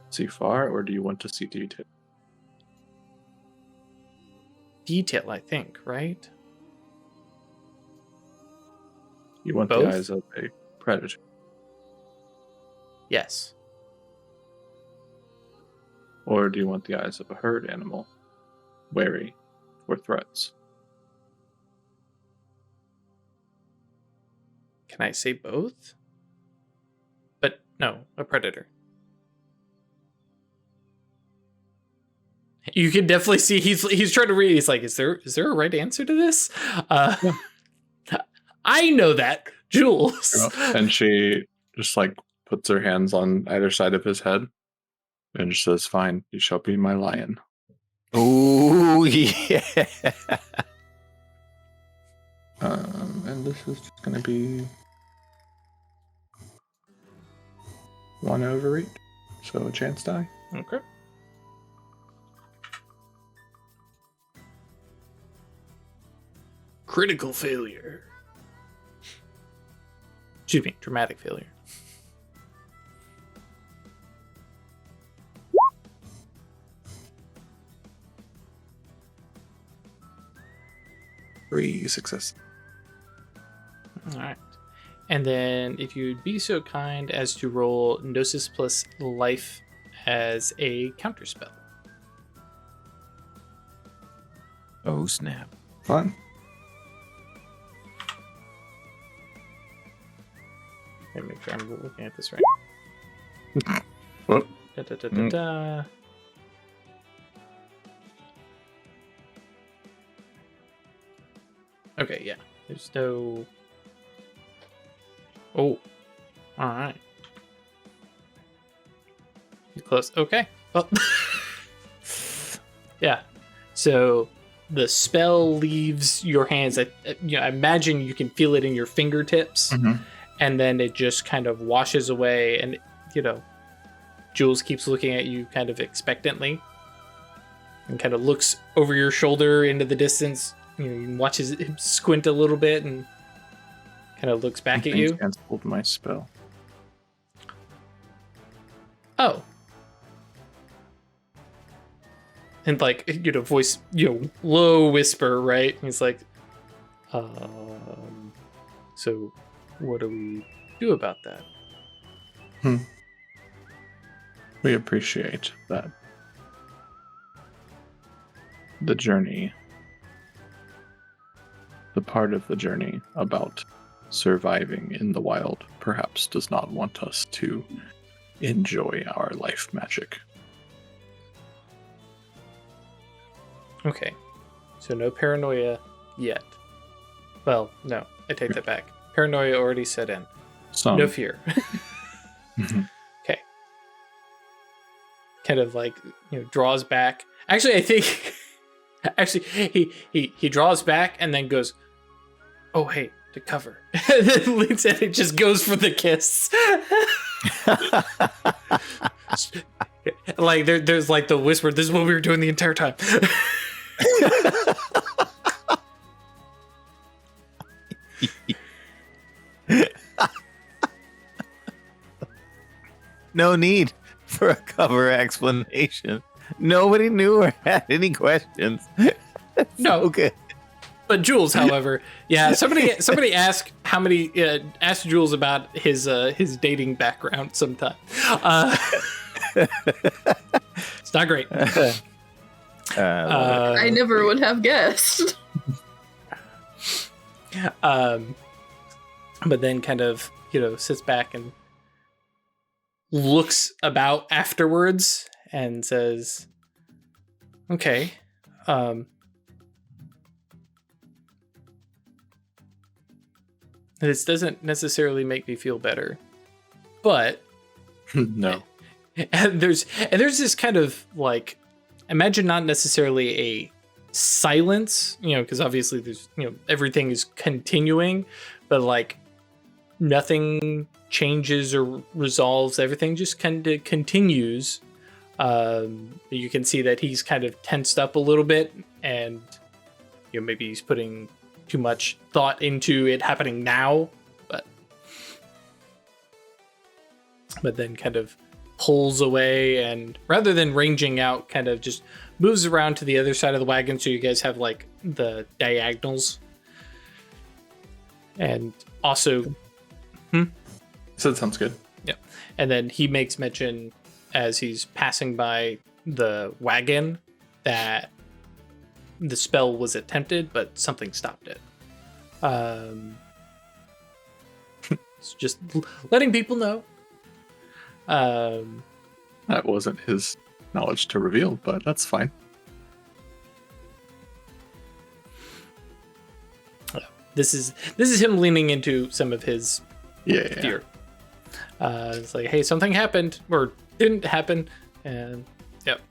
See far, or do you want to see detail? Detail, I think, right? You want Both? the eyes of a predator. Yes. Or do you want the eyes of a herd animal, wary for threats? Can I say both? But no, a predator. You can definitely see he's trying to read. He's like, is there a right answer to this? I know that, Jules. And she just like puts her hands on either side of his head And she says, "Fine, you shall be my lion." Oh, yeah. And this is just going to be 1 overreach, so a chance die. Okay. Critical failure. Excuse me, dramatic failure. Three success. All right. And then if you'd be so kind as to roll Gnosis plus life as a counterspell. Oh, snap. Fun. Let me make sure I'm looking at this right. Whoop. Da, da, da, da, da. Okay, yeah. There's no... Oh. Alright. You're close. Okay. Well. Yeah. So the spell leaves your hands. I imagine you can feel it in your fingertips. Mm-hmm. And then it just kind of washes away. And, Jules keeps looking at you kind of expectantly. And kind of looks over your shoulder into the distance. You watches him squint a little bit and kind of looks back at you. Canceled my spell. Oh. And voice, low whisper, right? And he's like, so what do we do about that? We appreciate that. The journey, the part of the journey about surviving in the wild, perhaps does not want us to enjoy our life magic. Okay. So no paranoia yet. Well, no, I take that back. Paranoia already set in. No fear. Mhm. Okay. Kind of draws back. Actually, I think he draws back and then goes, "Oh, hey, to cover." And then leans in and just goes for the kiss. There's the whisper, "This is what we were doing the entire time." No need for a cover explanation. Nobody knew or had any questions. No. Okay. But Jules, however, yeah, somebody asked asked Jules about his dating background sometime. It's not great. I never would have guessed. But then kind of sits back and looks about afterwards and says, "Okay, this doesn't necessarily make me feel better, but No. and there's this kind of imagine not necessarily a silence, because obviously there's everything is continuing, but nothing changes or resolves. Everything just kind of continues. You can see that he's kind of tensed up a little bit, and maybe he's putting too much thought into it happening now, but then kind of pulls away, and rather than ranging out, kind of just moves around to the other side of the wagon, so you guys have the diagonals. And also So that sounds good. yeah, and then he makes mention as he's passing by the wagon that the spell was attempted, but something stopped it. It's just letting people know. That wasn't his knowledge to reveal, but that's fine. This is him leaning into some of his Yeah. fear. It's like, hey, something happened or didn't happen. And yep.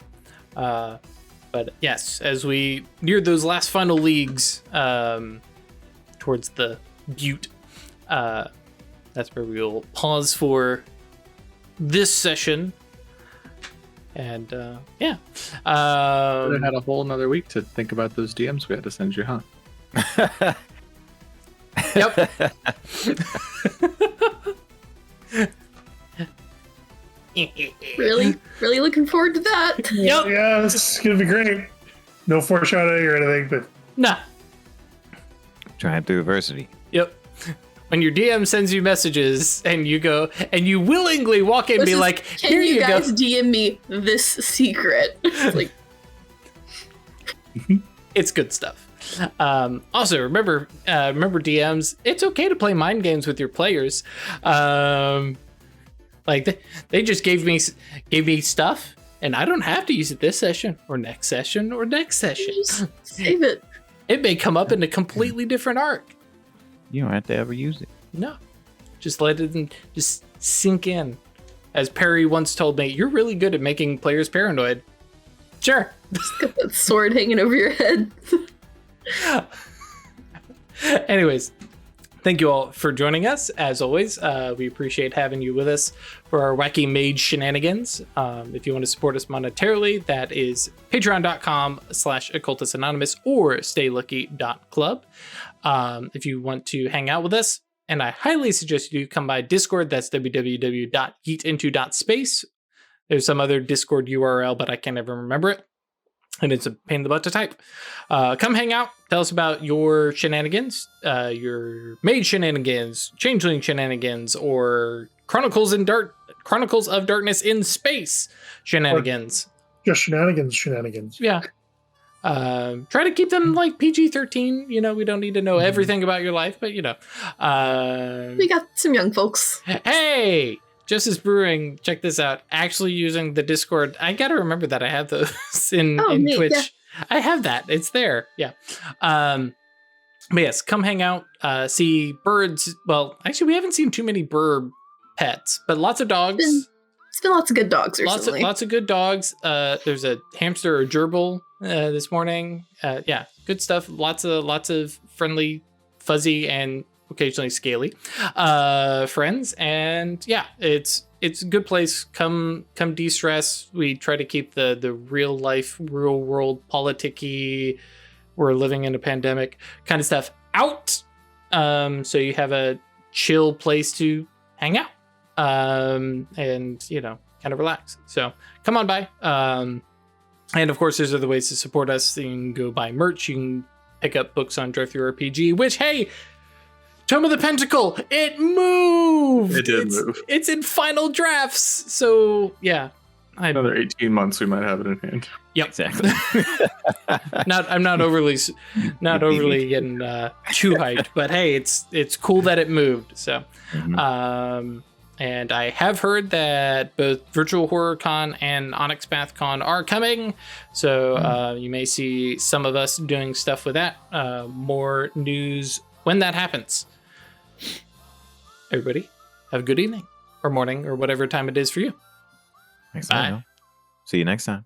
But yes, as we near those last final leagues towards the butte, that's where we will pause for this session. And yeah. I had a whole another week to think about those DMs we had to send you, huh? Yep. Really looking forward to that. Yep. Yeah, this is gonna be great. No foreshadowing or anything, but Nah. Trying through adversity. Yep. When your DM sends you messages and you go and you willingly walk in and be like, can here you you guys go. DM me this secret? It's like, It's good stuff. Also, remember DMs. It's okay to play mind games with your players. Like they just gave me stuff, and I don't have to use it this session or next session or next session. just save it. It may come up in a completely different arc. You don't have to ever use it. No, just let it just sink in. As Perry once told me, you're really good at making players paranoid. Sure. Got that sword hanging over your head. Anyways, thank you all for joining us. As always, we appreciate having you with us for our wacky mage shenanigans. If you want to support us monetarily, that is patreon.com/occultists anonymous or staylucky.club. If you want to hang out with us, and I highly suggest you come by Discord, that's www.yeetinto.space. There's some other Discord URL, but I can't ever remember it. And it's a pain in the butt to type. Come hang out. Tell us about your shenanigans, your mage shenanigans, changeling shenanigans, or Chronicles of Darkness in space shenanigans. just shenanigans. Yeah. Try to keep them like PG-13. You know, we don't need to know everything about your life, but you know. We got some young folks. Hey! Justice Brewing, check this out. Actually using the Discord. I gotta remember that I have those in neat, Twitch. yeah. I have that. It's there. Yeah. But yes, come hang out, see birds. Well, actually, we haven't seen too many bird pets, but lots of dogs. It's been lots of good dogs recently. Lots of good dogs. There's a hamster or gerbil this morning. Yeah, good stuff. Lots of friendly, fuzzy, and occasionally scaly friends. And yeah, it's a good place. Come de-stress. We try to keep the real life, real world, politicky, we're living in a pandemic kind of stuff out. So you have a chill place to hang out. And you know, kind of relax. So come on by. And of course, there's other ways to support us. You can go buy merch. You can pick up books on Drive-Thru RPG, which, hey, Tome of the Pentacle, it moved. It did move. It's in final drafts. So yeah, Another 18 months, we might have it in hand. Yep. Exactly. I'm not overly getting too hyped, but hey, it's cool that it moved. So, and I have heard that both Virtual Horror Con and Onyx Path Con are coming. So you may see some of us doing stuff with that. More news when that happens. Everybody, have a good evening or morning or whatever time it is for you. Thanks, Bye. See you next time.